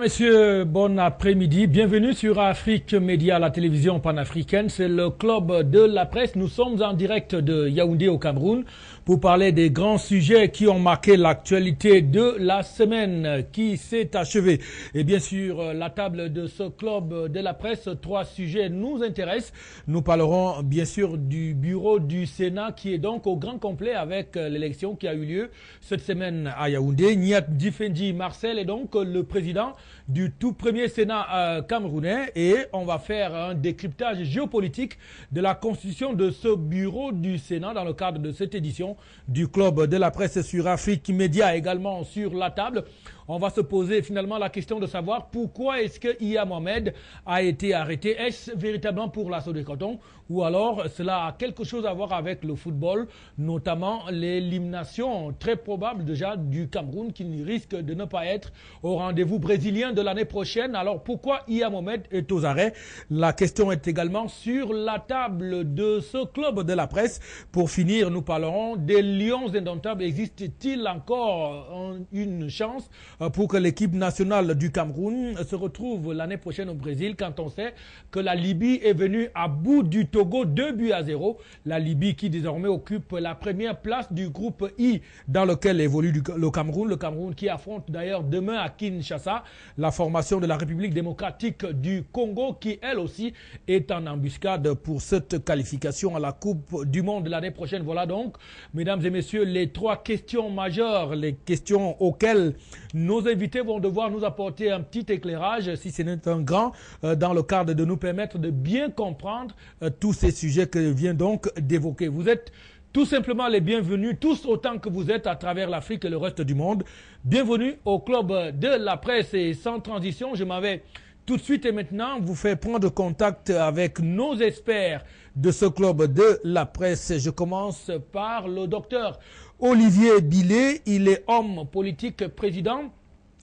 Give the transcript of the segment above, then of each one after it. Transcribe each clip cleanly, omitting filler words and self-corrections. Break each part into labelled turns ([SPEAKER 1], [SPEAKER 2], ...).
[SPEAKER 1] Messieurs, bon après-midi. Bienvenue sur Afrique Média, la télévision panafricaine. C'est le club de la presse. Nous sommes en direct de Yaoundé au Cameroun pour parler des grands sujets qui ont marqué l'actualité de la semaine qui s'est achevée. Et bien sûr, la table de ce club de la presse, 3 sujets nous intéressent. Nous parlerons bien sûr du bureau du Sénat qui est donc au grand complet avec l'élection qui a eu lieu cette semaine à Yaoundé. Niat Difendi Marcel est donc le président du tout premier Sénat camerounais et on va faire un décryptage géopolitique de la constitution de ce bureau du Sénat dans le cadre de cette édition du club de la presse sur Afrique Média également sur la table. On va se poser finalement la question de savoir pourquoi est-ce que Iya Mohamed a été arrêté. Est-ce véritablement pour l'assaut des cantons ou alors cela a quelque chose à voir avec le football, notamment l'élimination très probable déjà du Cameroun qui risque de ne pas être au rendez-vous brésilien de l'année prochaine. Alors pourquoi Iya Mohamed est aux arrêts? La question est également sur la table de ce club de la presse. Pour finir, nous parlerons des Lions indomptables. Existe-t-il encore une chance pour que l'équipe nationale du Cameroun se retrouve l'année prochaine au Brésil quand on sait que la Libye est venue à bout du Togo 2-0. La Libye qui désormais occupe la première place du groupe I dans lequel évolue le Cameroun. Le Cameroun qui affronte d'ailleurs demain à Kinshasa la formation de la République démocratique du Congo qui elle aussi est en embuscade pour cette qualification à la Coupe du Monde l'année prochaine. Voilà donc, mesdames et messieurs, les 3 questions majeures, les questions auxquelles nos invités vont devoir nous apporter un petit éclairage, si ce n'est un grand, dans le cadre de nous permettre de bien comprendre tous ces sujets que vient donc d'évoquer. Vous êtes tout simplement les bienvenus, tous autant que vous êtes à travers l'Afrique et le reste du monde. Bienvenue au club de la presse et sans transition, je m'en vais tout de suite et maintenant vous faire prendre contact avec nos experts de ce club de la presse. Je commence par le docteur Olivier Billet. Il est homme politique, président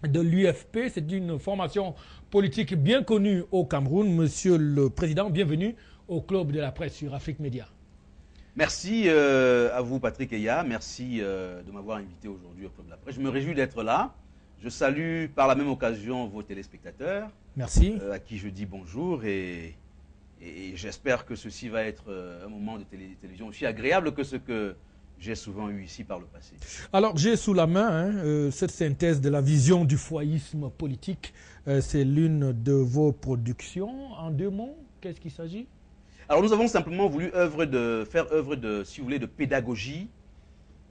[SPEAKER 1] de l'UFP. C'est une formation politique bien connue au Cameroun. Monsieur le Président, bienvenue au club de la presse sur Afrique Média.
[SPEAKER 2] Merci à vous, Patrick Eya. Merci de m'avoir invité aujourd'hui au club de la presse. Je me réjouis d'être là. Je salue par la même occasion vos téléspectateurs.
[SPEAKER 1] Merci.
[SPEAKER 2] À qui je dis bonjour et j'espère que ceci va être un moment de télévision aussi agréable que ce que j'ai souvent eu ici par le passé.
[SPEAKER 1] Alors, j'ai sous la main cette synthèse de la vision du foyisme politique. C'est l'une de vos productions. En 2 mots, qu'est-ce qu'il s'agit?
[SPEAKER 2] Alors, nous avons simplement voulu faire œuvre de, si vous voulez, de pédagogie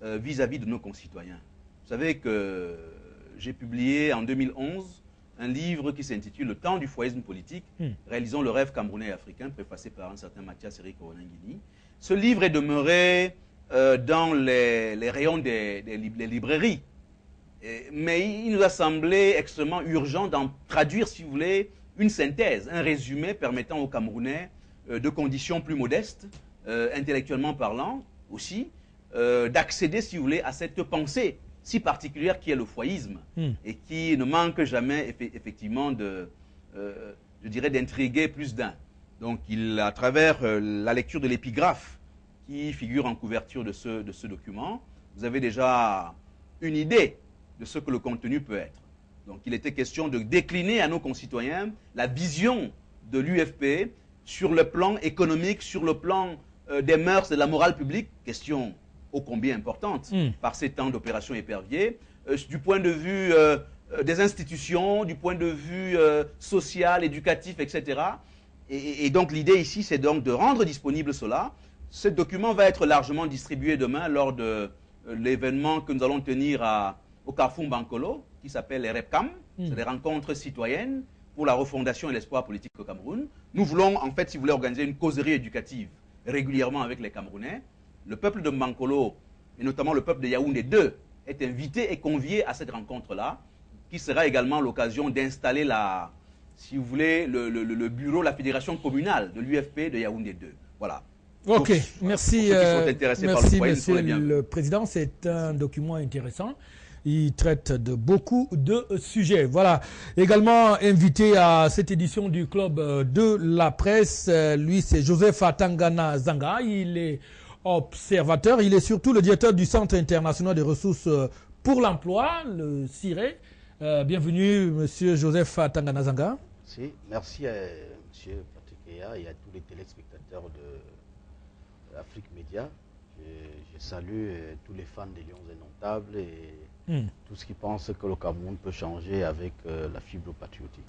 [SPEAKER 2] vis-à-vis de nos concitoyens. Vous savez que j'ai publié en 2011 un livre qui s'intitule « Le temps du foyisme politique, réalisons le rêve camerounais et africain », préfacé par un certain Mathias Eric Oroningini. Ce livre est demeuré dans les rayons des librairies. Mais il nous a semblé extrêmement urgent d'en traduire, si vous voulez, une synthèse, un résumé permettant aux Camerounais de conditions plus modestes, intellectuellement parlant aussi, d'accéder, si vous voulez, à cette pensée si particulière qui est le foyisme et qui ne manque jamais effectivement je dirais, d'intriguer plus d'un. Donc, à travers la lecture de l'épigraphe qui figure en couverture de ce document, vous avez déjà une idée de ce que le contenu peut être. Donc, il était question de décliner à nos concitoyens la vision de l'UFP sur le plan économique, sur le plan des mœurs et de la morale publique, question ô combien importante par ces temps d'opération épervier, du point de vue des institutions, du point de vue social, éducatif, etc. Et donc l'idée ici, c'est donc de rendre disponible cela. Ce document va être largement distribué demain lors de l'événement que nous allons tenir au Carrefour Bankolo, qui s'appelle les REPCAM, c'est des rencontres citoyennes pour la refondation et l'espoir politique au Cameroun. Nous voulons, en fait, si vous voulez, organiser une causerie éducative régulièrement avec les Camerounais. Le peuple de Bankolo, et notamment le peuple de Yaoundé 2, est invité et convié à cette rencontre-là, qui sera également l'occasion d'installer si vous voulez, le bureau, la fédération communale de l'UFP de Yaoundé 2. Voilà.
[SPEAKER 1] Ok,
[SPEAKER 2] donc,
[SPEAKER 1] merci. Merci, Monsieur le Président. C'est un document intéressant. Il traite de beaucoup de sujets. Voilà. Également invité à cette édition du club de la presse, lui c'est Joseph Atangana Zanga. Il est observateur. Il est surtout le directeur du Centre international des ressources pour l'emploi, le CIRE. Bienvenue, Monsieur Joseph Tanganazanga.
[SPEAKER 3] Merci à Monsieur Patrick Eya et à tous les téléspectateurs de Afrique Média. Je salue tous les fans des Lions Indomptables et tous ceux qui pensent que le Cameroun peut changer avec la fibre patriotique.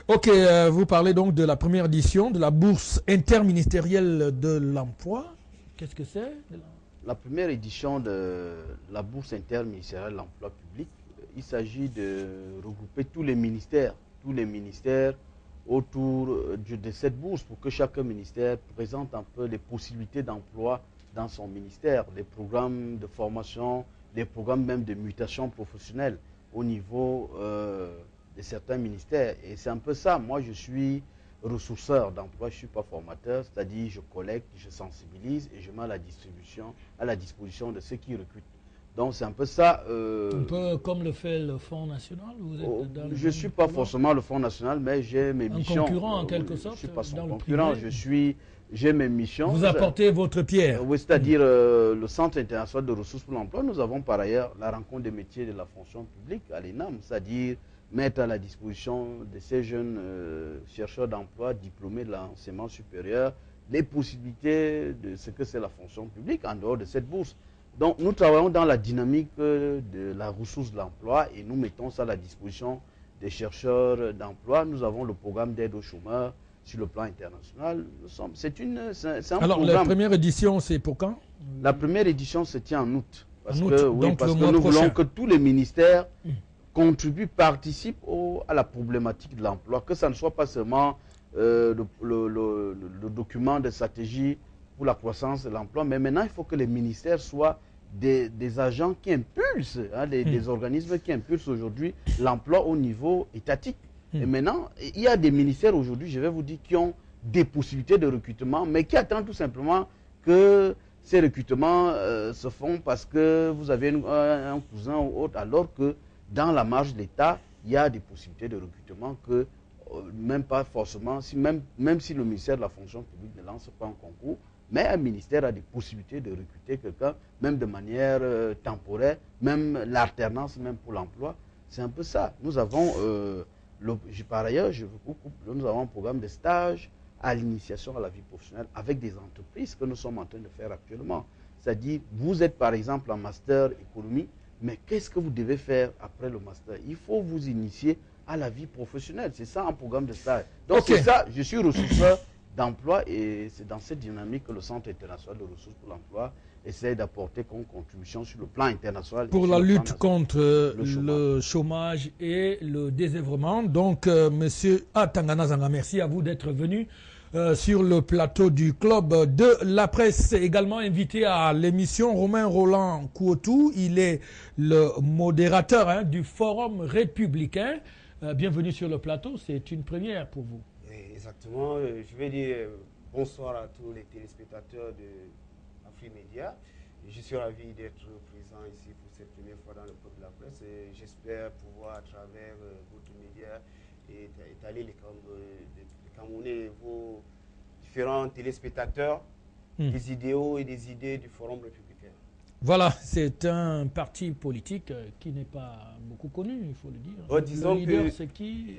[SPEAKER 1] Ok, vous parlez donc de la première édition de la bourse interministérielle de l'emploi. Qu'est-ce que c'est?
[SPEAKER 3] La première édition de la bourse interministérielle de l'emploi public, il s'agit de regrouper tous les ministères autour de cette bourse pour que chaque ministère présente un peu les possibilités d'emploi dans son ministère, les programmes de formation, les programmes même de mutation professionnelle au niveau de certains ministères. Et c'est un peu ça. Moi, je suis ressourceur d'emploi, je ne suis pas formateur, c'est-à-dire je collecte, je sensibilise et je mets à la disposition de ceux qui recrutent. Donc c'est un peu ça.
[SPEAKER 1] Un peu comme le fait le Fonds national.
[SPEAKER 3] Je ne suis pas forcément le Fonds national, mais j'ai mes missions.
[SPEAKER 1] Un concurrent en quelque sorte.
[SPEAKER 3] Je ne suis pas son concurrent, j'ai mes missions.
[SPEAKER 1] Vous apportez votre pierre.
[SPEAKER 3] Oui, c'est-à-dire le Centre international de ressources pour l'emploi. Nous avons par ailleurs la rencontre des métiers de la fonction publique à l'ENAM, c'est-à-dire mettre à la disposition de ces jeunes chercheurs d'emploi diplômés de l'enseignement supérieur les possibilités de ce que c'est la fonction publique en dehors de cette bourse. Donc nous travaillons dans la dynamique de la ressource de l'emploi et nous mettons ça à la disposition des chercheurs d'emploi. Nous avons le programme d'aide aux chômeurs sur le plan international. C'est un
[SPEAKER 1] Alors
[SPEAKER 3] programme.
[SPEAKER 1] La première édition, c'est pour quand?
[SPEAKER 3] La première édition se tient en août. Parce
[SPEAKER 1] en
[SPEAKER 3] que,
[SPEAKER 1] août, donc
[SPEAKER 3] parce
[SPEAKER 1] le
[SPEAKER 3] que
[SPEAKER 1] mois
[SPEAKER 3] nous
[SPEAKER 1] prochain.
[SPEAKER 3] voulons que tous les ministères contribuent, participent à la problématique de l'emploi, que ça ne soit pas seulement le document de stratégie pour la croissance de l'emploi, mais maintenant il faut que les ministères soient des agents qui impulsent, des organismes qui impulsent aujourd'hui l'emploi au niveau étatique. Et maintenant, il y a des ministères aujourd'hui, je vais vous dire, qui ont des possibilités de recrutement, mais qui attendent tout simplement que ces recrutements se font parce que vous avez un cousin ou autre, alors que dans la marge de l'État, il y a des possibilités de recrutement que même pas forcément, même si le ministère de la fonction publique ne lance pas un concours, mais un ministère a des possibilités de recruter quelqu'un, même de manière temporaire, même l'alternance, même pour l'emploi. C'est un peu ça. Nous avons, par ailleurs, nous avons un programme de stage à l'initiation à la vie professionnelle avec des entreprises que nous sommes en train de faire actuellement. C'est-à-dire, vous êtes par exemple en master économie, mais qu'est-ce que vous devez faire après le master? Il faut vous initier à la vie professionnelle. C'est ça un programme de stage. Donc c'est ça, je suis ressourceur d'emploi et c'est dans cette dynamique que le Centre international de ressources pour l'emploi essaie d'apporter comme contribution sur le plan international.
[SPEAKER 1] Pour la lutte contre le chômage et le désœuvrement. Donc, Monsieur Tanganazanga, merci à vous d'être venu sur le plateau du Club de la Presse. Également invité à l'émission Romain Roland Kouotou. Il est le modérateur du Forum républicain. Bienvenue sur le plateau, c'est une première pour vous.
[SPEAKER 4] Exactement, je vais dire bonsoir à tous les téléspectateurs de Afrique Média. Je suis ravi d'être présent ici pour cette première fois dans le Club de la Presse et j'espère pouvoir à travers votre média étaler les Camerounais, vos différents téléspectateurs, des idéaux et des idées du Forum républicain.
[SPEAKER 1] Voilà, c'est un parti politique qui n'est pas beaucoup connu, il faut le dire.
[SPEAKER 4] Disons
[SPEAKER 1] le leader, c'est qui?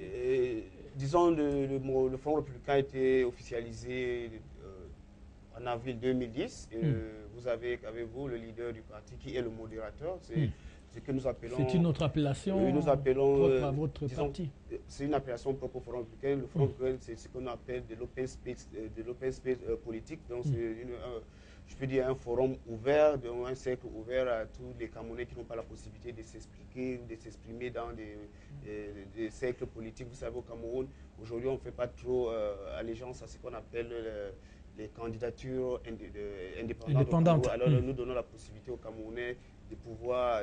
[SPEAKER 4] Disons le Forum républicain a été officialisé en avril 2010. Vous avez avec vous le leader du parti qui est le modérateur. C'est ce que nous appelons. C'est
[SPEAKER 1] une autre appellation
[SPEAKER 4] nous appelons,
[SPEAKER 1] propre à votre parti.
[SPEAKER 4] C'est une appellation propre au Forum républicain. Le Forum républicain, c'est ce qu'on appelle de l'open space, politique. Donc je peux dire un forum ouvert, un cercle ouvert à tous les Camerounais qui n'ont pas la possibilité de s'expliquer ou de s'exprimer dans des cercles politiques. Vous savez, au Cameroun, aujourd'hui, on ne fait pas trop allégeance à ce qu'on appelle les candidatures indépendantes. Alors nous donnons la possibilité aux Camerounais de pouvoir,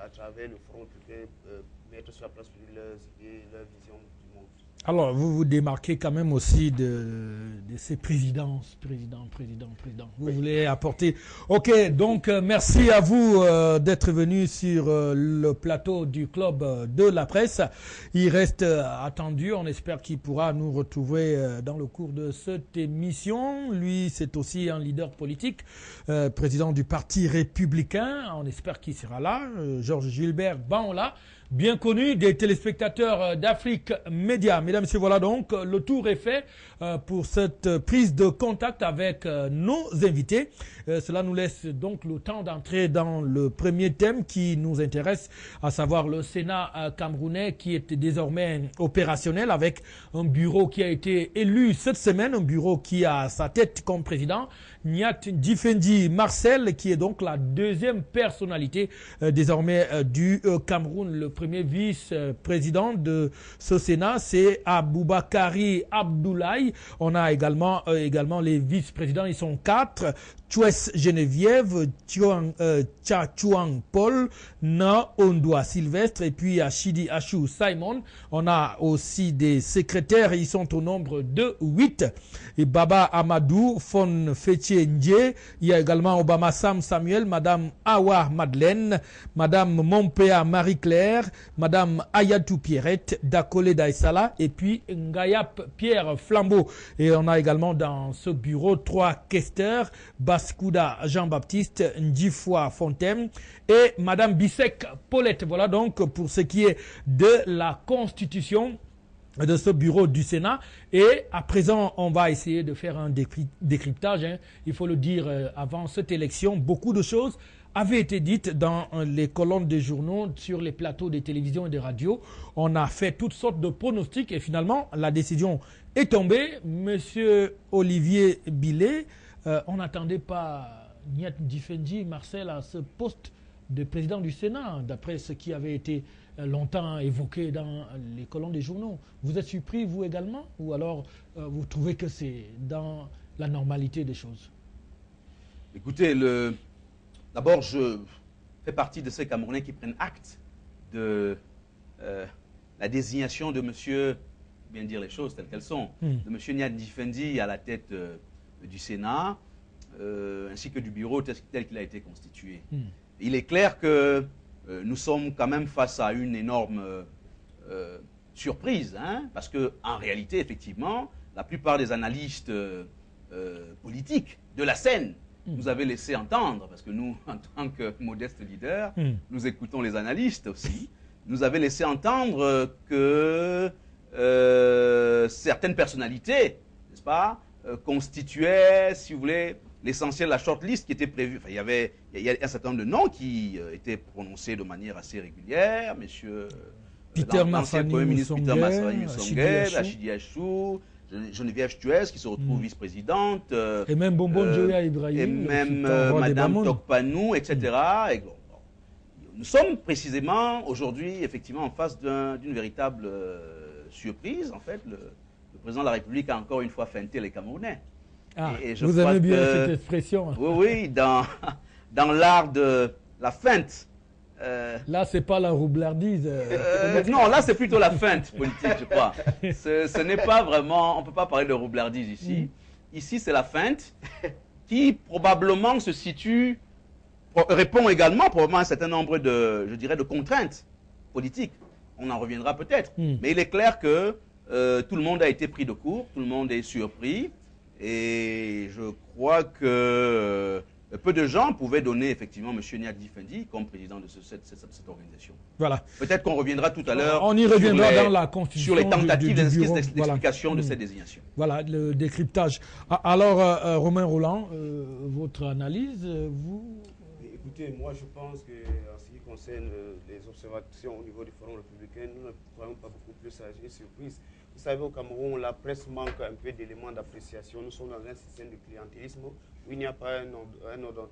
[SPEAKER 4] à travers le Forum républicain, mettre sur la place publique leurs idées, leur vision du monde.
[SPEAKER 1] Alors, vous vous démarquez quand même aussi de ces présidences, président. Vous voulez apporter... Ok, donc merci à vous d'être venu sur le plateau du Club de la Presse. Il reste attendu, on espère qu'il pourra nous retrouver dans le cours de cette émission. Lui, c'est aussi un leader politique, président du Parti républicain. On espère qu'il sera là. Georges Gilbert Banla. bien connu des téléspectateurs d'Afrique Média. Mesdames et messieurs, voilà donc, le tour est fait pour cette prise de contact avec nos invités. Cela nous laisse donc le temps d'entrer dans le premier thème qui nous intéresse, à savoir le Sénat camerounais qui est désormais opérationnel avec un bureau qui a été élu cette semaine, un bureau qui a à sa tête comme président Nyat Difendi Marcel, qui est donc la deuxième personnalité désormais du Cameroun. Le premier vice-président de ce Sénat, c'est Aboubakari Abdoulaye. On a également les vice-présidents, ils sont 4. Chouès Geneviève, Chuang Paul, Na Ondwa Sylvestre et puis Achidi Achou Simon. On a aussi des secrétaires, ils sont au nombre de 8. Et Baba Amadou Fon Fetche Ndje. Il y a également Obama Sam Samuel, Madame Awa Madeleine, Madame Mompea Marie-Claire, Madame Ayatou Pierrette, Dakole Daïsala et puis Ngayap Pierre Flambeau. Et on a également dans ce bureau 3 questeurs, Baskouda Jean-Baptiste, Ndjifwa Fontem et Madame Bissek Paulette. Voilà donc pour ce qui est de la constitution de ce bureau du Sénat. Et à présent, on va essayer de faire un décryptage. Il faut le dire, avant cette élection, beaucoup de choses avaient été dites dans les colonnes des journaux, sur les plateaux des télévisions et des radios. On a fait toutes sortes de pronostics et finalement, la décision est tombée. Monsieur Olivier Billet, on n'attendait pas Nyat Difendi Marcel à ce poste de président du Sénat, d'après ce qui avait été longtemps évoqué dans les colonnes des journaux. Vous êtes surpris, vous également, ou alors vous trouvez que c'est dans la normalité des choses?
[SPEAKER 2] Écoutez, d'abord, je fais partie de ces Camerounais qui prennent acte de la désignation de monsieur, bien dire les choses telles qu'elles sont, de monsieur Nyat Difendi à la tête du Sénat, ainsi que du bureau tel qu'il a été constitué. Il est clair que nous sommes quand même face à une énorme surprise, parce qu'en réalité, effectivement, la plupart des analystes politiques de la scène nous avaient laissé entendre, parce que nous, en tant que modestes leaders, nous écoutons les analystes aussi, nous avaient laissé entendre que certaines personnalités, n'est-ce pas, constituaient, si vous voulez, l'essentiel, la shortlist qui était prévue. Enfin, il y a un certain nombre de noms qui étaient prononcés de manière assez régulière. Monsieur l'ancien Premier ministre Peter Massani Musonge, Achidi Achou, Geneviève Chouès qui se retrouve vice-présidente.
[SPEAKER 1] Et même Bonbon Joya Ibrahim.
[SPEAKER 2] Et même Madame Tokpanou, etc. Et bon, nous sommes précisément aujourd'hui, effectivement, en face d'une véritable surprise. En fait, le président de la République a encore une fois feinté les Camerounais.
[SPEAKER 1] Ah, vous aimez bien cette expression.
[SPEAKER 2] Oui, dans l'art de la feinte.
[SPEAKER 1] Là, c'est pas la roublardise.
[SPEAKER 2] Non, là, c'est plutôt la feinte politique, je crois. Ce n'est pas vraiment... On ne peut pas parler de roublardise ici. Ici, c'est la feinte qui probablement se situe... répond également probablement à un certain nombre de, je dirais, de contraintes politiques. On en reviendra peut-être. Mais il est clair que tout le monde a été pris de court, tout le monde est surpris. Et je crois que peu de gens pouvaient donner effectivement M. Nyat Difendi comme président de cette organisation.
[SPEAKER 1] Voilà.
[SPEAKER 2] Peut-être qu'on reviendra tout à l'heure.
[SPEAKER 1] On y reviendra dans la constitution
[SPEAKER 2] sur les tentatives
[SPEAKER 1] d'explication
[SPEAKER 2] de cette désignation.
[SPEAKER 1] Voilà, le décryptage. Alors, Romain Roland, votre analyse, vous...
[SPEAKER 4] Écoutez, moi je pense que en ce qui concerne les observations au niveau du Forum républicain, nous ne croyons pas beaucoup plus à une surprise. Vous savez, au Cameroun, la presse manque un peu d'éléments d'appréciation. Nous sommes dans un système de clientélisme où il n'y a pas un ordre.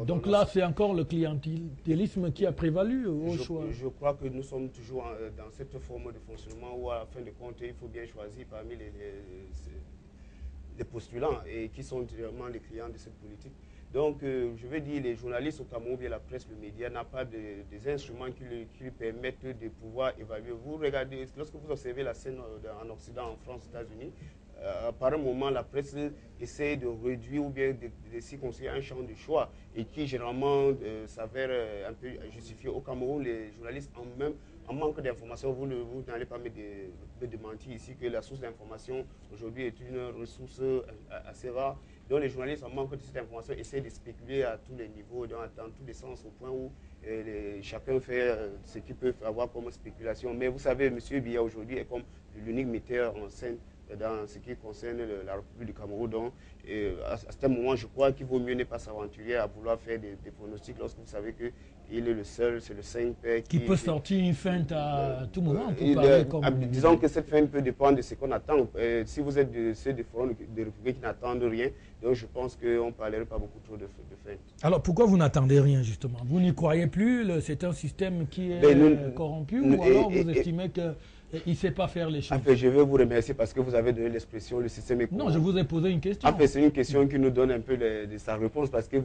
[SPEAKER 1] Donc là, c'est encore le clientélisme qui a prévalu au choix.
[SPEAKER 4] Je crois que nous sommes toujours dans cette forme de fonctionnement où, à la fin de compte, il faut bien choisir parmi les postulants et qui sont vraiment les clients de cette politique. Donc, je veux dire, les journalistes au Cameroun, bien la presse, le média, n'a pas des instruments qui lui permettent de pouvoir évaluer. Vous regardez, lorsque vous observez la scène en Occident, en France, aux États-Unis, par un moment, la presse essaie de réduire ou bien de circonscrire un champ de choix et qui, généralement, s'avère un peu justifié. Au Cameroun, les journalistes, en manque d'informations, vous n'allez pas me démentir ici que la source d'information aujourd'hui est une ressource assez rare. Donc les journalistes, en manque de cette information, essaient de spéculer à tous les niveaux, dans tous les sens, au point où chacun fait ce qu'il peut avoir comme spéculation. Mais vous savez, M. Biya aujourd'hui est comme l'unique metteur en scène dans ce qui concerne la République du Cameroun. Donc, à ce moment, je crois qu'il vaut mieux ne pas s'aventurer à vouloir faire des pronostics lorsque vous savez qu'il est le seul, c'est le 5 père
[SPEAKER 1] qui peut sortir une feinte à tout moment.
[SPEAKER 4] Disons que cette feinte peut dépendre de ce qu'on attend. Si vous êtes de ceux des forums de République qui n'attendent rien, donc je pense qu'on ne parlerait pas beaucoup trop de feinte.
[SPEAKER 1] Alors pourquoi vous n'attendez rien justement? Vous n'y croyez plus? C'est un système qui est corrompu ou alors vous estimez que il ne sait pas faire les choses?
[SPEAKER 4] En fait, je veux vous remercier parce que vous avez donné l'expression, le système est corrompu.
[SPEAKER 1] Non, je vous ai posé une question.
[SPEAKER 4] En fait, c'est une question qui nous donne un peu de sa réponse parce que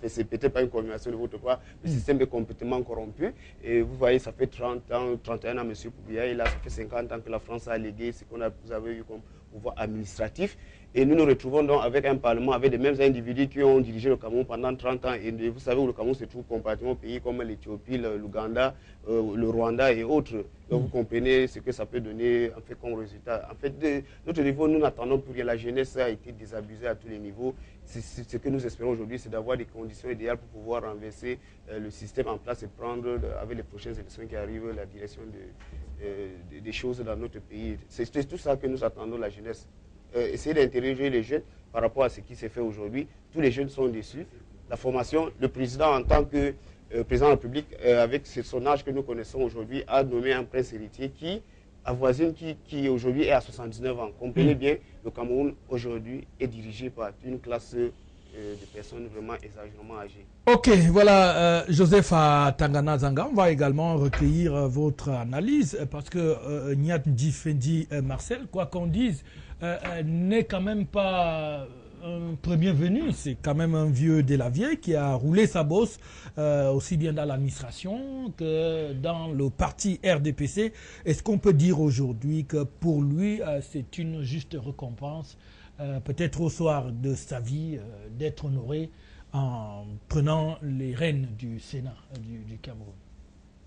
[SPEAKER 4] c'est peut-être pas une confirmation de votre part. Le système est complètement corrompu. Et vous voyez, ça fait 30 ans, 31 ans, M. Poubia, et là, ça fait 50 ans que la France a légué ce qu'on vous avez eu comme pouvoir administratif. Et nous nous retrouvons donc avec un parlement, avec les mêmes individus qui ont dirigé le Cameroun pendant 30 ans. Et vous savez où le Cameroun se trouve comparativement aux pays comme l'Éthiopie, l'Ouganda, le Rwanda et autres. Donc vous comprenez ce que ça peut donner en fait, comme résultat. En fait, de notre niveau, nous n'attendons plus rien. La jeunesse a été désabusée à tous les niveaux. Ce que nous espérons aujourd'hui, c'est d'avoir des conditions idéales pour pouvoir renverser le système en place et prendre, avec les prochaines élections qui arrivent, la direction des choses dans notre pays. C'est tout ça que nous attendons, la jeunesse. Essayer d'interroger les jeunes par rapport à ce qui s'est fait aujourd'hui. Tous les jeunes sont déçus. La formation, le président en tant que président de la République, avec son âge que nous connaissons aujourd'hui, a nommé un prince héritier qui avoisine, qui aujourd'hui est à 79 ans. Comprenez bien, le Cameroun aujourd'hui est dirigé par une classe de personnes vraiment exagérément âgées.
[SPEAKER 1] Ok, voilà, Joseph Tangana Zanga, on va également recueillir votre analyse parce que Niat Ndifendi Marcel, quoi qu'on dise, n'est quand même pas un premier venu, c'est quand même un vieux de la vieille qui a roulé sa bosse aussi bien dans l'administration que dans le parti RDPC. Est-ce qu'on peut dire aujourd'hui que pour lui, c'est une juste récompense, peut-être au soir de sa vie, d'être honoré en prenant les rênes du Sénat du Cameroun?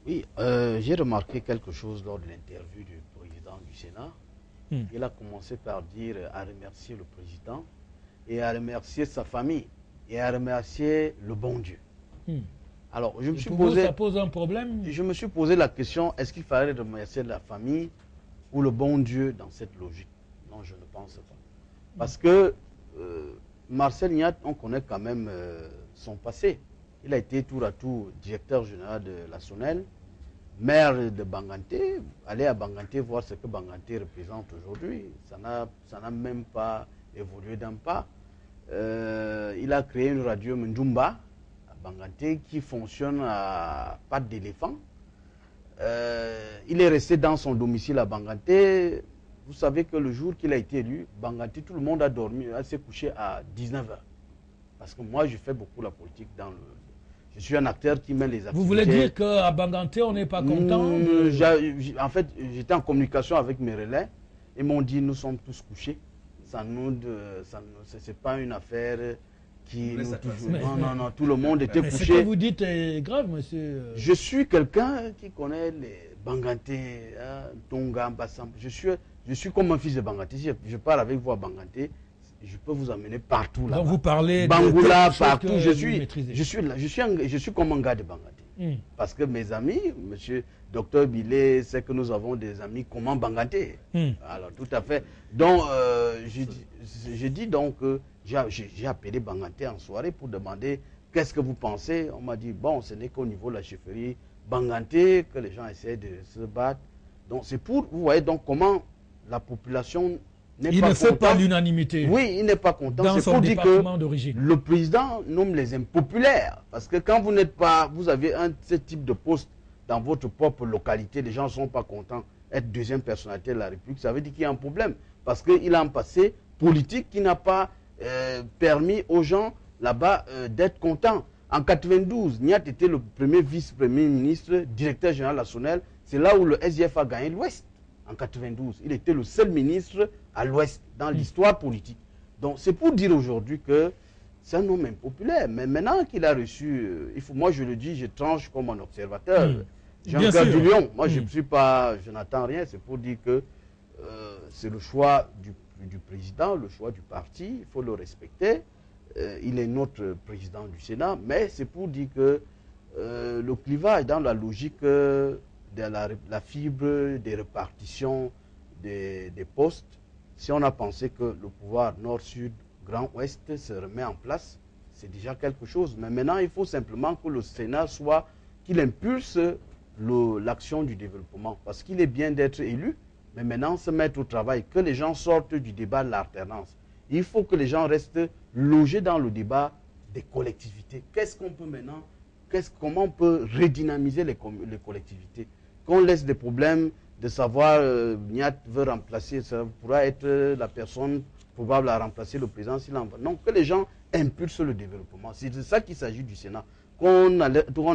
[SPEAKER 3] Oui, j'ai remarqué quelque chose lors de l'interview du président du Sénat. Il a commencé par dire à remercier le président et à remercier sa famille et à remercier le bon Dieu. Alors, je me suis posé,
[SPEAKER 1] ça pose un problème?
[SPEAKER 3] Je me suis posé la question, est-ce qu'il fallait remercier la famille ou le bon Dieu dans cette logique? Non, je ne pense pas. Parce que Marcel Niat, on connaît quand même son passé. Il a été tour à tour directeur général de la SONEL, maire de Banganté. Allez à Banganté voir ce que Banganté représente aujourd'hui. Ça n'a même pas évolué d'un pas. Il a créé une radio Mndumba à Banganté qui fonctionne à pattes d'éléphant. Il est resté dans son domicile à Banganté. Vous savez que le jour qu'il a été élu, Banganté, tout le monde a dormi, s'est couché à 19h. Parce que moi, je fais beaucoup la politique dans le... Je suis un acteur qui mène les activités.
[SPEAKER 1] Vous voulez dire qu'à Banganté, on n'est pas content
[SPEAKER 3] En fait, j'étais en communication avec mes relais. Ils m'ont dit, nous sommes tous couchés. Ce n'est pas une affaire qui nous touche. Non, tout le monde était couché.
[SPEAKER 1] Ce que vous dites est grave, monsieur.
[SPEAKER 3] Je suis quelqu'un qui connaît les Banganté, Tonga, Bassam. Je suis comme un fils de Banganté. Si je parle avec vous à Banganté, je peux vous amener partout là.
[SPEAKER 1] Donc vous parlez
[SPEAKER 3] Bangoula, partout. Je suis comme un gars de Banganté. Parce que mes amis, monsieur Docteur Billet, c'est que nous avons des amis comment Banganté. Alors tout à fait. Donc je dis donc que j'ai appelé Banganté en soirée pour demander qu'est-ce que vous pensez. On m'a dit bon, ce n'est qu'au niveau de la chefferie Banganté que les gens essaient de se battre. Donc c'est pour, vous voyez donc comment la population
[SPEAKER 1] il ne fait pas l'unanimité.
[SPEAKER 3] Oui, il n'est pas content.
[SPEAKER 1] Dans son département d'origine.
[SPEAKER 3] Le président nomme les impopulaires. Parce que quand vous n'êtes pas, vous avez ce type de poste dans votre propre localité, les gens ne sont pas contents d'être deuxième personnalité de la République. Ça veut dire qu'il y a un problème. Parce qu'il a un passé politique qui n'a pas permis aux gens là-bas d'être contents. En 92, Niat était le premier vice-premier ministre, directeur général de la SONEL. C'est là où le SDF a gagné l'Ouest. En 92, il était le seul ministre à l'Ouest dans l'histoire politique. Donc c'est pour dire aujourd'hui que c'est un homme impopulaire. Mais maintenant qu'il a reçu, moi je le dis, je tranche comme un observateur. Jean-Claude Dulion, moi je n'attends rien, c'est pour dire que c'est le choix du président, le choix du parti, il faut le respecter. Il est notre président du Sénat, mais c'est pour dire que le clivage dans la logique de la fibre des répartitions des postes. Si on a pensé que le pouvoir nord-sud, grand-ouest se remet en place, c'est déjà quelque chose. Mais maintenant, il faut simplement que le Sénat qu'il impulse l'action du développement. Parce qu'il est bien d'être élu, mais maintenant se mettre au travail, que les gens sortent du débat de l'alternance. Il faut que les gens restent logés dans le débat des collectivités. Qu'est-ce qu'on peut maintenant, comment on peut redynamiser les collectivités? Qu'on laisse des problèmes de savoir, Niat veut remplacer, ça pourra être la personne probable à remplacer le président s'il en va. Non, que les gens impulsent le développement. C'est de ça qu'il s'agit du Sénat. Qu'on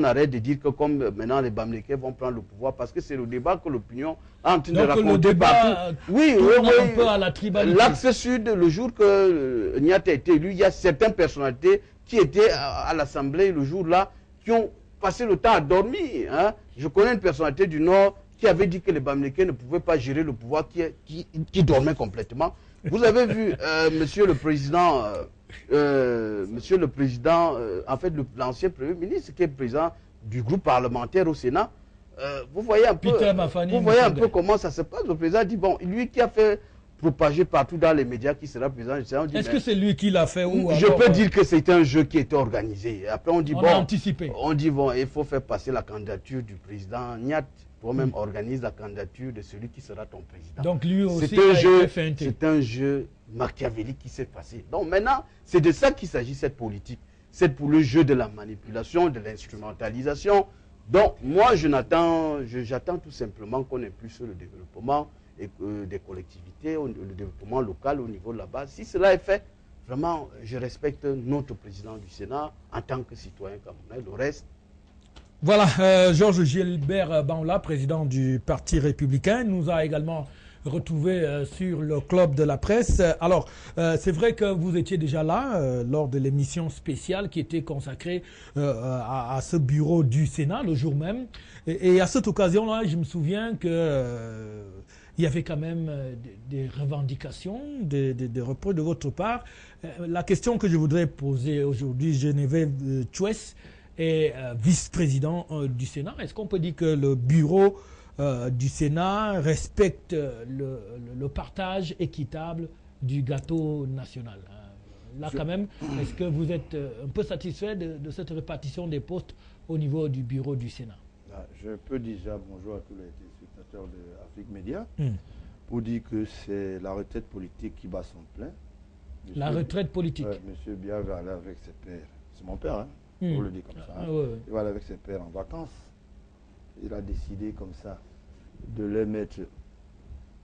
[SPEAKER 3] arrête de dire que comme maintenant les Bamileke vont prendre le pouvoir, parce que c'est le débat que l'opinion est en train de raconter
[SPEAKER 1] le débat
[SPEAKER 3] partout. Oui,
[SPEAKER 1] un peu à la tribalité.
[SPEAKER 3] L'axe sud, le jour que Niat a été élu, il y a certaines personnalités qui étaient à l'Assemblée le jour-là, qui ont passé le temps à dormir. Hein. Je connais une personnalité du Nord qui avait dit que les Bamileke ne pouvaient pas gérer le pouvoir, qui dormait complètement. Vous avez vu, monsieur le président, en fait, l'ancien Premier ministre, qui est président du groupe parlementaire au Sénat, vous voyez un peu comment ça se passe. Le président dit, bon, lui qui a fait propager partout dans les médias qui sera président du Sénat.
[SPEAKER 1] Est-ce que c'est lui qui l'a fait ou
[SPEAKER 3] je peux dire que c'était un jeu qui était organisé. Après, on dit,
[SPEAKER 1] on a anticipé.
[SPEAKER 3] On dit, bon, il faut faire passer la candidature du président Niat. Toi-même organise la candidature de celui qui sera ton président.
[SPEAKER 1] Donc lui aussi,
[SPEAKER 3] c'est un jeu machiavélique qui s'est passé. Donc maintenant, c'est de ça qu'il s'agit, cette politique. C'est pour le jeu de la manipulation, de l'instrumentalisation. Donc moi, j'attends tout simplement qu'on ait plus le développement des collectivités, le développement local au niveau de la base. Si cela est fait, vraiment, je respecte notre président du Sénat en tant que citoyen camerounais. Le reste,
[SPEAKER 1] voilà, Georges Gilbert Banla, président du Parti républicain, nous a également retrouvé sur le club de la presse. Alors, c'est vrai que vous étiez déjà là lors de l'émission spéciale qui était consacrée à ce bureau du Sénat le jour même. Et à cette occasion-là, je me souviens que il y avait quand même des revendications, des reproches de votre part. La question que je voudrais poser aujourd'hui, Geneviève Chouès, est vice-président du Sénat. Est-ce qu'on peut dire que le bureau du Sénat respecte le partage équitable du gâteau national? Là, quand même, est-ce que vous êtes un peu satisfait de cette répartition des postes au niveau du bureau du Sénat?
[SPEAKER 5] Je peux déjà bonjour à tous les téléspectateurs d'Afrique Média pour dire que c'est la retraite politique qui bat son plein.
[SPEAKER 1] La retraite politique.
[SPEAKER 5] Monsieur Biya va aller avec ses pères. C'est mon père, hein? On le dit comme ça. Hein. Il va aller avec ses pères en vacances. Il a décidé comme ça de les mettre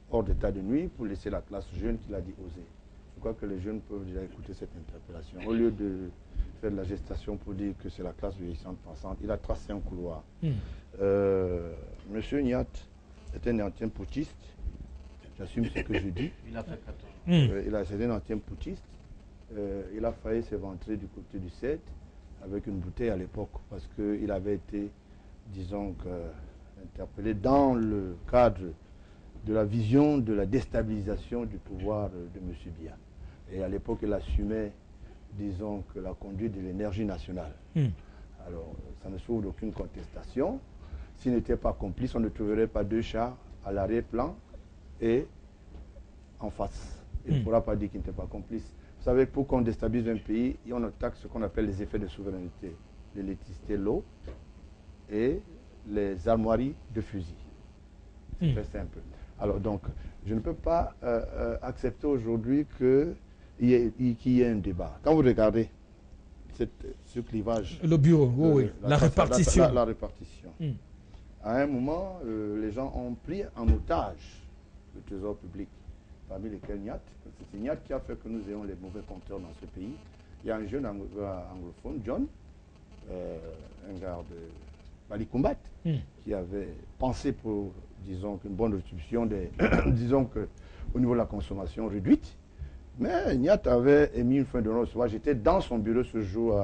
[SPEAKER 5] hors d'état de nuit pour laisser la classe jeune qu'il a dit oser. Je crois que les jeunes peuvent déjà écouter cette interpellation. Au lieu de faire de la gestation pour dire que c'est la classe vieillissante pensante, il a tracé un couloir. Monsieur Niat est un ancien putschiste. J'assume ce que je dis.
[SPEAKER 3] Il a fait 4 ans.
[SPEAKER 5] C'est un ancien putschiste. Il a failli s'éventrer du côté du 7 avec une bouteille à l'époque parce qu'il avait été, disons, interpellé dans le cadre de la vision de la déstabilisation du pouvoir de M. Biya. Et à l'époque, il assumait, disons, que la conduite de l'énergie nationale. Alors, ça ne s'ouvre d'aucune contestation. S'il n'était pas complice, on ne trouverait pas deux chats à l'arrière-plan et en face. Il ne pourra pas dire qu'il n'était pas complice. Vous savez, pour qu'on déstabilise un pays, on attaque ce qu'on appelle les effets de souveraineté. L'électricité, l'eau et les armoiries de fusils. C'est très simple. Alors donc, je ne peux pas accepter aujourd'hui qu'il y ait un débat. Quand vous regardez ce clivage...
[SPEAKER 1] Le bureau, oui. La répartition.
[SPEAKER 5] La répartition. À un moment, les gens ont pris en otage le trésor public, parmi lesquels Niat. C'est Niat qui a fait que nous ayons les mauvais compteurs dans ce pays. Il y a un jeune anglophone, John, un gars de Balikumbat, qui avait pensé pour, disons, une bonne distribution disons que au niveau de la consommation réduite. Mais Niat avait émis une fin de non-recevoir. J'étais dans son bureau ce jour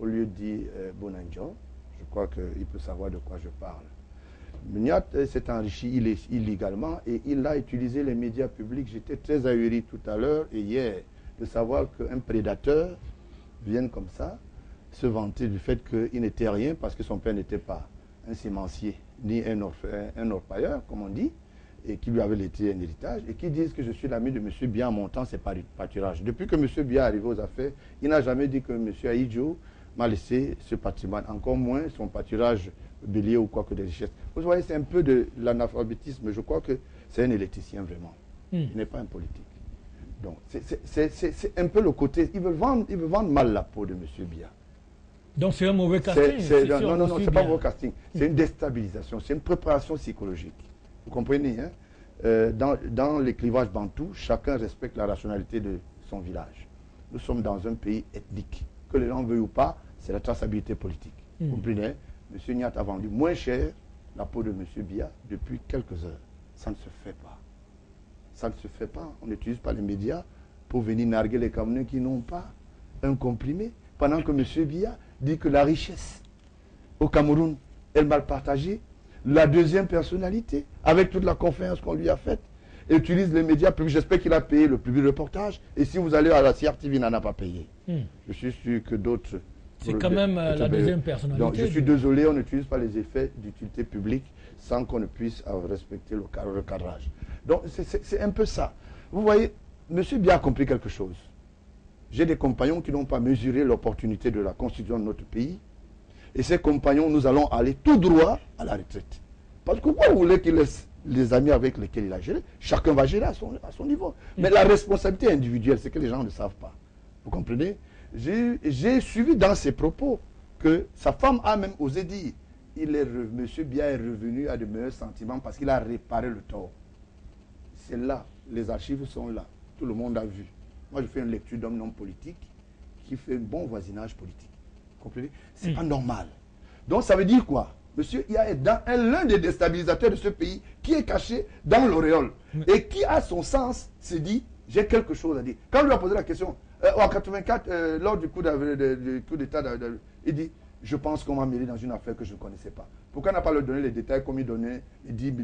[SPEAKER 5] au lieu dit Bonanjo. Je crois qu'il peut savoir de quoi je parle. Niat s'est enrichi illégalement et il a utilisé les médias publics. J'étais très ahuri tout à l'heure et hier de savoir qu'un prédateur vienne comme ça se vanter du fait qu'il n'était rien parce que son père n'était pas un sémencier ni un orpailleur, comme on dit, et qui lui avait laissé un héritage, et qui disent que je suis l'ami de M. Biya en montant ses pâturages. Depuis que M. Biya est arrivé aux affaires, il n'a jamais dit que M. Ahidjo m'a laissé ce patrimoine, encore moins son pâturage bélier ou quoi que des richesses. Vous voyez, c'est un peu de l'analphabétisme. Je crois que c'est un électricien vraiment. Il n'est pas un politique. Donc, c'est un peu le côté... Il veut vendre mal la peau de M. Biya.
[SPEAKER 1] Donc c'est un mauvais casting.
[SPEAKER 5] Non, c'est pas un mauvais casting. C'est une déstabilisation, c'est une préparation psychologique. Vous comprenez, hein? Dans les clivages bantous, chacun respecte la rationalité de son village. Nous sommes dans un pays ethnique. Que les gens veuillent ou pas, c'est la traçabilité politique. Vous comprenez? M. Niat a vendu moins cher la peau de M. Biya depuis quelques heures. Ça ne se fait pas. Ça ne se fait pas. On n'utilise pas les médias pour venir narguer les Camerounais qui n'ont pas un comprimé. Pendant que M. Biya dit que la richesse au Cameroun est mal partagée, la deuxième personnalité, avec toute la confiance qu'on lui a faite, utilise les médias publics. J'espère qu'il a payé le public reportage. Et si vous allez à la CRTV, il n'en a pas payé. Je suis sûr que d'autres...
[SPEAKER 1] C'est quand même la deuxième personnalité.
[SPEAKER 5] Donc, je suis désolé, on n'utilise pas les effets d'utilité publique sans qu'on ne puisse respecter le cadrage. Donc, c'est un peu ça. Vous voyez, M. Biya a compris quelque chose. J'ai des compagnons qui n'ont pas mesuré l'opportunité de la constitution de notre pays. Et ces compagnons, nous allons aller tout droit à la retraite. Parce que pourquoi vous voulez qu'il laisse les amis avec lesquels il a géré? Chacun va gérer à son niveau. Mais la responsabilité individuelle, c'est que les gens ne savent pas. Vous comprenez? J'ai suivi dans ses propos que sa femme a même osé dire M. Biya est revenu à de meilleurs sentiments parce qu'il a réparé le tort. C'est là, les archives sont là. Tout le monde a vu. Moi, je fais une lecture d'un homme politique qui fait un bon voisinage politique. Vous comprenez? C'est pas normal. Donc, ça veut dire quoi? Monsieur Iya est l'un des déstabilisateurs de ce pays qui est caché dans l'auréole et qui, à son sens, se dit j'ai quelque chose à dire. Quand on lui a posé la question, en 84, lors du coup d'État, il dit je pense qu'on m'a mêlé dans une affaire que je ne connaissais pas. Pourquoi n'a pas leur donné les détails comme il donnait 10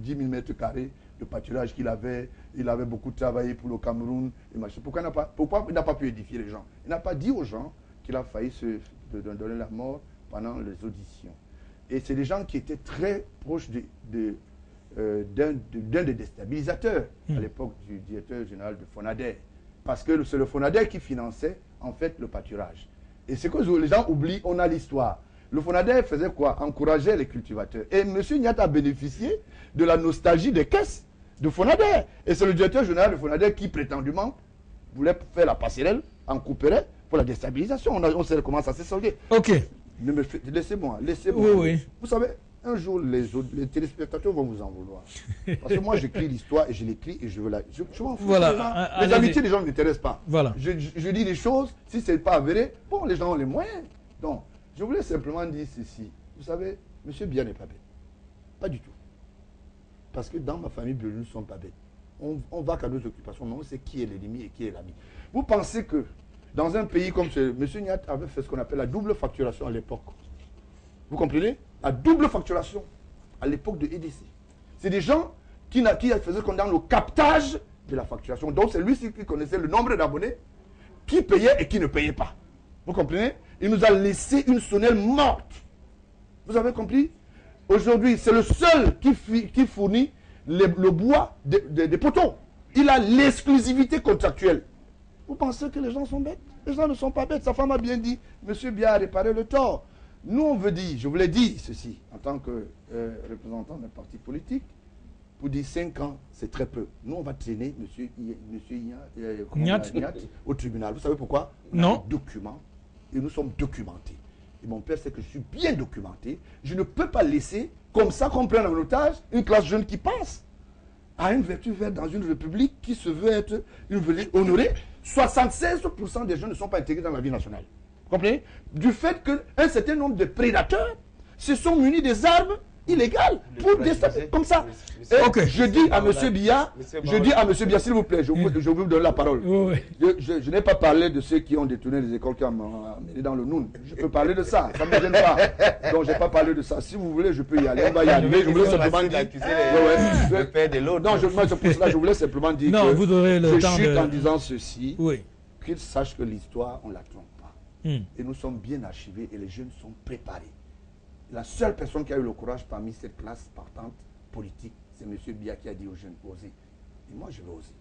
[SPEAKER 5] 000 mètres carrés de pâturage qu'il avait? Il avait beaucoup travaillé pour le Cameroun. Et machin. Pourquoi il n'a pas pu édifier les gens? Il n'a pas dit aux gens qu'il a failli se donner la mort pendant les auditions. Et c'est des gens qui étaient très proches d'un des déstabilisateurs à l'époque du directeur général de Fonader. Parce que c'est le Fonader qui finançait en fait le pâturage. Et c'est que les gens oublient, on a l'histoire. Le Fonader faisait quoi? Encourageait les cultivateurs. Et M. Niat a bénéficié de la nostalgie des caisses de Fonader. Et c'est le directeur général de Fonader qui prétendument voulait faire la passerelle en couperet pour la déstabilisation. On sait comment ça s'est soldé.
[SPEAKER 1] Ok.
[SPEAKER 5] Laissez-moi.
[SPEAKER 1] Oui.
[SPEAKER 5] Vous savez, un jour, les téléspectateurs vont vous en vouloir. Parce que moi, j'écris l'histoire et je l'écris et je veux la... Je m'en fous.
[SPEAKER 1] Voilà.
[SPEAKER 5] Les amitiés des gens ne m'intéressent pas.
[SPEAKER 1] Voilà.
[SPEAKER 5] Je dis les choses, si ce n'est pas avéré, bon, les gens ont les moyens. Donc, je voulais simplement dire ceci. Vous savez, M. Biya n'est pas bête. Pas du tout. Parce que dans ma famille, nous ne sommes pas bêtes. On va qu'à nos occupations, mais on sait qui est l'ennemi et qui est l'ami. Vous pensez que dans un pays comme ce, M. Niat avait fait ce qu'on appelle la double facturation à l'époque. Vous comprenez? La double facturation à l'époque de EDC. C'est des gens qui faisaient ce qu'on dit le captage de la facturation. Donc c'est lui qui connaissait le nombre d'abonnés, qui payait et qui ne payait pas. Vous comprenez? Il nous a laissé une sonnelle morte. Vous avez compris? Aujourd'hui, c'est le seul qui fournit le bois des poteaux. Il a l'exclusivité contractuelle. Vous pensez que les gens sont bêtes? Les gens ne sont pas bêtes. Sa femme a bien dit, M. Biya a réparé le tort. Nous, on veut dire, je voulais dire ceci, en tant que représentant d'un parti politique, pour dire 5 ans, c'est très peu. Nous, on va traîner M. Niat au tribunal. Vous savez pourquoi?
[SPEAKER 1] Non.
[SPEAKER 5] On a des documents et nous sommes documentés. Et mon père sait que je suis bien documenté. Je ne peux pas laisser, comme ça, qu'on prenne en otage une classe jeune qui passe à une vertu verte dans une république qui se veut être une république honorée. 76% des jeunes ne sont pas intégrés dans la vie nationale. Vous comprenez? Du fait qu'un certain nombre de prédateurs se sont munis des armes illégales pour déstabiliser comme ça.
[SPEAKER 1] Okay.
[SPEAKER 5] Je dis à M. Biya, s'il vous plaît, je vous donne la parole.
[SPEAKER 1] Oui.
[SPEAKER 5] Je n'ai pas parlé de ceux qui ont détourné les écoles qui ont amené dans le Noun. Je peux parler de ça, ça ne me gêne pas. Donc je n'ai pas parlé de ça. Si vous voulez, je peux y aller. On va y arriver. Je voulais simplement dire
[SPEAKER 4] le père de l'autre.
[SPEAKER 5] Non, pour cela, je voulais simplement dire
[SPEAKER 1] que vous aurez le temps
[SPEAKER 5] chute en disant ceci.
[SPEAKER 1] Oui.
[SPEAKER 5] Qu'ils sachent que l'histoire, on ne la trompe pas. Et nous sommes bien archivés et les jeunes sont préparés. La seule personne qui a eu le courage parmi cette classe partante politique, c'est M. Biya qui a dit aux jeunes, osez. Et moi, je vais oser.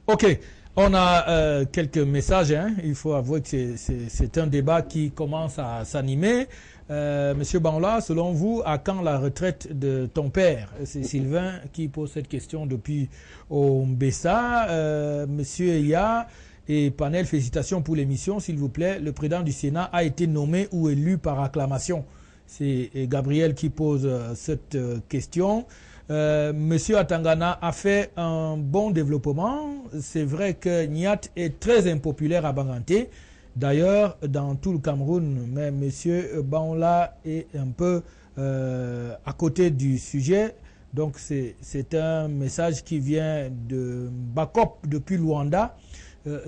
[SPEAKER 1] Ok, on a quelques messages. Hein. Il faut avouer que c'est un débat qui commence à s'animer. Monsieur Banla, selon vous, à quand la retraite de ton père? C'est Sylvain qui pose cette question depuis Ombessa. Monsieur Eya et Panel, félicitations pour l'émission, s'il vous plaît. Le président du Sénat a été nommé ou élu par acclamation. C'est Gabriel qui pose cette question. Monsieur Atangana a fait un bon développement. C'est vrai que Niat est très impopulaire à Banganté. D'ailleurs, dans tout le Cameroun, mais Monsieur Banla est un peu à côté du sujet. Donc, c'est un message qui vient de Bakop depuis Luanda.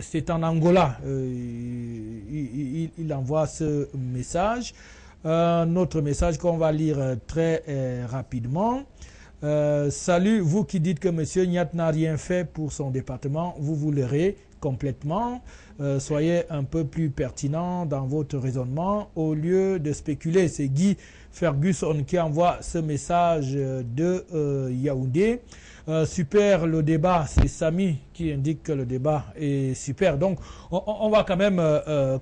[SPEAKER 1] C'est en Angola. Il envoie ce message. Un autre message qu'on va lire très rapidement. Salut, vous qui dites que M. Niat n'a rien fait pour son département, vous vous l'aurez complètement. Soyez un peu plus pertinent dans votre raisonnement au lieu de spéculer. C'est Guy Ferguson qui envoie ce message de Yaoundé. Super le débat, c'est Samy qui indique que le débat est super. Donc on va quand même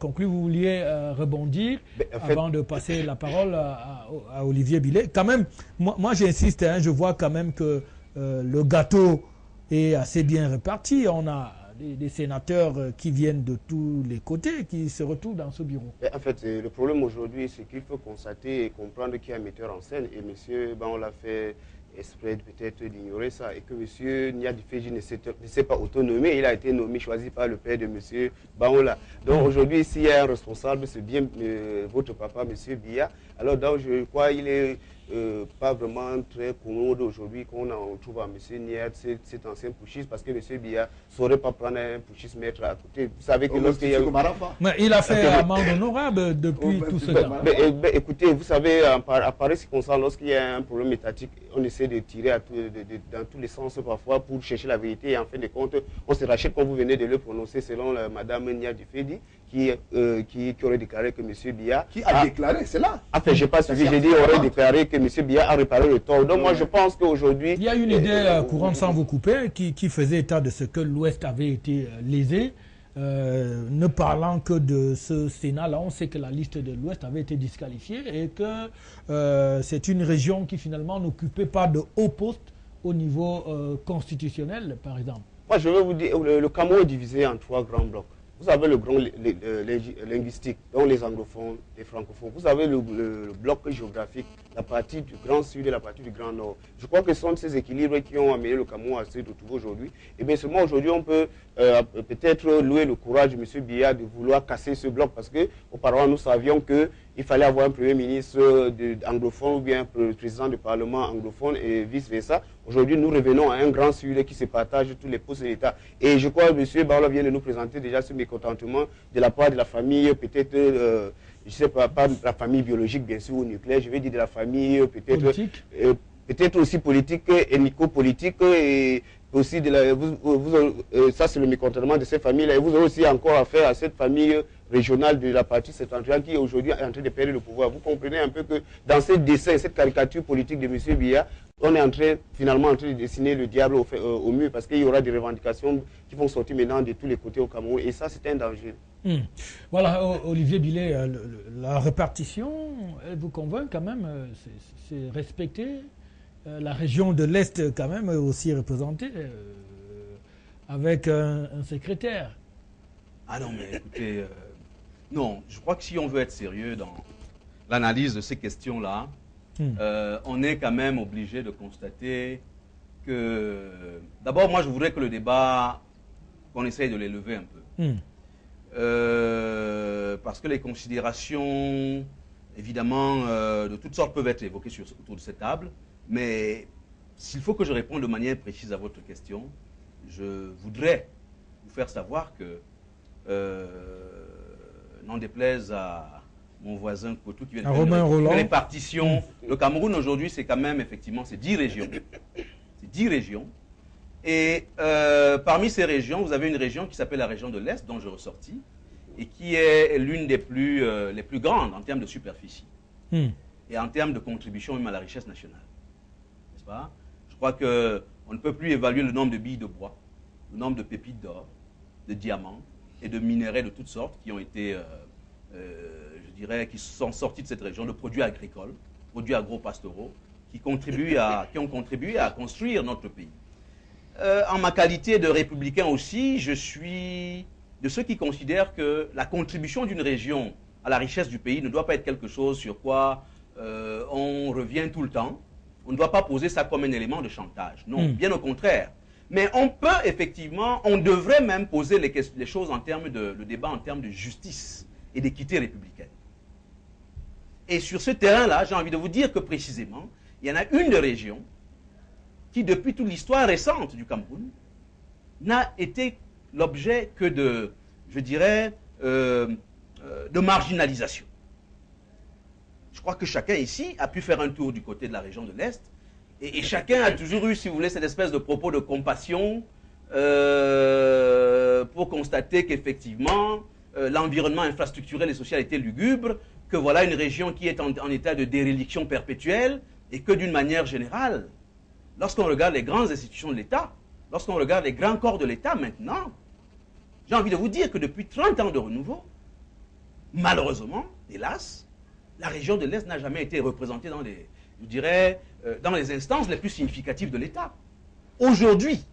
[SPEAKER 1] conclure. Vous vouliez rebondir avant de passer la parole à Olivier Billet. Quand même, moi j'insiste, hein, je vois quand même que le gâteau est assez bien réparti. On a des sénateurs qui viennent de tous les côtés, qui se retrouvent dans ce bureau.
[SPEAKER 4] En fait, le problème aujourd'hui, c'est qu'il faut constater et comprendre qu'il y a un metteur en scène. Et monsieur, on l'a fait exprès peut-être d'ignorer ça. Et que monsieur Niat Difeji ne s'est pas autonomé. Il a été nommé, choisi par le père de monsieur Baola. Donc aujourd'hui, s'il y a un responsable, c'est bien votre papa, monsieur Biya. Alors donc, je crois qu'il est pas vraiment très commode aujourd'hui qu'on trouve à M. Niat, cet ancien pouchiste, parce que M. Biya ne saurait pas prendre un pouchiste mettre à côté. Vous savez que lorsqu'il y a...
[SPEAKER 1] Mais il a fait amende honorable depuis tout ce temps.
[SPEAKER 4] Écoutez, vous savez, à pareille circonstance, lorsqu'il y a un problème étatique, on essaie de tirer dans tous les sens parfois pour chercher la vérité. Et en fin de compte, on se rachète comme vous venez de le prononcer selon Mme Niat Difeji, qui aurait déclaré que M. Biya...
[SPEAKER 5] Qui a déclaré, c'est là.
[SPEAKER 4] Enfin, je n'ai pas suivi, j'ai dit aurait déclaré que M. Biya a réparé le tort. Donc moi, je pense qu'aujourd'hui...
[SPEAKER 1] Il y a une idée courante, sans vous couper, qui faisait état de ce que l'Ouest avait été lésé. Ne parlant que de ce Sénat-là, on sait que la liste de l'Ouest avait été disqualifiée et que c'est une région qui finalement n'occupait pas de hauts postes au niveau constitutionnel, par exemple.
[SPEAKER 4] Moi, je vais vous dire, le Cameroun est divisé en 3 grands blocs. Vous avez le grand linguistique, donc les anglophones, les francophones. Vous avez le bloc géographique, la partie du Grand Sud et la partie du Grand Nord. Je crois que ce sont ces équilibres qui ont amené le Cameroun à se retrouver aujourd'hui. Et bien seulement aujourd'hui, on peut peut-être louer le courage de M. Biya de vouloir casser ce bloc, parce qu'auparavant, nous savions qu'il fallait avoir un Premier ministre anglophone ou bien un président du Parlement anglophone et vice-versa. Aujourd'hui, nous revenons à un grand Sud qui se partage tous les postes de l'État. Et je crois que M. Baola vient de nous présenter déjà ce mécontentement de la part de la famille, peut-être, je ne sais pas la famille biologique, bien sûr, ou nucléaire, je vais dire de la famille, peut-être peut-être aussi politique, ethnico-politique, et aussi de la, ça c'est le mécontentement de cette famille-là. Et vous avez aussi encore affaire à cette famille régionale de la partie septentrionale qui aujourd'hui est en train de perdre le pouvoir. Vous comprenez un peu que dans ce dessin, cette caricature politique de M. Biya, on est finalement en train de dessiner le diable au mur, parce qu'il y aura des revendications qui vont sortir maintenant de tous les côtés au Cameroun, et ça c'est un danger.
[SPEAKER 1] Voilà, Olivier Billet, la répartition, elle vous convainc quand même, c'est respecté. La région de l'Est quand même est aussi représentée avec un secrétaire.
[SPEAKER 2] Ah non, mais écoutez, non, je crois que si on veut être sérieux dans l'analyse de ces questions-là, on est quand même obligé de constater que... D'abord, moi, je voudrais que le débat, qu'on essaye de l'élever un peu. Parce que les considérations, évidemment, de toutes sortes peuvent être évoquées autour de cette table. Mais s'il faut que je réponde de manière précise à votre question, je voudrais vous faire savoir que, n'en déplaise à mon voisin Kotou qui vient de faire une répartition, le Cameroun aujourd'hui c'est quand même effectivement 10 régions. C'est 10 régions. Et parmi ces régions, vous avez une région qui s'appelle la région de l'Est, dont je ressortis, et qui est l'une des les plus grandes en termes de superficie et en termes de contribution même à la richesse nationale. N'est-ce pas? Je crois qu'on ne peut plus évaluer le nombre de billes de bois, le nombre de pépites d'or, de diamants et de minerais de toutes sortes qui ont été, je dirais, qui sont sortis de cette région, de produits agricoles, produits agro-pastoraux, qui ont contribué à construire notre pays. En ma qualité de républicain aussi, je suis de ceux qui considèrent que la contribution d'une région à la richesse du pays ne doit pas être quelque chose sur quoi on revient tout le temps. On ne doit pas poser ça comme un élément de chantage. Non, bien au contraire. Mais on peut effectivement, on devrait même poser les choses en termes le débat en termes de justice et d'équité républicaine. Et sur ce terrain-là, j'ai envie de vous dire que précisément, il y en a une des régions qui, depuis toute l'histoire récente du Cameroun, n'a été l'objet que de, je dirais, de marginalisation. Je crois que chacun ici a pu faire un tour du côté de la région de l'Est, et chacun a toujours eu, si vous voulez, cette espèce de propos de compassion pour constater qu'effectivement, l'environnement infrastructurel et social était lugubre, que voilà une région qui est en état de déréliction perpétuelle, et que d'une manière générale, lorsqu'on regarde les grandes institutions de l'État, lorsqu'on regarde les grands corps de l'État maintenant, j'ai envie de vous dire que depuis 30 ans de renouveau, malheureusement, hélas, la région de l'Est n'a jamais été représentée dans les, je dirais, dans les instances les plus significatives de l'État. Aujourd'hui,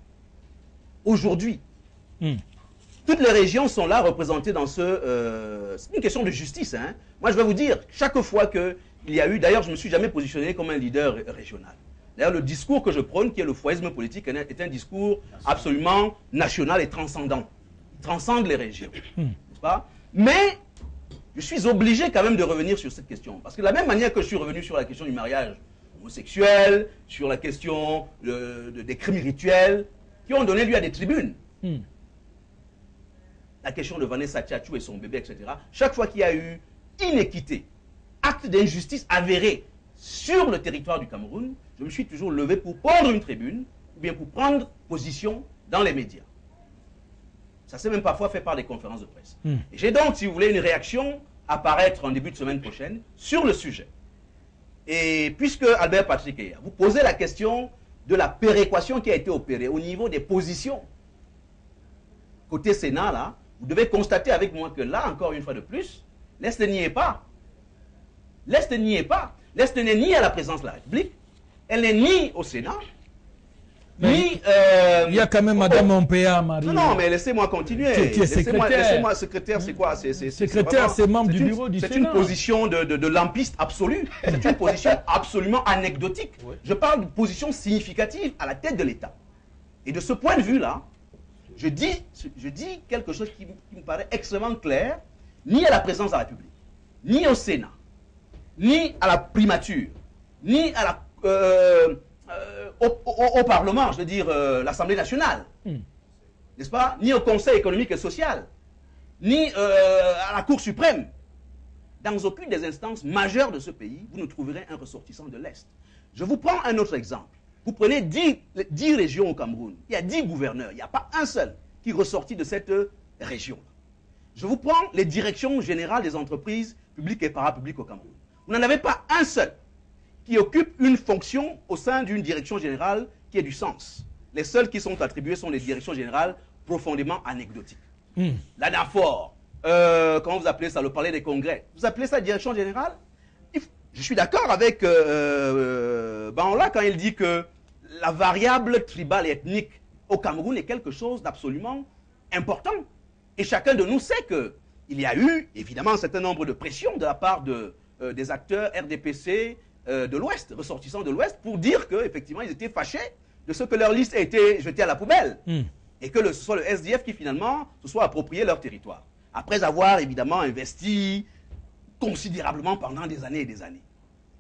[SPEAKER 2] toutes les régions sont là représentées dans ce... c'est une question de justice. Hein. Moi, je vais vous dire, chaque fois qu'il y a eu... D'ailleurs, je ne me suis jamais positionné comme un leader régional. D'ailleurs, le discours que je prône, qui est le foïsme politique, est un discours absolument national et transcendant. Il transcende les régions. N'est-ce pas? Mais je suis obligé quand même de revenir sur cette question. Parce que de la même manière que je suis revenu sur la question du mariage homosexuel, sur la question des crimes rituels, qui ont donné lieu à des tribunes. La question de Vanessa Tchatchou et son bébé, etc. Chaque fois qu'il y a eu inéquité, acte d'injustice avéré sur le territoire du Cameroun, je me suis toujours levé pour prendre une tribune, ou bien pour prendre position dans les médias. Ça s'est même parfois fait par des conférences de presse. Et j'ai donc, si vous voulez, une réaction à paraître en début de semaine prochaine sur le sujet. Et puisque Albert Patrick est là, vous posez la question de la péréquation qui a été opérée au niveau des positions. Côté Sénat, là, vous devez constater avec moi que là, encore une fois de plus, l'Est n'y est pas. L'Est n'y est pas. L'Est n'est ni à la présidence de la République, elle n'est ni au Sénat, ni...
[SPEAKER 1] il y a quand même Madame Ompéa, Marie.
[SPEAKER 2] Non, mais laissez-moi continuer.
[SPEAKER 1] Qui est secrétaire.
[SPEAKER 2] Laissez-moi, secrétaire, c'est quoi?
[SPEAKER 1] Secrétaire, c'est membre du bureau du Sénat.
[SPEAKER 2] C'est une position de lampiste absolu. C'est une position absolument anecdotique. Je parle de position significative à la tête de l'État. Et de ce point de vue-là, je dis quelque chose qui me paraît extrêmement clair, ni à la présidence de la République, ni au Sénat, ni à la primature, ni à la, au Parlement, je veux dire l'Assemblée nationale, n'est-ce pas? Ni au Conseil économique et social, ni à la Cour suprême. Dans aucune des instances majeures de ce pays, vous ne trouverez un ressortissant de l'Est. Je vous prends un autre exemple. Vous prenez 10 régions au Cameroun, il y a 10 gouverneurs, il n'y a pas un seul qui ressortit de cette région. Je vous prends les directions générales des entreprises publiques et parapubliques au Cameroun. Vous n'en avez pas un seul qui occupe une fonction au sein d'une direction générale qui ait du sens. Les seuls qui sont attribués sont les directions générales profondément anecdotiques. L'ANAFOR, comment vous appelez ça, le palais des congrès, vous appelez ça direction générale? Je suis d'accord avec Banla quand il dit que la variable tribale et ethnique au Cameroun est quelque chose d'absolument important. Et chacun de nous sait qu'il y a eu, évidemment, un certain nombre de pressions de la part des acteurs RDPC de l'Ouest, ressortissants de l'Ouest, pour dire qu'effectivement, ils étaient fâchés de ce que leur liste a été jetée à la poubelle. Et que ce soit le SDF qui, finalement, se soit approprié leur territoire. Après avoir, évidemment, investi considérablement pendant des années et des années.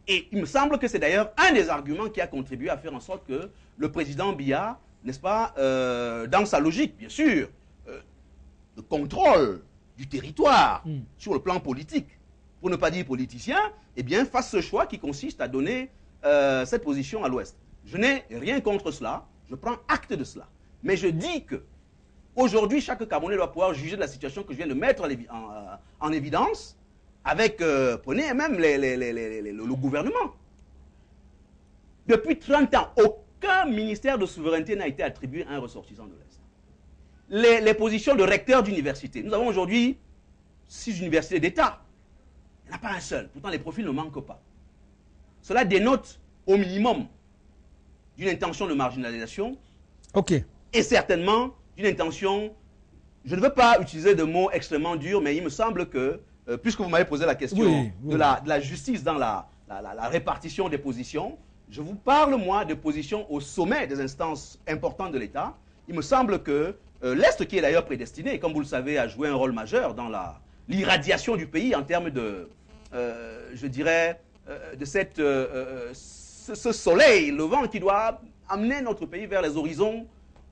[SPEAKER 2] Et il me semble que c'est d'ailleurs un des arguments qui a contribué à faire en sorte que le président Biya, n'est-ce pas, dans sa logique, bien sûr, de contrôle du territoire sur le plan politique, pour ne pas dire politicien, eh bien, fasse ce choix qui consiste à donner cette position à l'Ouest. Je n'ai rien contre cela, je prends acte de cela. Mais je dis que Aujourd'hui, chaque Camerounais doit pouvoir juger de la situation que je viens de mettre en évidence avec, prenez même le gouvernement. Depuis 30 ans, aucun ministère de souveraineté n'a été attribué à un ressortissant de l'Est. Les positions de recteur d'université. Nous avons aujourd'hui 6 universités d'État. Il n'y en a pas un seul. Pourtant, les profils ne manquent pas. Cela dénote au minimum d'une intention de marginalisation.
[SPEAKER 1] Ok.
[SPEAKER 2] Et certainement d'une intention, je ne veux pas utiliser de mots extrêmement durs, mais il me semble que, puisque vous m'avez posé la question de la justice dans la répartition des positions, je vous parle, moi, de positions au sommet des instances importantes de l'État. Il me semble que l'Est, qui est d'ailleurs prédestiné, comme vous le savez, à jouer un rôle majeur dans l'irradiation du pays en termes de, je dirais, de ce soleil levant qui doit amener notre pays vers les horizons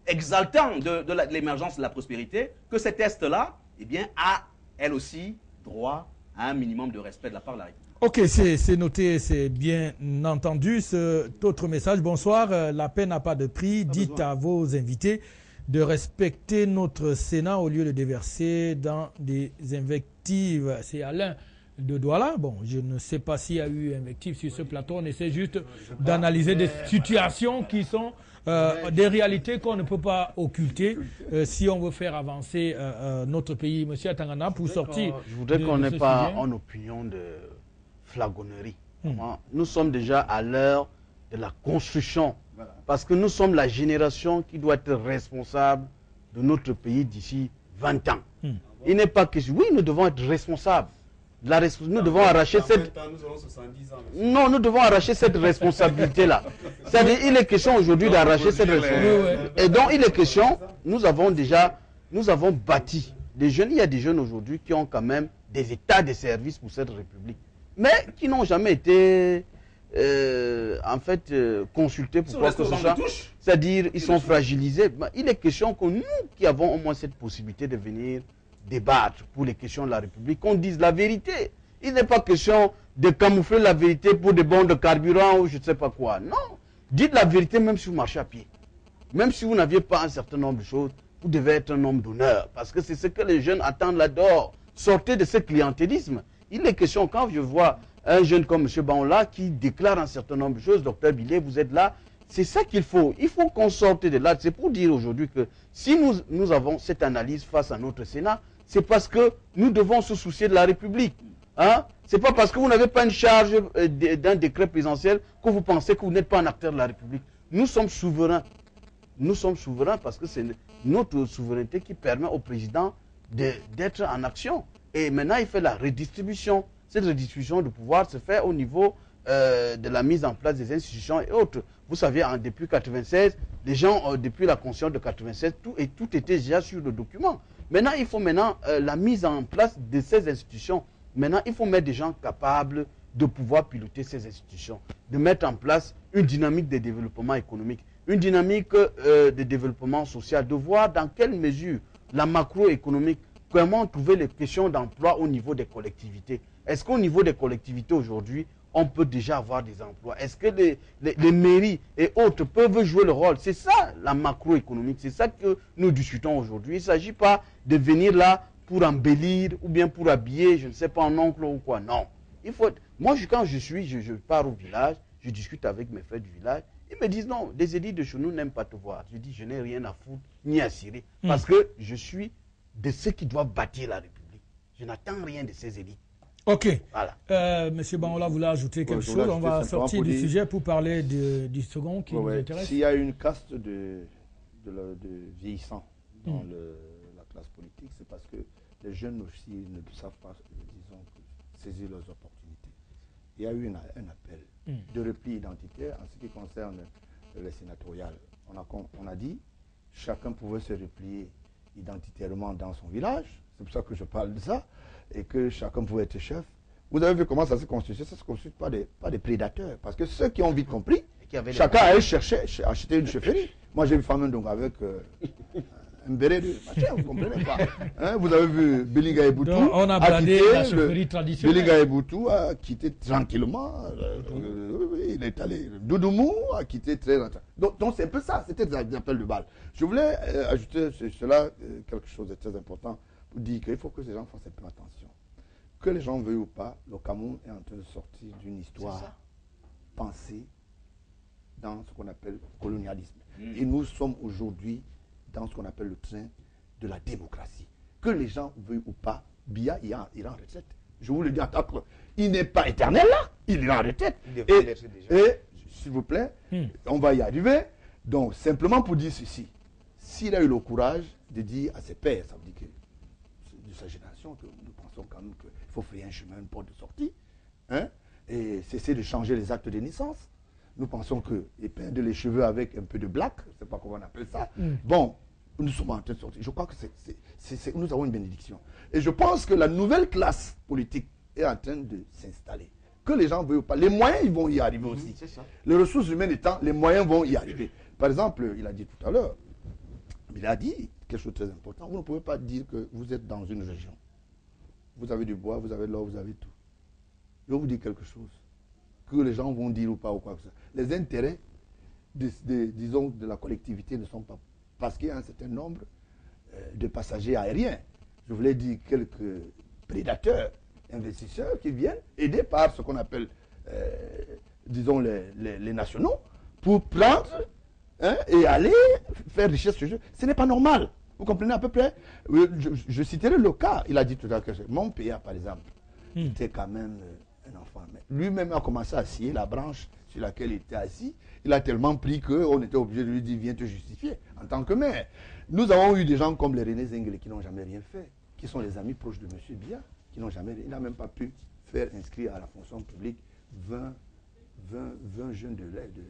[SPEAKER 2] exaltants de l'émergence de la prospérité, que cet Est-là, eh bien, a, elle aussi, droit à un minimum de respect de la part de la République.
[SPEAKER 1] Ok, c'est noté, c'est bien entendu. Cet autre message, bonsoir, la paix n'a pas de prix. Dites à vos invités de respecter notre Sénat au lieu de déverser dans des invectives. C'est Alain de Douala. Bon, je ne sais pas s'il y a eu invective sur ce plateau. On essaie juste d'analyser des situations qui sont des réalités qu'on ne peut pas occulter si on veut faire avancer notre pays. Monsieur Atangana, pour sortir.
[SPEAKER 3] Je voudrais qu'on n'ait pas en opinion de flagonnerie. Nous sommes déjà à l'heure de la construction. Parce que nous sommes la génération qui doit être responsable de notre pays d'ici 20 ans. Il n'est pas que... Oui, nous devons être responsables. Nous devons arracher cette... Non, nous devons arracher cette responsabilité-là. C'est-à-dire, il est question aujourd'hui d'arracher cette responsabilité. Et donc, il est question, nous avons bâti. Il y a des jeunes aujourd'hui qui ont quand même des états de service pour cette République. Mais qui n'ont jamais été... consultés pour quoi que ce soit. C'est-à-dire, ils sont fragilisés. Il est question que nous qui avons au moins cette possibilité de venir débattre pour les questions de la République, qu'on dise la vérité. Il n'est pas question de camoufler la vérité pour des bons de carburant ou je ne sais pas quoi. Non. Dites la vérité même si vous marchez à pied. Même si vous n'aviez pas un certain nombre de choses, vous devez être un homme d'honneur. Parce que c'est ce que les jeunes attendent là-dehors. Sortez de ce clientélisme. Il est question, quand je vois un jeune comme M. Baola qui déclare un certain nombre de choses, Docteur Billet, vous êtes là, c'est ça qu'il faut. Il faut qu'on sorte de là. C'est pour dire aujourd'hui que si nous avons cette analyse face à notre Sénat, c'est parce que nous devons se soucier de la République. Hein? Ce n'est pas parce que vous n'avez pas une charge d'un décret présidentiel que vous pensez que vous n'êtes pas un acteur de la République. Nous sommes souverains. Nous sommes souverains parce que c'est notre souveraineté qui permet au président d'être en action. Et maintenant, il fait la redistribution. Cette redistribution de pouvoir se fait au niveau de la mise en place des institutions et autres. Vous savez, depuis 1996, les gens, depuis la Constitution de 1996, tout était déjà sur le document. Maintenant, il faut la mise en place de ces institutions. Maintenant, il faut mettre des gens capables de pouvoir piloter ces institutions, de mettre en place une dynamique de développement économique, une dynamique de développement social, de voir dans quelle mesure la macroéconomique, comment trouver les questions d'emploi au niveau des collectivités. Est-ce qu'au niveau des collectivités aujourd'hui, on peut déjà avoir des emplois? Est-ce que les mairies et autres peuvent jouer le rôle? C'est ça la macroéconomique, c'est ça que nous discutons aujourd'hui. Il ne s'agit pas de venir là pour embellir ou bien pour habiller, je ne sais pas, un oncle ou quoi. Non. Il faut... Moi, quand je pars au village, je discute avec mes frères du village, ils me disent non, les élites de chez nous n'aiment pas te voir. Je dis, je n'ai rien à foutre ni à cirer parce que je suis de ceux qui doivent bâtir la République. Je n'attends rien de ces élites.
[SPEAKER 1] Ok.
[SPEAKER 3] Voilà.
[SPEAKER 1] Monsieur Baola voulait ajouter quelque chose. On va sortir du sujet pour parler du second qui nous intéresse.
[SPEAKER 5] S'il y a une caste de vieillissants dans la classe politique, c'est parce que les jeunes aussi ne savent pas, disons, saisir leurs opportunités. Il y a eu un appel de repli identitaire en ce qui concerne les sénatoriales. On a dit chacun pouvait se replier identitairement dans son village. C'est pour ça que je parle de ça. Et que chacun pouvait être chef. Vous avez vu comment ça se constitue? Ça ne se constitue pas des prédateurs. Parce que ceux qui ont vite compris, chacun allait acheter une chefferie. Moi, j'ai vu Famine donc avec un béret de machin, vous ne comprenez pas. Hein, vous avez vu Belinga Eboutou.
[SPEAKER 1] On a bradé la chefferie traditionnelle.
[SPEAKER 5] Belinga Eboutou a quitté tranquillement. il est allé. Doudoumou a quitté très longtemps. Donc c'est un peu ça, c'était des appels de balles. Je voulais ajouter cela, quelque chose de très important, pour dire qu'il faut que ces gens fassent un peu attention. Que les gens veuillent ou pas, le Cameroun est en train de sortir d'une histoire pensée dans ce qu'on appelle le colonialisme. Et nous sommes aujourd'hui dans ce qu'on appelle le train de la démocratie. Que les gens veuillent ou pas, Biya, il est en retraite. Je vous le dis en tant que... Il n'est pas éternel là, il est en retraite. Et s'il vous plaît, on va y arriver. Donc, simplement pour dire ceci, s'il a eu le courage de dire à ses pères, ça veut dire que c'est de sa génération que nous pensons quand même qu'il faut faire un chemin, une porte de sortie, hein, et cesser de changer les actes de naissance. Nous pensons que, et peindre les cheveux avec un peu de black, je ne sais pas comment on appelle ça, bon, nous sommes en train de sortir. Je crois que nous avons une bénédiction. Et je pense que la nouvelle classe politique est en train de s'installer. Que les gens ne veulent pas. Les moyens, ils vont y arriver aussi. Les ressources humaines étant, les moyens vont y arriver. Par exemple, il a dit tout à l'heure, il a dit quelque chose de très important. Vous ne pouvez pas dire que vous êtes dans une région. Vous avez du bois, vous avez de l'or, vous avez tout. Je vais vous dire quelque chose. Que les gens vont dire ou pas ou quoi que ce soit. Les intérêts, disons, de la collectivité ne sont pas... Parce qu'il y a un certain nombre de passagers aériens. Je voulais dire quelques prédateurs, investisseurs qui viennent aidés par ce qu'on appelle, disons, les nationaux, pour prendre et aller faire richesse chez eux. Ce n'est pas normal. Vous comprenez à peu près? Je citerai le cas. Il a dit tout à l'heure que mon père, par exemple, était quand même un enfant. Lui-même a commencé à scier la branche sur laquelle il était assis. Il a tellement pris qu'on était obligé de lui dire, viens te justifier en tant que maire. Nous avons eu des gens comme les René Zengele qui n'ont jamais rien fait, qui sont les amis proches de M. Biya, qui n'ont jamais rien. Il n'a même pas pu faire inscrire à la fonction publique 20 jeunes de l'aide.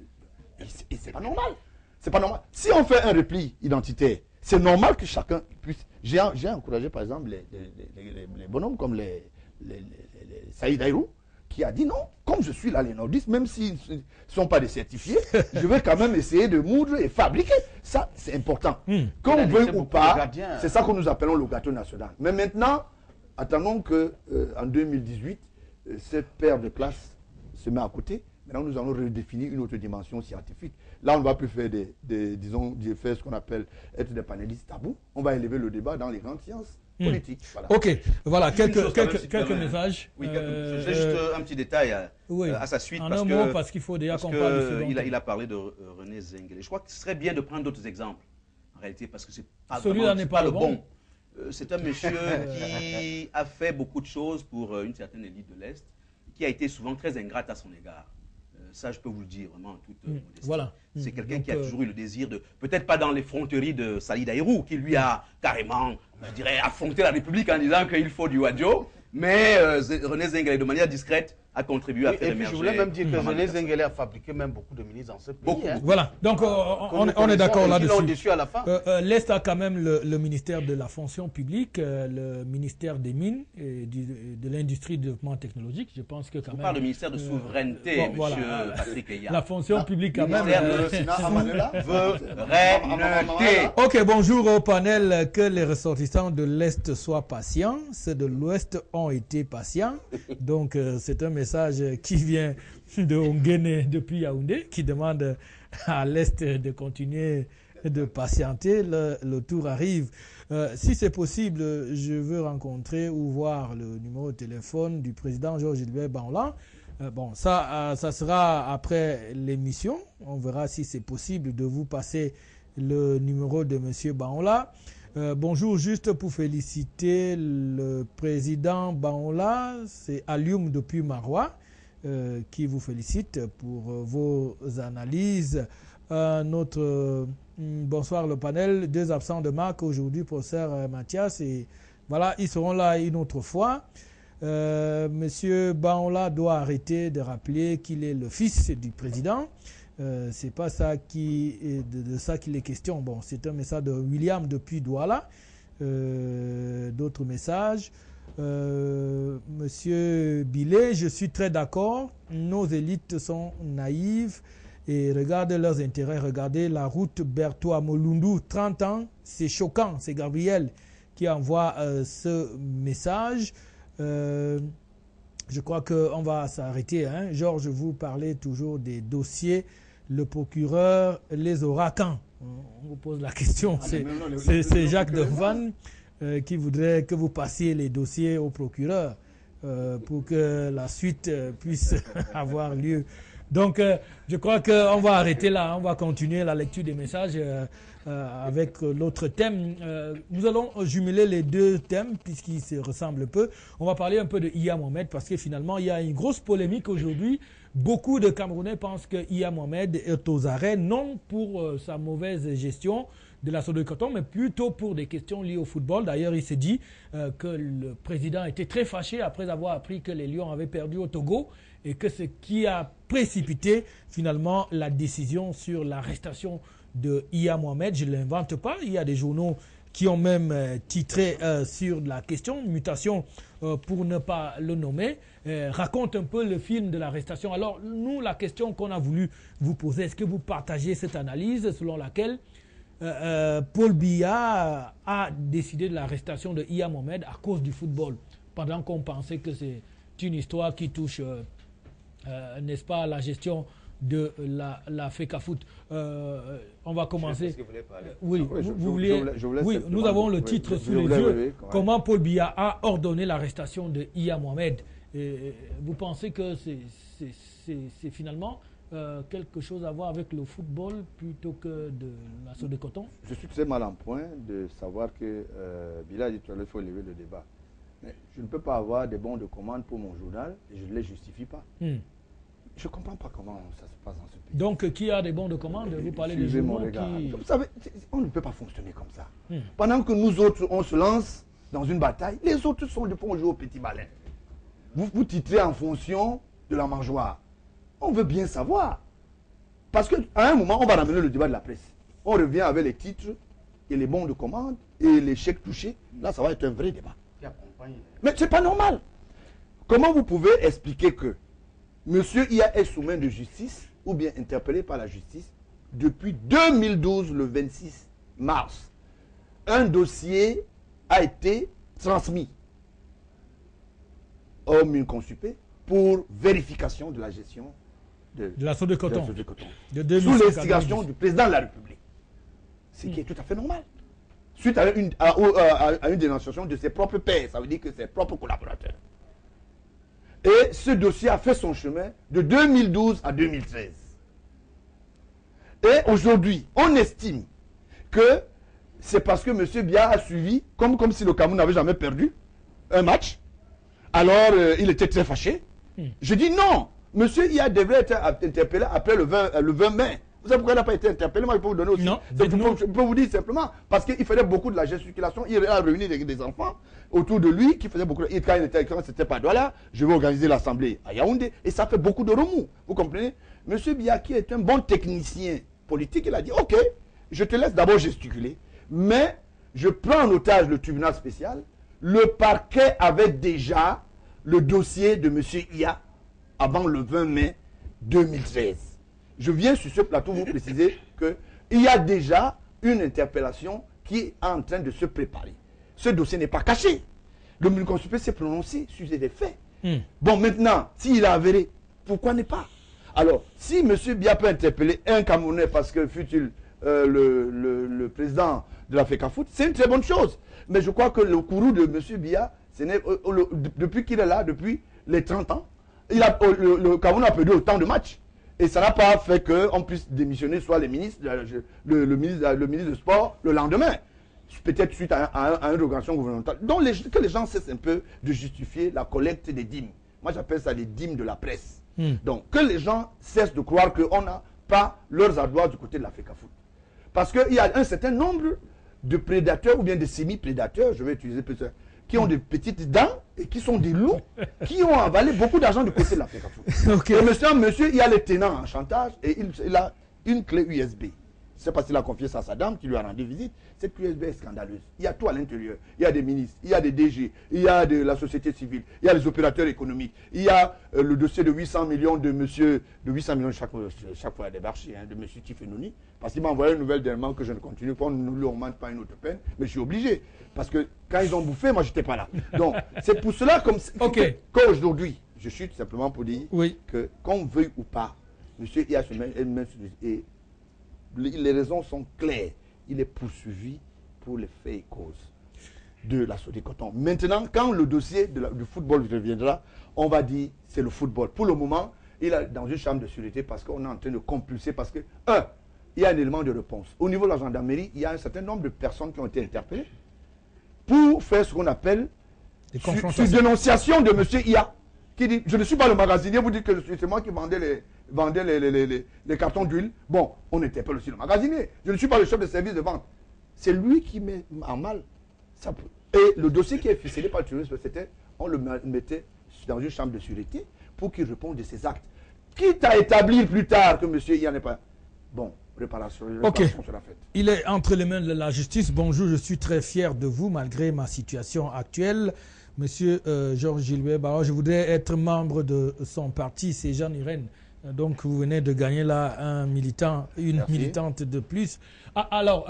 [SPEAKER 5] Et c'est pas normal. C'est pas normal. Si on fait un repli identitaire, c'est normal que chacun puisse... J'ai encouragé par exemple les bonhommes comme les Saïd Aïrou, qui a dit non, comme je suis là, les nordistes, même s'ils ne sont pas des certifiés, je vais quand même essayer de moudre et fabriquer. Ça, c'est important. Qu'on veuille ou pas, c'est ça que nous appelons le gâteau national. Mais maintenant, attendons qu'en 2018, cette paire de classes se met à côté. Maintenant, nous allons redéfinir une autre dimension scientifique. Là, on ne va plus faire disons, faire ce qu'on appelle être des panélistes tabous. On va élever le débat dans les grandes sciences politiques. Voilà.
[SPEAKER 1] Ok, voilà, quelques messages.
[SPEAKER 2] Oui, j'ai juste un petit détail à sa suite.
[SPEAKER 1] En un mot, parce qu'il faut déjà qu'on parle de second.
[SPEAKER 2] Il a parlé de René Zengele. Je crois que ce serait bien de prendre d'autres exemples, en réalité, parce que c'est pas
[SPEAKER 1] celui-là n'est pas le bon.
[SPEAKER 2] C'est un monsieur qui a fait beaucoup de choses pour une certaine élite de l'Est, qui a été souvent très ingrate à son égard. Ça, je peux vous le dire vraiment en toute modestie.
[SPEAKER 1] Voilà.
[SPEAKER 2] C'est quelqu'un qui a toujours eu le désir de, peut-être pas dans les fronteries de Saïd Aïrou, qui lui a carrément, je dirais, affronté la République en disant qu'il faut du Wadjo, mais René Zengele, de manière discrète, a contribué à faire émerger.
[SPEAKER 3] Je voulais même dire que René Zengele a fabriqué même beaucoup de ministres dans ce pays.
[SPEAKER 2] Beaucoup.
[SPEAKER 1] Voilà, donc on est d'accord là-dessus.
[SPEAKER 3] À la fin.
[SPEAKER 1] L'Est a quand même le ministère de la fonction publique, le ministère des mines et de l'industrie de développement technologique. Je pense que quand même...
[SPEAKER 2] On parle du ministère de souveraineté, monsieur Patrick Eya.
[SPEAKER 1] La fonction publique quand même...
[SPEAKER 2] Souveraineté.
[SPEAKER 1] Ok, bonjour au panel. Que les ressortissants de l'Est soient patients. Ceux de l'Ouest ont été patients. Donc c'est un message qui vient de Ongene depuis Yaoundé, qui demande à l'Est de continuer de patienter. Le tour arrive. Si c'est possible, je veux rencontrer ou voir le numéro de téléphone du président Georges-Gilbert Baola. Bon, ça sera après l'émission. On verra si c'est possible de vous passer le numéro de M. Baola. Bonjour, juste pour féliciter le président Baola, c'est Alioum depuis Marois qui vous félicite pour vos analyses. Bonsoir le panel, 2 absents de marque aujourd'hui, professeur Mathias, et voilà, ils seront là une autre fois. Monsieur Baola doit arrêter de rappeler qu'il est le fils du président. C'est pas ça de ça qu'il est question. Bon, c'est un message de William depuis Douala. D'autres messages. Monsieur Billet, je suis très d'accord. Nos élites sont naïves et regardent leurs intérêts. Regardez la route Berthoud-Molundu, 30 ans. C'est choquant. C'est Gabriel qui envoie ce message. Je crois qu'on va s'arrêter. Hein. Georges, vous parlez toujours des dossiers. Le procureur les aura quand? On vous pose la question. C'est Jacques Devanne qui voudrait que vous passiez les dossiers au procureur pour que la suite puisse avoir lieu. Donc, je crois qu'on va arrêter là. On va continuer la lecture des messages avec l'autre thème. Nous allons jumeler les deux thèmes puisqu'ils se ressemblent peu. On va parler un peu de Iya Mohamed parce que finalement, il y a une grosse polémique aujourd'hui. Beaucoup de Camerounais pensent que Iya Mohamed est aux arrêts, non pour sa mauvaise gestion de la Sodo Coton, mais plutôt pour des questions liées au football. D'ailleurs, il s'est dit que le président était très fâché après avoir appris que les Lions avaient perdu au Togo et que ce qui a précipité finalement la décision sur l'arrestation de Iya Mohamed. Je ne l'invente pas, il y a des journaux qui ont même titré sur la question, mutation pour ne pas le nommer, raconte un peu le film de l'arrestation. Alors nous, la question qu'on a voulu vous poser, est-ce que vous partagez cette analyse selon laquelle Paul Biya a décidé de l'arrestation de Iya Mohamed à cause du football, pendant qu'on pensait que c'est une histoire qui touche, n'est-ce pas, la gestion de la FECAFOOT. On va commencer. Oui, vous vouliez. Oui, nous avons le titre sous les yeux. Comment Paul Biya a ordonné l'arrestation de Iya Mohamed. Et vous pensez que c'est finalement quelque chose à voir avec le football plutôt que de la Sodo de coton?
[SPEAKER 5] Je suis très mal en point de savoir que Bilal dit qu'il faut lever le débat. Mais je ne peux pas avoir des bons de commande pour mon journal et je ne les justifie pas. Je ne comprends pas comment ça se passe dans ce pays.
[SPEAKER 1] Donc, qui a des bons de commande? Vous parlez des journaux qui...
[SPEAKER 5] Vous savez, on ne peut pas fonctionner comme ça. Pendant que nous autres, on se lance dans une bataille, les autres sont de bons joueurs au petit malin. Vous titrez en fonction de la mangeoire. On veut bien savoir. Parce qu'à un moment, on va ramener le débat de la presse. On revient avec les titres et les bons de commande et les chèques touchés. Là, ça va être un vrai débat. Mais ce n'est pas normal. Comment vous pouvez expliquer que Monsieur Iya est sous main de justice ou bien interpellé par la justice depuis 2012, le 26 mars. Un dossier a été transmis au Minconsupé pour vérification de la gestion de
[SPEAKER 1] la Sodo de coton.
[SPEAKER 5] Sous l'instigation du président de la République. Ce qui est tout à fait normal. Suite à une dénonciation de ses propres pairs, ça veut dire que ses propres collaborateurs. Et ce dossier a fait son chemin de 2012 à 2013. Et aujourd'hui, on estime que c'est parce que M. Biya a suivi, comme si le Cameroun n'avait jamais perdu un match. Alors, il était très fâché. Je dis non. M. Iya devrait être interpellé après le 20 mai. Vous savez pourquoi il n'a pas été interpellé? Moi, je peux vous donner aussi.
[SPEAKER 1] Non,
[SPEAKER 5] je peux vous dire simplement. Parce qu'il faisait beaucoup de la gesticulation. Il a réuni des enfants autour de lui qui faisaient beaucoup de... Quand c'était pas Douala, je vais organiser l'assemblée à Yaoundé. Et ça fait beaucoup de remous. Vous comprenez? M. Biya, qui est un bon technicien politique, il a dit, OK, je te laisse d'abord gesticuler. Mais je prends en otage le tribunal spécial. Le parquet avait déjà le dossier de M. Iya avant le 20 mai 2013. Je viens sur ce plateau vous préciser qu'il y a déjà une interpellation qui est en train de se préparer. Ce dossier n'est pas caché. Le Minconsupé s'est prononcé sur des faits. Bon, maintenant, s'il a avéré, pourquoi ne pas? Alors, si M. Biya peut interpeller un Camerounais parce que fut-il le président de la FECAFOOT, c'est une très bonne chose. Mais je crois que le courroux de M. Biya, depuis qu'il est là, depuis les 30 ans, le Cameroun a perdu autant de matchs. Et ça n'a pas fait qu'on puisse démissionner soit les ministres, le ministre de Sport le lendemain. Peut-être suite à une organisation gouvernementale. Donc que les gens cessent un peu de justifier la collecte des dîmes. Moi j'appelle ça les dîmes de la presse. Donc que les gens cessent de croire qu'on n'a pas leurs ardouages du côté de la FECAFOOT. Parce qu'il y a un certain nombre de prédateurs ou bien de semi-prédateurs, je vais utiliser peut-être, qui ont des petites dents et qui sont des loups, qui ont avalé beaucoup d'argent du côté de la FECAFOOT. Okay. Et monsieur, il y a les tenants en chantage et il a une clé USB. Je ne sais pas s'il a confié ça à sa dame qui lui a rendu visite. Cette clé USB est scandaleuse. Il y a tout à l'intérieur. Il y a des ministres, il y a des DG, il y a de la société civile, il y a les opérateurs économiques, il y a le dossier de 800 millions de monsieur, de 800 millions chaque fois à débarcher, de monsieur Tifenouni, parce qu'il m'a envoyé une nouvelle dernièrement que je ne continue pas, on ne lui augmente pas une autre peine, mais je suis obligé. Parce que quand ils ont bouffé, moi, je n'étais pas là. Donc, c'est pour cela qu'aujourd'hui, je suis tout simplement pour dire
[SPEAKER 1] Oui.
[SPEAKER 5] que, qu'on veuille ou pas, M. Iya se met sur et les raisons sont claires. Il est poursuivi pour les faits et causes de la Sodecoton. Maintenant, quand le dossier du football reviendra, on va dire c'est le football. Pour le moment, il est dans une chambre de sûreté parce qu'on est en train de compulser, parce que, il y a un élément de réponse. Au niveau de la gendarmerie, il y a un certain nombre de personnes qui ont été interpellées pour faire ce qu'on appelle sur dénonciation de M. Iya, qui dit, je ne suis pas le magasinier, vous dites que c'est moi qui vendais les cartons d'huile. Bon, on interpelle aussi le magasinier. Je ne suis pas le chef de service de vente. C'est lui qui met en mal. Et le dossier qui est ficelé par le terrorisme, c'était, on le mettait dans une chambre de sûreté pour qu'il réponde de ses actes. Quitte à établir plus tard que M. Iya n'est pas... Bon, réparation sera faite.
[SPEAKER 1] Il est entre les mains de la justice. Bonjour, je suis très fier de vous malgré ma situation actuelle. Monsieur Georges Gilbert Barra, je voudrais être membre de son parti, c'est Jean Irène. Donc vous venez de gagner là une militante de plus. Alors,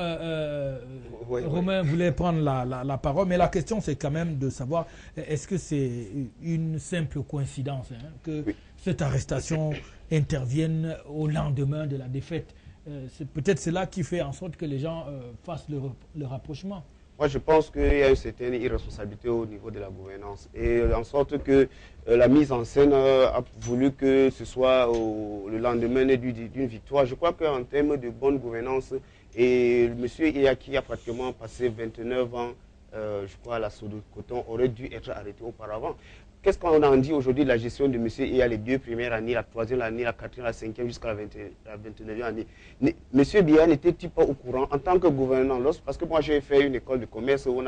[SPEAKER 1] Romain voulait prendre la parole, mais la question c'est quand même de savoir, est-ce que c'est une simple coïncidence que cette arrestation intervienne au lendemain de la défaite? C'est peut-être cela qui fait en sorte que les gens fassent le rapprochement.
[SPEAKER 4] Moi, je pense qu'il y a une certaine irresponsabilité au niveau de la gouvernance. Et en sorte que la mise en scène a voulu que ce soit le lendemain d'une victoire. Je crois qu'en termes de bonne gouvernance, et M. Iya qui a pratiquement passé 29 ans, je crois, à la Sodecoton, aurait dû être arrêté auparavant. Qu'est-ce qu'on en dit aujourd'hui de la gestion de M. Iya les 2 premières années, la 3e année, la 4e, la 5e, jusqu'à la 29e année? M. Iya n'était-il pas au courant en tant que gouvernant? Parce que moi j'ai fait une école de commerce où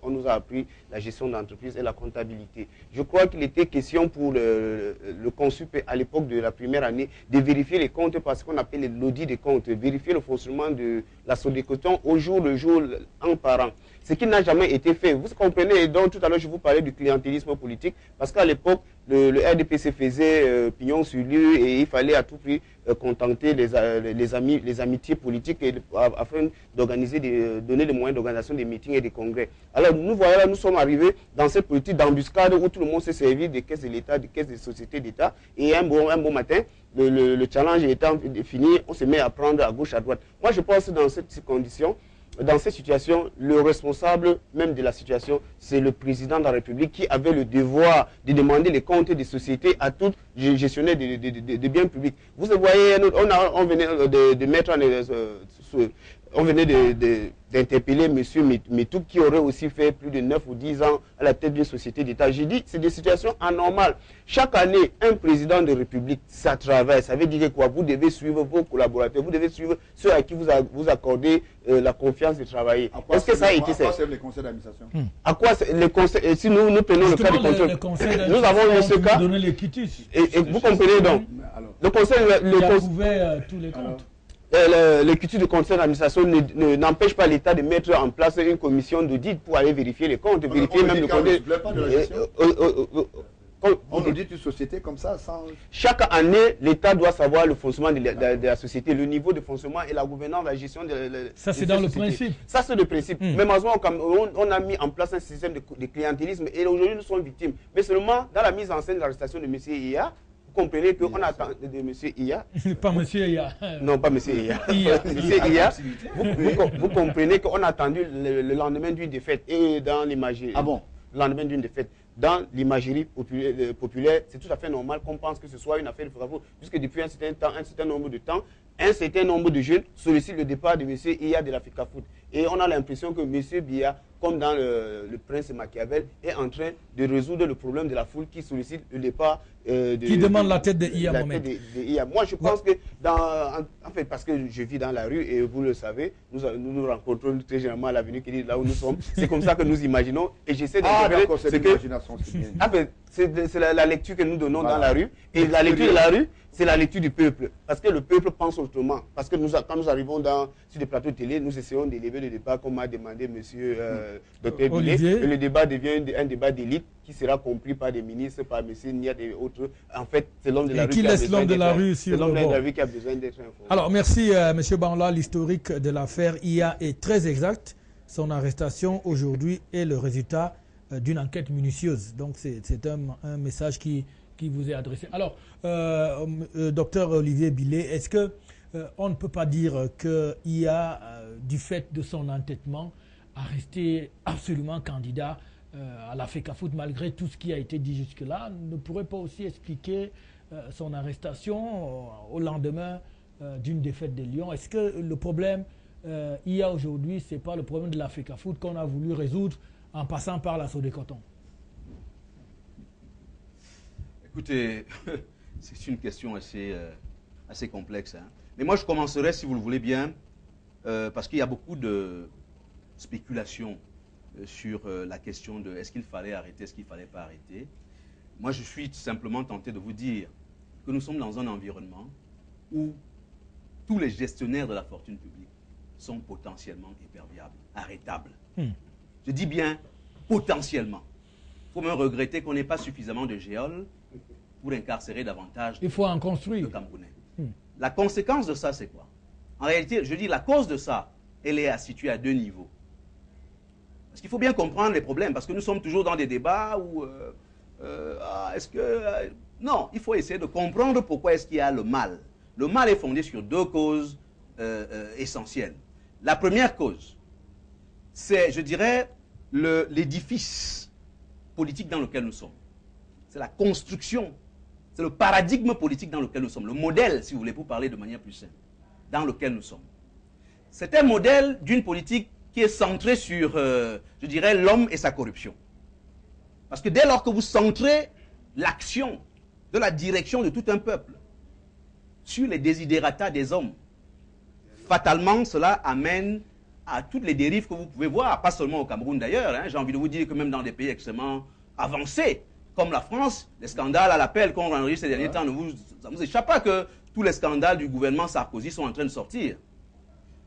[SPEAKER 4] on nous a appris la gestion d'entreprise et la comptabilité. Je crois qu'il était question pour le CONSUP à l'époque de la première année de vérifier les comptes parce qu'on appelle l'audit des comptes, vérifier le fonctionnement de la Sodecoton au jour le jour, an par an. Ce qui n'a jamais été fait. Vous comprenez, donc tout à l'heure je vous parlais du clientélisme politique, parce qu'à l'époque, le RDPC faisait pignon sur lui et il fallait à tout prix contenter les amitiés politiques afin d'organiser, donner les moyens d'organisation des meetings et des congrès. Alors nous voilà, nous sommes arrivés dans cette politique d'embuscade où tout le monde s'est servi des caisses de l'État, des caisses des sociétés d'État, et un bon matin, le challenge étant fini, on se met à prendre à gauche, à droite. Moi je pense que dans cette condition, dans cette situation, le responsable même de la situation, c'est le président de la République qui avait le devoir de demander les comptes des sociétés à tout gestionnaire de biens publics. Vous voyez, on venait de mettre on venait d'interpeller M. Metou qui aurait aussi fait plus de 9 ou 10 ans à la tête d'une société d'État. J'ai dit, c'est des situations anormales. Chaque année, un président de République, ça travaille. Ça veut dire quoi? Vous devez suivre vos collaborateurs, vous devez suivre ceux à qui vous accordez la confiance de travailler. Est-ce que ça a été fait? À quoi servent
[SPEAKER 5] les conseils d'administration?
[SPEAKER 4] À quoi les conseils? Si nous prenons
[SPEAKER 1] justement,
[SPEAKER 4] le cas du contrôle, nous avons eu ce cas. Et vous comprenez donc? Le conseil,
[SPEAKER 1] il a ouvert tous les comptes.
[SPEAKER 4] L'écriture de conseil d'administration n'empêche pas l'État de mettre en place une commission d'audit pour aller vérifier les comptes, vérifier même le compte.
[SPEAKER 5] On audite une société comme ça sans...
[SPEAKER 4] Chaque année, l'État doit savoir le fonctionnement de la société, le niveau de fonctionnement et la gouvernance, la gestion de
[SPEAKER 1] ça, c'est dans le principe.
[SPEAKER 4] Ça, c'est le principe. Mais malheureusement, on a mis en place un système de clientélisme et aujourd'hui, nous sommes victimes. Mais seulement, dans la mise en scène de l'arrestation de M. Iya, vous comprenez qu'on attend de M. Iya.
[SPEAKER 1] Pas M. Iya.
[SPEAKER 4] Non, pas M. Iya. M. Iya, vous comprenez qu'on a attendu le lendemain d'une défaite et dans l'imagerie.
[SPEAKER 5] Ah bon?
[SPEAKER 4] Le lendemain d'une défaite. Dans l'imagerie populaire, c'est tout à fait normal qu'on pense que ce soit une affaire de bravo, puisque depuis un certain nombre de temps, un certain nombre de jeunes sollicitent le départ de M. Iya de l'Africa Foot. Et on a l'impression que M. Biya, comme dans le Prince Machiavel, est en train de résoudre le problème de la foule qui sollicite le départ
[SPEAKER 1] qui demande la tête de Iya Mohamed.
[SPEAKER 4] Moi, je pense que, en fait, parce que je vis dans la rue et vous le savez, nous rencontrons très généralement à l'avenue qui est là où nous sommes. C'est comme ça que nous imaginons. Et j'essaie de c'est la lecture que nous donnons dans la rue. Et la lecture de la rue, c'est la lecture du peuple. Parce que le peuple pense autrement. Parce que quand nous arrivons sur des plateaux de télé, nous essayons d'élever le débat comme a demandé M. Dr. Billet. Et le débat devient un débat d'élite qui sera compris par des ministres, par M. Niat et autres. En fait, c'est l'homme de la rue qui a besoin d'être informé.
[SPEAKER 1] Alors, merci M. Banla. L'historique de l'affaire Iya est très exact. Son arrestation aujourd'hui est le résultat d'une enquête minutieuse. Donc c'est un message qui qui vous est adressée. Alors, docteur Olivier Billet, est-ce que on ne peut pas dire qu'IA, du fait de son entêtement, a resté absolument candidat à la FECAFOOT malgré tout ce qui a été dit jusque-là, ne pourrait pas aussi expliquer son arrestation au lendemain d'une défaite des Lions? Est-ce que le problème IA aujourd'hui, ce n'est pas le problème de la FECAFOOT qu'on a voulu résoudre en passant par la Sodécoton?
[SPEAKER 2] Écoutez, c'est une question assez complexe, hein. Mais moi, je commencerai, si vous le voulez bien, parce qu'il y a beaucoup de spéculations sur la question de est-ce qu'il fallait arrêter, est-ce qu'il ne fallait pas arrêter. Moi, je suis simplement tenté de vous dire que nous sommes dans un environnement où tous les gestionnaires de la fortune publique sont potentiellement imperméables, arrêtables. Je dis bien potentiellement. Il faut même regretter qu'on n'ait pas suffisamment de géoles pour incarcérer davantage.
[SPEAKER 1] Il faut en construire.
[SPEAKER 2] De Camerounais. La conséquence de ça, c'est quoi? En réalité, je dis la cause de ça, elle est située à deux niveaux. Parce qu'il faut bien comprendre les problèmes, parce que nous sommes toujours dans des débats où non, il faut essayer de comprendre pourquoi est-ce qu'il y a le mal. Le mal est fondé sur deux causes essentielles. La première cause, c'est, je dirais, l'édifice politique dans lequel nous sommes. C'est la construction, c'est le paradigme politique dans lequel nous sommes, le modèle, si vous voulez, pour parler de manière plus simple, dans lequel nous sommes. C'est un modèle d'une politique qui est centrée sur, je dirais, l'homme et sa corruption. Parce que dès lors que vous centrez l'action de la direction de tout un peuple sur les desiderata des hommes, fatalement, cela amène à toutes les dérives que vous pouvez voir, pas seulement au Cameroun d'ailleurs, hein. J'ai envie de vous dire que même dans des pays extrêmement avancés, comme la France, les scandales à l'appel qu'on enregistre ces derniers temps, ça ne vous échappe pas que tous les scandales du gouvernement Sarkozy sont en train de sortir.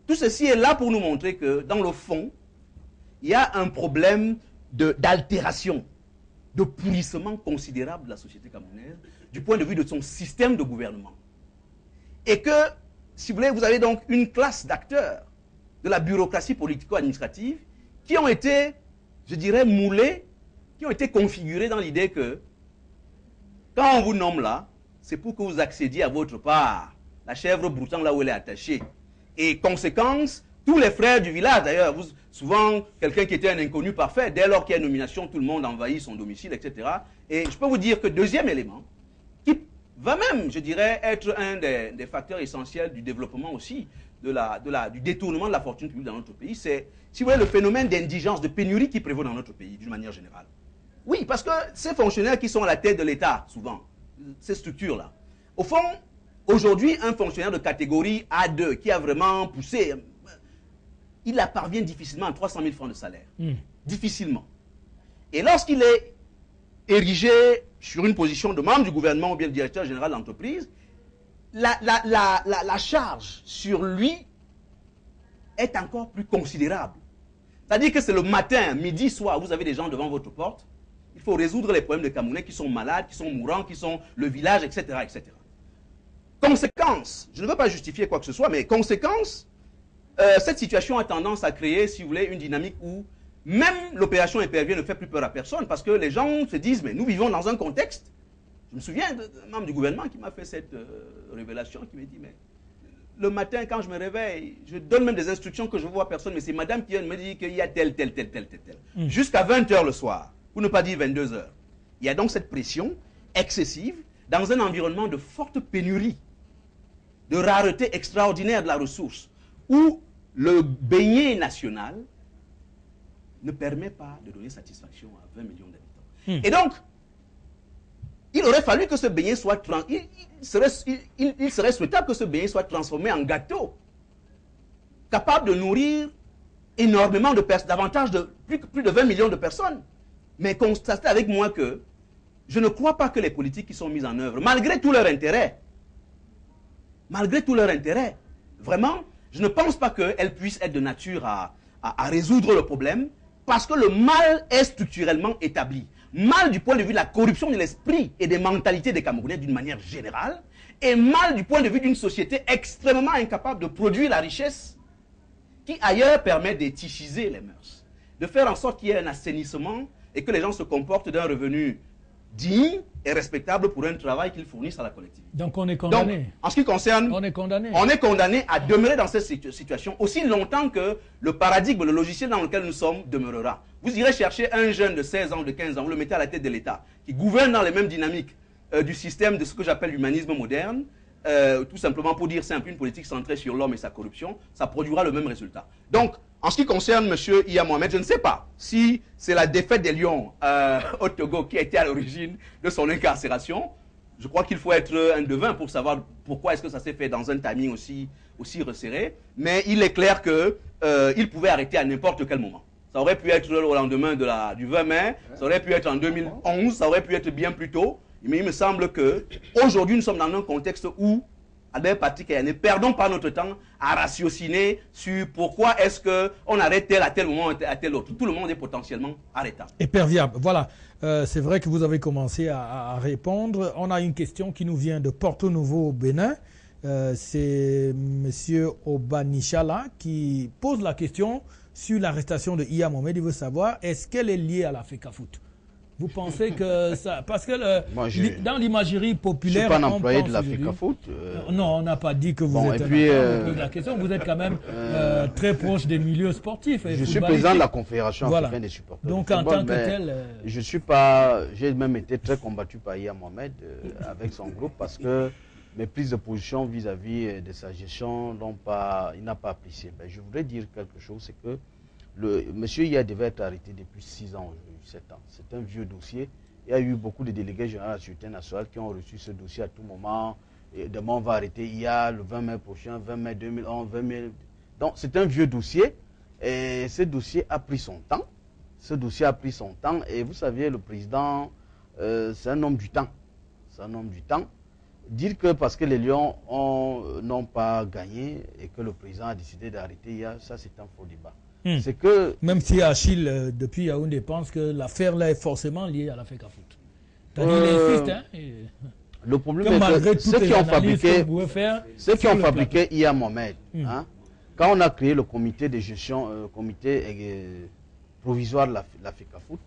[SPEAKER 2] Tout ceci est là pour nous montrer que, dans le fond, il y a un problème d'altération, de pourrissement considérable de la société camerounaise, du point de vue de son système de gouvernement. Et que, si vous voulez, vous avez donc une classe d'acteurs de la bureaucratie politico-administrative qui ont été, je dirais, moulés, qui ont été configurés dans l'idée que, quand on vous nomme là, c'est pour que vous accédiez à votre part, la chèvre broutant là où elle est attachée. Et conséquence, tous les frères du village, d'ailleurs, souvent, quelqu'un qui était un inconnu parfait, dès lors qu'il y a une nomination, tout le monde envahit son domicile, etc. Et je peux vous dire que deuxième élément, qui va même, je dirais, être un des facteurs essentiels du développement aussi, du détournement de la fortune publique dans notre pays, c'est, si vous voulez, le phénomène d'indigence, de pénurie qui prévaut dans notre pays, d'une manière générale. Oui, parce que ces fonctionnaires qui sont à la tête de l'État, souvent, ces structures-là, au fond, aujourd'hui, un fonctionnaire de catégorie A2 qui a vraiment poussé, il parvient difficilement à 300 000 francs de salaire. Difficilement. Et lorsqu'il est érigé sur une position de membre du gouvernement ou bien le directeur général de l'entreprise, la charge sur lui est encore plus considérable. C'est-à-dire que c'est le matin, midi, soir, vous avez des gens devant votre porte, il faut résoudre les problèmes des Camerounais qui sont malades, qui sont mourants, qui sont le village, etc., etc. Conséquence, je ne veux pas justifier quoi que ce soit, mais conséquence, cette situation a tendance à créer, si vous voulez, une dynamique où même l'opération Épervier ne fait plus peur à personne parce que les gens se disent, mais nous vivons dans un contexte. Je me souviens d'un membre du gouvernement qui m'a fait cette révélation, qui m'a dit, mais le matin, quand je me réveille, je donne même des instructions que je ne vois personne, mais c'est madame qui me dit qu'il y a tel. Jusqu'à 20h le soir, pour ne pas dire 22h. Il y a donc cette pression excessive dans un environnement de forte pénurie, de rareté extraordinaire de la ressource, où le beignet national ne permet pas de donner satisfaction à 20 millions d'habitants. Et donc, il aurait fallu que ce beignet soit... Il serait souhaitable que ce beignet soit transformé en gâteau, capable de nourrir énormément de personnes, davantage de plus de 20 millions de personnes. Mais constatez avec moi que je ne crois pas que les politiques qui sont mises en œuvre, malgré tout leur intérêt, vraiment, je ne pense pas qu'elles puissent être de nature à résoudre le problème, parce que le mal est structurellement établi. Mal du point de vue de la corruption de l'esprit et des mentalités des Camerounais d'une manière générale, et mal du point de vue d'une société extrêmement incapable de produire la richesse qui ailleurs permet d'étichiser les mœurs, de faire en sorte qu'il y ait un assainissement et que les gens se comportent d'un revenu dignes et respectables pour un travail qu'ils fournissent à la collectivité.
[SPEAKER 1] Donc on est condamné.
[SPEAKER 2] Donc, en ce qui concerne,
[SPEAKER 1] on est
[SPEAKER 2] condamné à demeurer dans cette situation aussi longtemps que le paradigme, le logiciel dans lequel nous sommes demeurera. Vous irez chercher un jeune de 16 ans, de 15 ans, vous le mettez à la tête de l'État, qui gouverne dans les mêmes dynamiques du système de ce que j'appelle l'humanisme moderne, tout simplement pour dire simple, une politique centrée sur l'homme et sa corruption, ça produira le même résultat. Donc, en ce qui concerne M. Iya Mohamed, je ne sais pas si c'est la défaite des Lions au Togo qui a été à l'origine de son incarcération. Je crois qu'il faut être un devin pour savoir pourquoi est-ce que ça s'est fait dans un timing aussi resserré. Mais il est clair qu'il pouvait arrêter à n'importe quel moment. Ça aurait pu être au lendemain du 20 mai, ça aurait pu être en 2011, ça aurait pu être bien plus tôt. Mais il me semble qu'aujourd'hui, nous sommes dans un contexte où, Albert Patrick et ne perdons pas notre temps à ratiociner sur pourquoi est-ce qu'on arrête tel à tel moment, à tel autre. Tout le monde est potentiellement arrêtable.
[SPEAKER 1] Et perviable. Voilà. C'est vrai que vous avez commencé à répondre. On a une question qui nous vient de Porto Novo au Bénin. C'est M. Obanichala qui pose la question sur l'arrestation de Iya Mohamed. Il veut savoir, est-ce qu'elle est liée à la FECAFOOT? Vous pensez que ça... Parce que dans l'imagerie populaire...
[SPEAKER 3] Je ne suis pas un employé de la FECAFOOT.
[SPEAKER 1] Non, on n'a pas dit que vous êtes un employé de la question. Vous êtes quand même très proche des milieux sportifs.
[SPEAKER 3] Je suis président de la Confédération africaine des supporters.
[SPEAKER 1] Donc en tant que tel...
[SPEAKER 3] Je ne suis pas... J'ai même été très combattu par Iya Mohamed avec son groupe parce que mes prises de position vis-à-vis de sa gestion, il n'a pas apprécié. Je voudrais dire quelque chose, c'est que monsieur Iya devait être arrêté depuis 6 ans aujourd'hui, 7 ans. C'est un vieux dossier. Il y a eu beaucoup de délégués généraux de la Sécurité nationale qui ont reçu ce dossier à tout moment. Et demain, on va arrêter Iya le 20 mai prochain, 20 mai 2011, 20 mai... Donc, c'est un vieux dossier. Et ce dossier a pris son temps. Ce dossier a pris son temps. Et vous savez, le président, c'est un homme du temps. C'est un homme du temps. Dire que parce que les Lions n'ont pas gagné et que le président a décidé d'arrêter Iya, ça, c'est un faux débat. C'est que...
[SPEAKER 1] Même si Achille, depuis Yaoundé, pense que l'affaire là est forcément liée à la FECAFOOT. Il insiste, hein,
[SPEAKER 3] le problème est que ceux qui ont fabriqué Iya Mohamed, hein, quand on a créé le comité de gestion, provisoire de la FECAFOOT,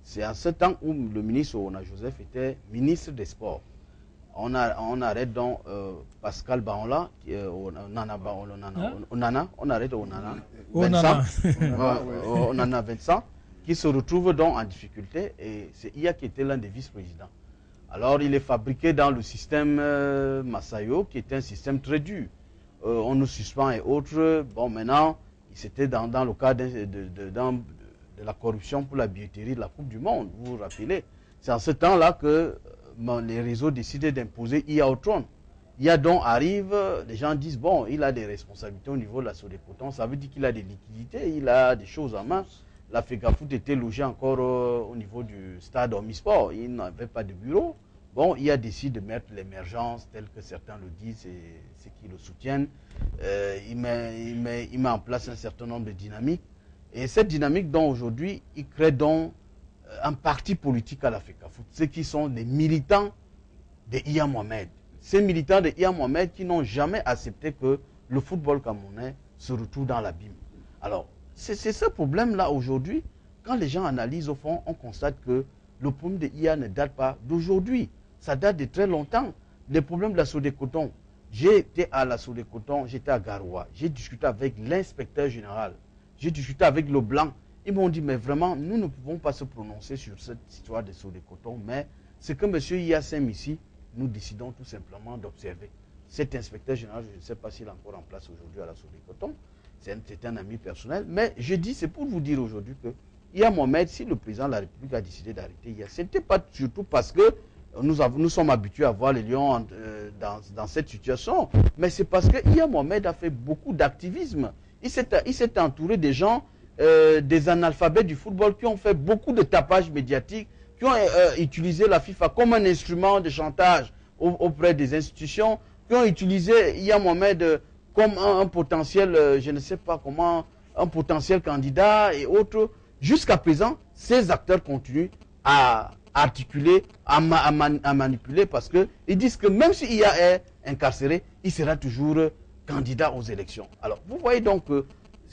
[SPEAKER 3] c'est à ce temps où le ministre Ona Joseph était ministre des Sports. On arrête donc Pascal Baonla, on arrête Vincent, qui se retrouve donc en difficulté, et c'est Iya qui était l'un des vice-présidents. Alors il est fabriqué dans le système Massayo, qui est un système très dur. On nous suspend et autres. Bon, maintenant, c'était dans le cas de la corruption pour la billetterie de la Coupe du Monde, vous vous rappelez. C'est en ce temps-là que les réseaux décident d'imposer Iya au trône. Iya donc arrive, les gens disent, bon, il a des responsabilités au niveau de la Sodécoton, ça veut dire qu'il a des liquidités, il a des choses en main. La FECAFOOT était logée encore au niveau du stade Omnisport, il n'avait pas de bureau. Bon, Iya décide de mettre l'émergence, tel que certains le disent, et ceux qui le soutiennent. Il met en place un certain nombre de dynamiques. Et cette dynamique dont aujourd'hui, il crée donc un parti politique à la FECAFOOT, ceux qui sont des militants de Iya Mohamed. Ces militants de Iya Mohamed qui n'ont jamais accepté que le football camerounais se retrouve dans l'abîme. Alors, c'est ce problème-là aujourd'hui. Quand les gens analysent au fond, on constate que le problème de Iya ne date pas d'aujourd'hui. Ça date de très longtemps. Les problèmes de la Sodécoton. J'ai été à la Sodécoton, j'étais à Garoua. J'ai discuté avec l'inspecteur général. J'ai discuté avec le Blanc. Ils m'ont dit, mais vraiment, nous ne pouvons pas se prononcer sur cette histoire de Sodécoton, mais c'est que M. Iya Sem ici, nous décidons tout simplement d'observer. Cet inspecteur général, je ne sais pas s'il est encore en place aujourd'hui à la Sodécoton, c'est un ami personnel, mais je dis, c'est pour vous dire aujourd'hui que Iya Mohamed, si le président de la République a décidé d'arrêter Iya, ce n'était pas surtout parce que nous sommes habitués à voir les Lions dans cette situation, mais c'est parce que Iya Mohamed a fait beaucoup d'activisme. Il s'est entouré des gens, des analphabètes du football qui ont fait beaucoup de tapage médiatique, qui ont utilisé la FIFA comme un instrument de chantage auprès des institutions, qui ont utilisé Iya Mohamed comme un potentiel, je ne sais pas comment, un potentiel candidat et autres. Jusqu'à présent, ces acteurs continuent à articuler, à manipuler, parce qu'ils disent que même si Iya est incarcéré, il sera toujours candidat aux élections. Alors, vous voyez donc que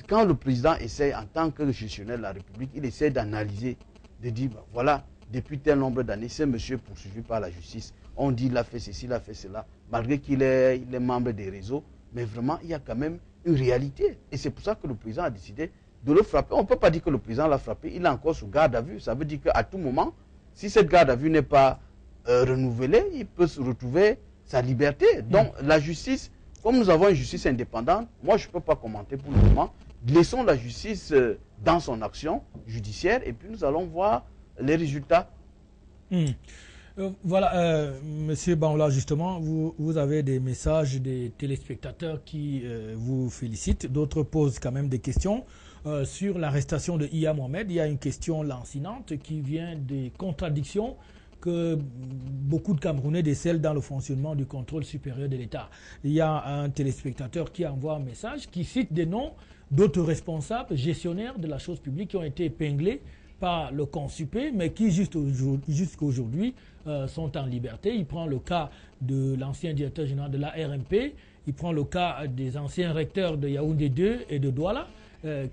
[SPEAKER 3] quand le président essaie, en tant que gestionnaire de la République, il essaie d'analyser, de dire, ben, voilà, depuis tel nombre d'années, ce monsieur poursuivi par la justice. On dit il a fait ceci, il a fait cela, malgré qu'il est membre des réseaux. Mais vraiment, il y a quand même une réalité. Et c'est pour ça que le président a décidé de le frapper. On ne peut pas dire que le président l'a frappé, il est encore sous garde à vue. Ça veut dire qu'à tout moment, si cette garde à vue n'est pas renouvelée, il peut se retrouver sa liberté. Donc la justice, comme nous avons une justice indépendante, moi je ne peux pas commenter pour le moment. Laissons la justice dans son action judiciaire et puis nous allons voir les résultats.
[SPEAKER 1] Voilà, Monsieur Banla, justement, vous avez des messages des téléspectateurs qui vous félicitent. D'autres posent quand même des questions sur l'arrestation de Iya Mohamed. Il y a une question lancinante qui vient des contradictions que beaucoup de Camerounais décèlent dans le fonctionnement du contrôle supérieur de l'État. Il y a un téléspectateur qui envoie un message qui cite des noms d'autres responsables, gestionnaires de la chose publique qui ont été épinglés par le Consupé, mais qui jusqu'aujourd'hui sont en liberté. Il prend le cas de l'ancien directeur général de la RMP, il prend le cas des anciens recteurs de Yaoundé 2 et de Douala,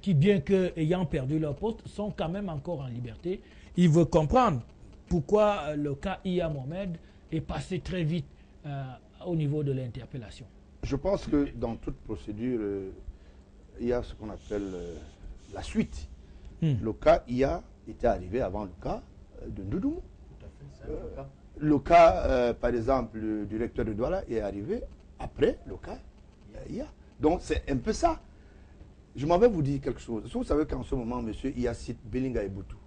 [SPEAKER 1] qui, bien qu'ayant perdu leur poste, sont quand même encore en liberté. Il veut comprendre pourquoi le cas Iya Mohamed est passé très vite au niveau de l'interpellation.
[SPEAKER 5] Je pense que dans toute procédure, il y a ce qu'on appelle la suite. Le cas Iya était arrivé avant le cas de Ndoudoumou.
[SPEAKER 3] Tout à fait, c'est un cas.
[SPEAKER 5] Le cas, par exemple, du recteur de Douala est arrivé après le cas Iya. Donc c'est un peu ça. Je m'en vais vous dire quelque chose. Vous savez qu'en ce moment, M. Iya cite Belinga Eboutou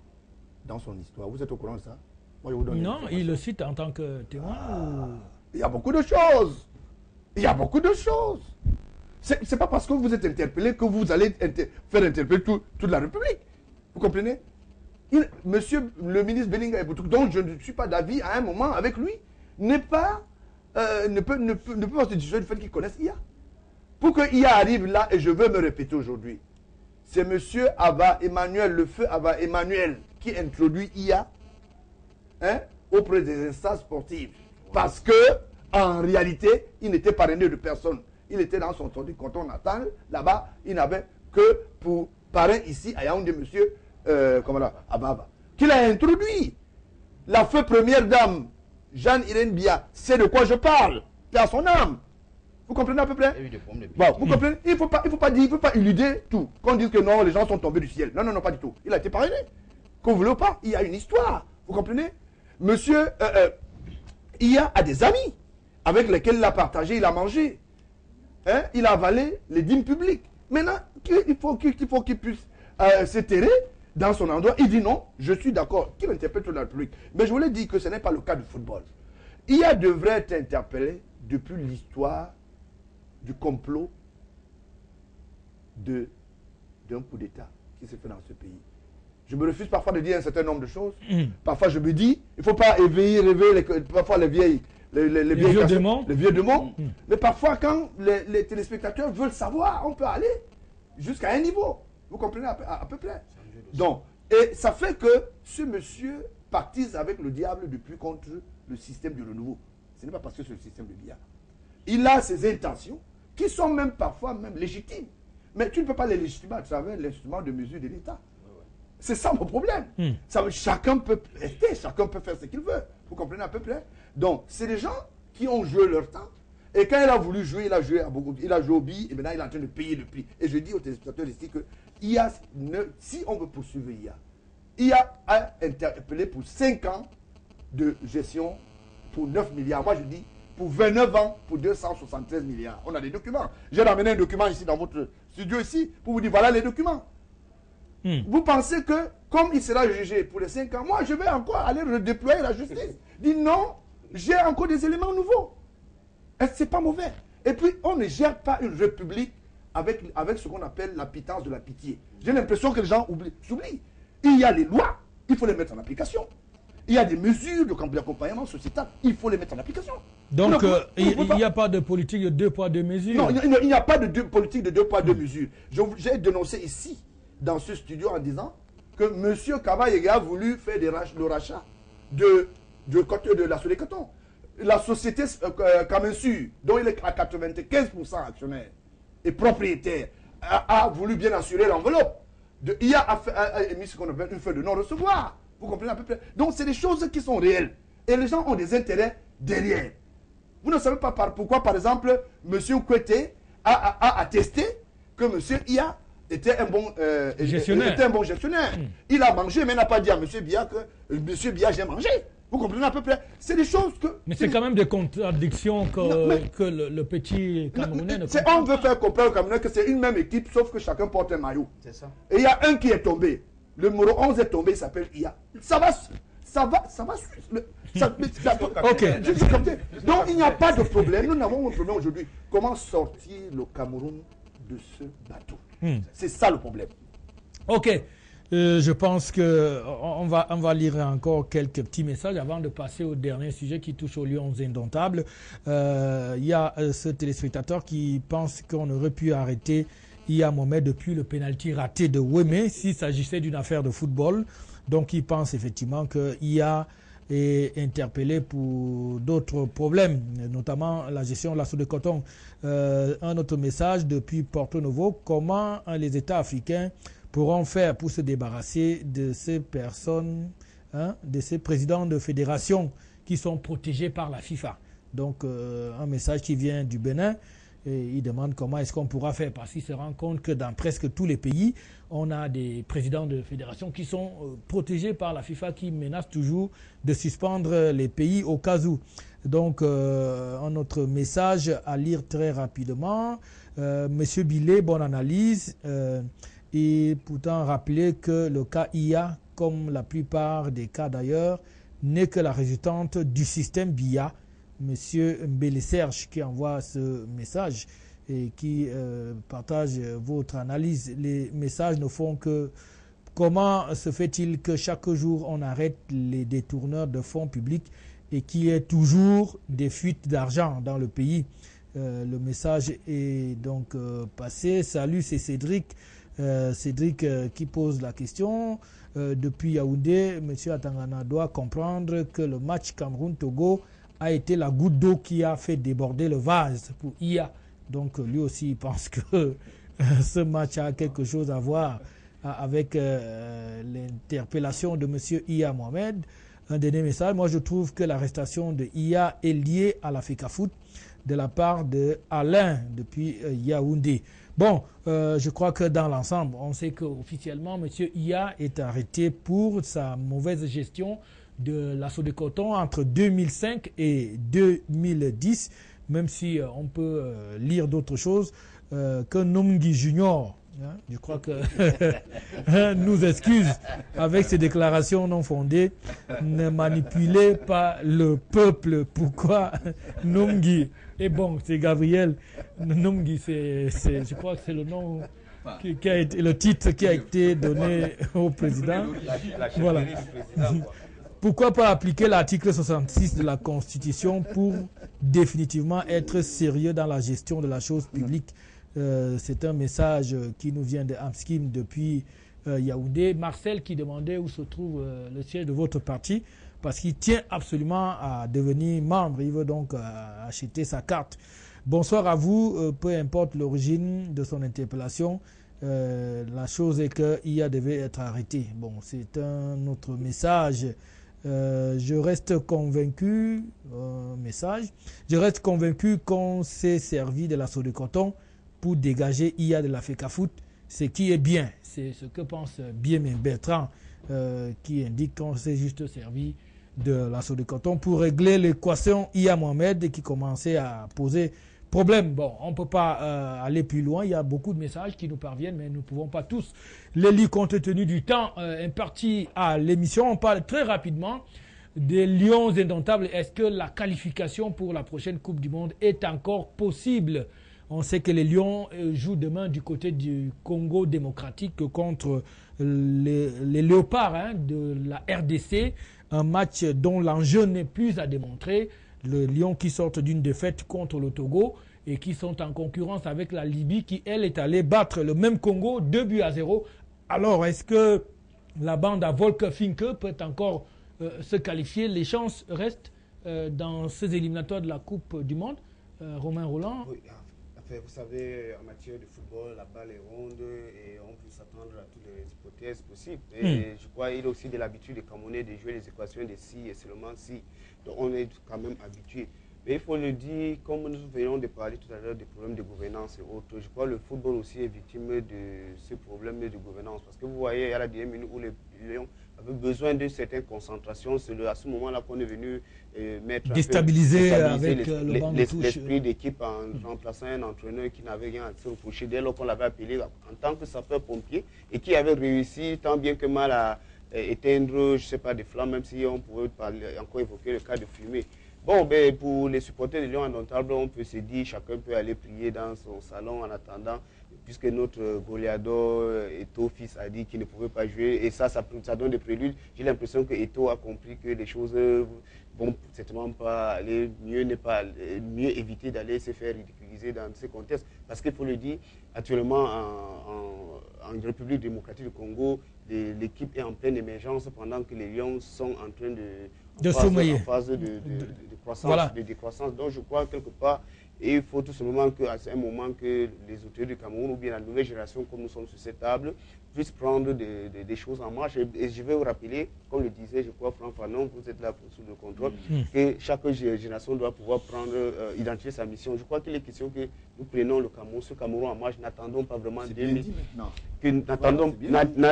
[SPEAKER 5] dans son histoire. Vous êtes au courant de ça? Moi, je vous donne
[SPEAKER 1] non, il le cite en tant que témoin
[SPEAKER 5] Il y a beaucoup de choses. Il y a beaucoup de choses. C'est pas parce que vous êtes interpellé que vous allez faire interpeller toute la République. Vous comprenez? Monsieur le ministre Belinga Eboutou, dont je ne suis pas d'avis à un moment avec lui, ne peut pas se dissuader du fait qu'il connaisse IA. Pour que IA arrive là, et je veux me répéter aujourd'hui, c'est monsieur Abba Emmanuel, le feu Abba Emmanuel, qui introduit IA auprès des instances sportives. Parce que, en réalité, il n'était parrainé de personne. Il était dans son canton natal, là-bas, il n'avait que pour parrain ici, à Yaoundé, monsieur Ababa, qu'il a introduit. La feu première dame, Jeanne-Irène Bia, c'est de quoi je parle. C'est à son âme. Vous comprenez à peu près? Bon, vous comprenez? Il ne faut pas dire, il ne faut pas éluder tout. Qu'on dise que non, les gens sont tombés du ciel. Non, pas du tout. Il a été parrainé. Qu'on ne veut pas, il y a une histoire. Vous comprenez? Monsieur Iya a des amis avec lesquels il a partagé, il a mangé. Il a avalé les dîmes publiques. Maintenant, il faut qu'il puisse se terrer dans son endroit. Il dit non, je suis d'accord, qu'il interpelle toute la République. Mais je voulais dire que ce n'est pas le cas du football. Iya devrait être interpellé depuis l'histoire du complot d'un coup d'État qui s'est fait dans ce pays. Je me refuse parfois de dire un certain nombre de choses. Parfois, je me dis, il ne faut pas réveiller parfois les vieux démons. Mais parfois, quand les téléspectateurs veulent savoir, on peut aller jusqu'à un niveau. Vous comprenez à peu près? Donc, et ça fait que ce monsieur pactise avec le diable depuis contre le système du renouveau. Ce n'est pas parce que c'est le système de l'IA. Il a ses intentions qui sont même parfois légitimes. Mais tu ne peux pas les légitimer à travers l'instrument de mesure de l'État. C'est ça mon problème. Chacun peut rester, chacun peut faire ce qu'il veut. Vous comprenez à peu près? Donc, c'est des gens qui ont joué leur temps. Et quand il a voulu jouer, il a joué au billes, et maintenant il est en train de payer le prix. Et je dis aux téléspectateurs ici que si on veut poursuivre IA a interpellé pour 5 ans de gestion pour 9 milliards. Moi je dis pour 29 ans pour 273 milliards. On a des documents. J'ai ramené un document ici dans votre studio ici pour vous dire voilà les documents. Vous pensez que comme il sera jugé pour les 5 ans, moi je vais encore aller redéployer la justice. Dit non, j'ai encore des éléments nouveaux. Et c'est pas mauvais. Et puis on ne gère pas une république avec ce qu'on appelle la pitance de la pitié. J'ai l'impression que les gens s'oublient. Il y a les lois, il faut les mettre en application. Il y a des mesures d'accompagnement sociétal, il faut les mettre en application.
[SPEAKER 1] Donc, il n'y a pas de politique de 2 poids 2 mesures.
[SPEAKER 5] Non, il n'y a pas de politique de 2 poids 2 mesures. J'ai dénoncé ici, dans ce studio, en disant que M. Kavaïega a voulu faire le rachat de la Solecoton. La société Kamensu, dont il est à 95% actionnaire et propriétaire, a voulu bien assurer l'enveloppe IA a émis ce qu'on appelle une feuille de non-recevoir. Vous comprenez à peu près? Donc, c'est des choses qui sont réelles. Et les gens ont des intérêts derrière. Vous ne savez pas pourquoi, par exemple, M. Kouete a attesté que M. IA était un bon gestionnaire. Il a mangé, mais n'a pas dit à M. Biya que M. Biya, j'ai mangé. Vous comprenez à peu près? C'est des choses que...
[SPEAKER 1] Mais c'est quand même des contradictions que le petit Camerounais ne comprend pas.
[SPEAKER 5] On veut faire comprendre au Camerounais que c'est une même équipe, sauf que chacun porte un maillot.
[SPEAKER 3] C'est ça.
[SPEAKER 5] Et il y a un qui est tombé. Le numéro 11 est tombé, il s'appelle IA. Ça va.
[SPEAKER 1] Ok.
[SPEAKER 5] Donc il n'y a pas de problème. Nous n'avons un problème aujourd'hui. Comment sortir le Cameroun de ce bateau? C'est ça le problème.
[SPEAKER 1] Ok. Je pense qu'on va lire encore quelques petits messages avant de passer au dernier sujet qui touche aux Lions indomptables. Il y a ce téléspectateur qui pense qu'on aurait pu arrêter Iya Mohamed depuis le pénalty raté de Wemé s'il s'agissait d'une affaire de football. Donc il pense effectivement que Iya est interpellé pour d'autres problèmes, notamment la gestion de l'assaut de coton. Un autre message depuis Porto Novo: comment les États africains pourront faire pour se débarrasser de ces personnes, de ces présidents de fédérations qui sont protégés par la FIFA. Donc un message qui vient du Bénin. Et il demande comment est-ce qu'on pourra faire, parce qu'il se rend compte que dans presque tous les pays, on a des présidents de fédérations qui sont protégés par la FIFA, qui menacent toujours de suspendre les pays au cas où. Donc, un autre message à lire très rapidement. Monsieur Billet, bonne analyse. Et pourtant rappeler que le cas IA, comme la plupart des cas d'ailleurs, n'est que la résultante du système BIA. Monsieur Mbele Serge qui envoie ce message et qui partage votre analyse. Les messages ne font que comment se fait-il que chaque jour on arrête les détourneurs de fonds publics et qu'il y ait toujours des fuites d'argent dans le pays. Le message est donc passé. Salut, c'est Cédric. Cédric qui pose la question. Depuis Yaoundé, M. Atangana doit comprendre que le match Cameroun-Togo a été la goutte d'eau qui a fait déborder le vase pour IA. Donc lui aussi il pense que ce match a quelque chose à voir avec l'interpellation de M. Iya Mohamed. Un dernier message: moi je trouve que l'arrestation de Iya est liée à la FECAFOOT de la part de Alain depuis Yaoundé. Bon, je crois que dans l'ensemble, on sait qu'officiellement M. Iya est arrêté pour sa mauvaise gestion de l'assaut de coton entre 2005 et 2010, même si on peut lire d'autres choses, que Nomgi Junior, je crois que nous excuse avec ces déclarations non fondées. Ne manipulez pas le peuple. Pourquoi Nomgi? Et bon, c'est Gabriel. Nomgi, je crois que c'est le nom qui a été, le titre qui a été donné au président. Voilà. Pourquoi pas appliquer l'article 66 de la Constitution pour définitivement être sérieux dans la gestion de la chose publique? C'est un message qui nous vient de Amskim depuis Yaoundé. Marcel qui demandait où se trouve le siège de votre parti, parce qu'il tient absolument à devenir membre. Il veut donc acheter sa carte. Bonsoir à vous. Peu importe l'origine de son interpellation, la chose est qu'il devait être arrêté. Bon, c'est un autre message. Je reste convaincu, je reste convaincu qu'on s'est servi de l'assaut de coton pour dégager IA de la FECAFOOT, ce qui est bien. C'est ce que pense Biémen Bertrand, qui indique qu'on s'est juste servi de l'assaut de coton pour régler l'équation IA Mohamed qui commençait à poser problème. Bon, on ne peut pas aller plus loin. Il y a beaucoup de messages qui nous parviennent, mais nous ne pouvons pas tous les lire compte tenu du temps imparti à l'émission. On parle très rapidement des Lions indomptables. Est-ce que la qualification pour la prochaine Coupe du Monde est encore possible? On sait que les Lions jouent demain du côté du Congo démocratique contre les Léopards de la RDC. Un match dont l'enjeu n'est plus à démontrer. Le Lion qui sortent d'une défaite contre le Togo et qui sont en concurrence avec la Libye qui, elle, est allée battre le même Congo 2-0. Alors, est-ce que la bande à Volker Finke peut encore se qualifier? Les chances restent dans ces éliminatoires de la Coupe du Monde. Romain Roland?
[SPEAKER 4] Oui, fait. Vous savez, en matière de football, la balle est ronde et on peut s'attendre à toutes les hypothèses possibles. Et je crois qu'il a aussi de l'habitude des Camerounais de jouer les équations de si et seulement si. Donc on est quand même habitué. Mais il faut le dire, comme nous venons de parler tout à l'heure des problèmes de gouvernance et autres, je crois que le football aussi est victime de ce problème de gouvernance. Parce que vous voyez, il y a la dernière minute où les Lions avaient besoin de certaines concentrations. C'est à ce moment-là qu'on est venu
[SPEAKER 1] déstabiliser avec le banc de touche.
[SPEAKER 4] L'esprit d'équipe en remplaçant un entraîneur qui n'avait rien à se reprocher dès lors qu'on l'avait appelé en tant que sapeur-pompier et qui avait réussi tant bien que mal à éteindre, je ne sais pas, des flammes, même si on pouvait encore évoquer le cas de fumée. Bon, ben, pour les supporters de Lyon Indomptable, on peut se dire, chacun peut aller prier dans son salon en attendant, puisque notre goleador Eto'o fils a dit qu'il ne pouvait pas jouer, et ça donne des préludes. J'ai l'impression que Eto'o a compris que les choses vont certainement pas aller, mieux éviter d'aller se faire ridiculiser dans ces contextes, parce qu'il faut le dire, actuellement en République démocratique du Congo, l'équipe est en pleine émergence pendant que les Lions sont en train de
[SPEAKER 1] sommeiller.
[SPEAKER 4] En phase de croissance,
[SPEAKER 1] voilà.
[SPEAKER 4] de décroissance. Donc je crois quelque part, il faut tout simplement qu'à un moment que les autorités du Cameroun ou bien la nouvelle génération, comme nous sommes sur cette table, puissent prendre des choses en marche. Et je vais vous rappeler, comme le disait, je crois, Franck Fanon, vous êtes là sous le contrôle, que chaque génération doit pouvoir identifier sa mission. Je crois qu'il est question que nous prenons le Cameroun, ce Cameroun en marche, n'attendons pas vraiment 2000.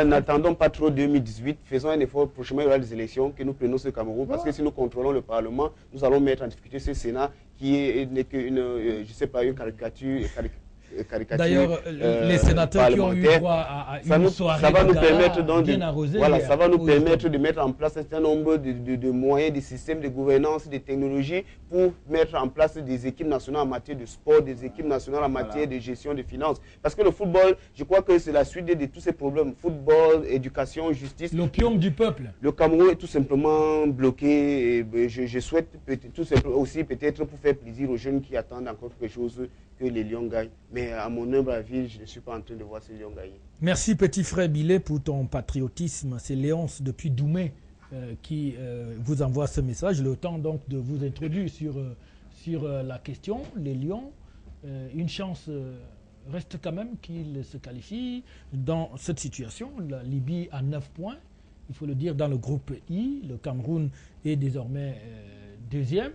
[SPEAKER 4] N'attendons pas trop 2018, faisons un effort, prochainement il y aura des élections, que nous prenons ce Cameroun, parce que si nous contrôlons le Parlement, nous allons mettre en difficulté ce Sénat qui n'est qu'une, je sais pas, une caricature.
[SPEAKER 1] D'ailleurs, les sénateurs qui ont eu droit à une soirée
[SPEAKER 4] ça va nous permettre
[SPEAKER 1] bien arrosée,
[SPEAKER 4] ça va nous permettre de mettre en place un certain nombre de moyens, de systèmes de gouvernance, de technologies pour mettre en place des équipes nationales en matière de sport, des équipes nationales en matière de gestion de finances. Parce que le football, je crois que c'est la suite de tous ces problèmes. Football, éducation, justice.
[SPEAKER 1] L'opium du peuple.
[SPEAKER 4] Le Cameroun est tout simplement bloqué. Et je souhaite tout simplement aussi peut-être pour faire plaisir aux jeunes qui attendent encore quelque chose que les Lions gagnent. Mais à mon humble avis, je ne suis pas en train de voir ces Lions gagner.
[SPEAKER 1] Merci petit frère Billet pour ton patriotisme. C'est Léonce depuis Doumé qui vous envoie ce message. Le temps donc de vous introduire sur la question. Les Lions, une chance reste quand même qu'ils se qualifient dans cette situation. La Libye a 9 points, il faut le dire, dans le groupe I. Le Cameroun est désormais deuxième.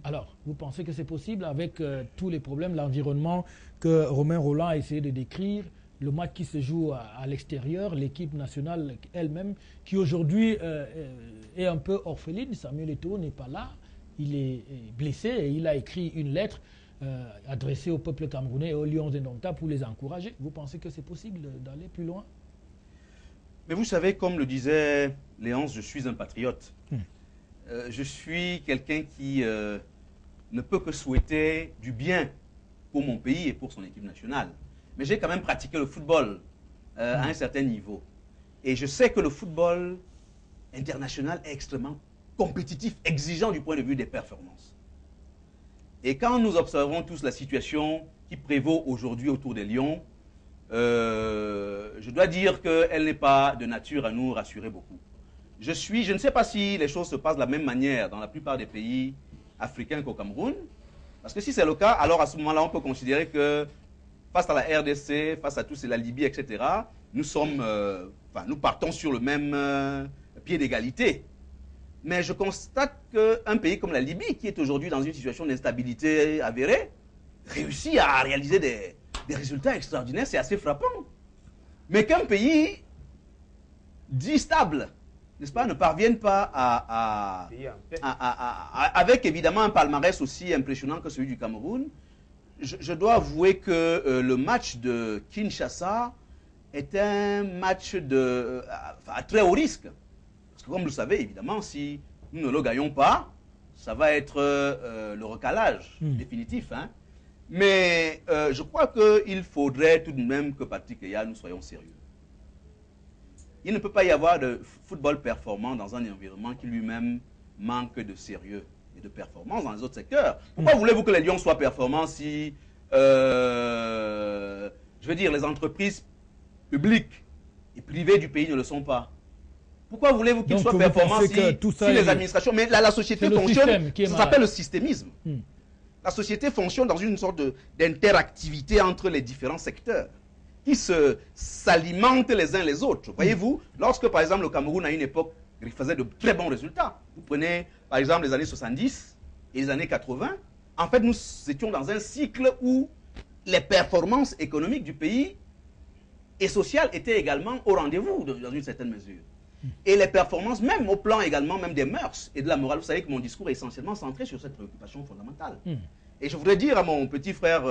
[SPEAKER 1] Alors, vous pensez que c'est possible avec tous les problèmes, l'environnement que Romain Rolland a essayé de décrire, le match qui se joue à l'extérieur, l'équipe nationale elle-même, qui aujourd'hui est un peu orpheline. Samuel Eto'o n'est pas là, il est blessé et il a écrit une lettre adressée au peuple camerounais et aux Lions Indomptables pour les encourager. Vous pensez que c'est possible d'aller plus loin?
[SPEAKER 2] Mais vous savez, comme le disait Léonce, je suis un patriote. Je suis quelqu'un qui ne peut que souhaiter du bien pour mon pays et pour son équipe nationale. Mais j'ai quand même pratiqué le football à un certain niveau. Et je sais que le football international est extrêmement compétitif, exigeant du point de vue des performances. Et quand nous observons tous la situation qui prévaut aujourd'hui autour des Lions, je dois dire qu'elle n'est pas de nature à nous rassurer beaucoup. Je ne sais pas si les choses se passent de la même manière dans la plupart des pays africains qu'au Cameroun. Parce que si c'est le cas, alors à ce moment-là, on peut considérer que face à la RDC, face à tous la Libye, etc., nous partons sur le même pied d'égalité. Mais je constate qu'un pays comme la Libye, qui est aujourd'hui dans une situation d'instabilité avérée, réussit à réaliser des résultats extraordinaires. C'est assez frappant. Mais qu'un pays dit stable, n'est-ce pas, ne parviennent pas avec évidemment un palmarès aussi impressionnant que celui du Cameroun, je dois avouer que le match de Kinshasa est un match à très haut risque. Parce que comme vous le savez, évidemment, si nous ne le gagnons pas, ça va être le recalage définitif. Hein. Mais je crois qu'il faudrait tout de même que Patrick et nous soyons sérieux. Il ne peut pas y avoir de football performant dans un environnement qui lui-même manque de sérieux et de performance dans les autres secteurs. Pourquoi voulez-vous que les Lions soient performants si, je veux dire, les entreprises publiques et privées du pays ne le sont pas? Pourquoi voulez-vous qu'ils soient performants si les administrations... Mais la société fonctionne, ça s'appelle le systémisme. La société fonctionne dans une sorte d'interactivité entre les différents secteurs qui s'alimentent les uns les autres. Voyez-vous, lorsque par exemple le Cameroun à une époque faisait de très bons résultats, vous prenez par exemple les années 70 et les années 80, en fait nous étions dans un cycle où les performances économiques du pays et sociales étaient également au rendez-vous dans une certaine mesure. Et les performances, même au plan également même des mœurs et de la morale, vous savez que mon discours est essentiellement centré sur cette préoccupation fondamentale. Et je voudrais dire à mon petit frère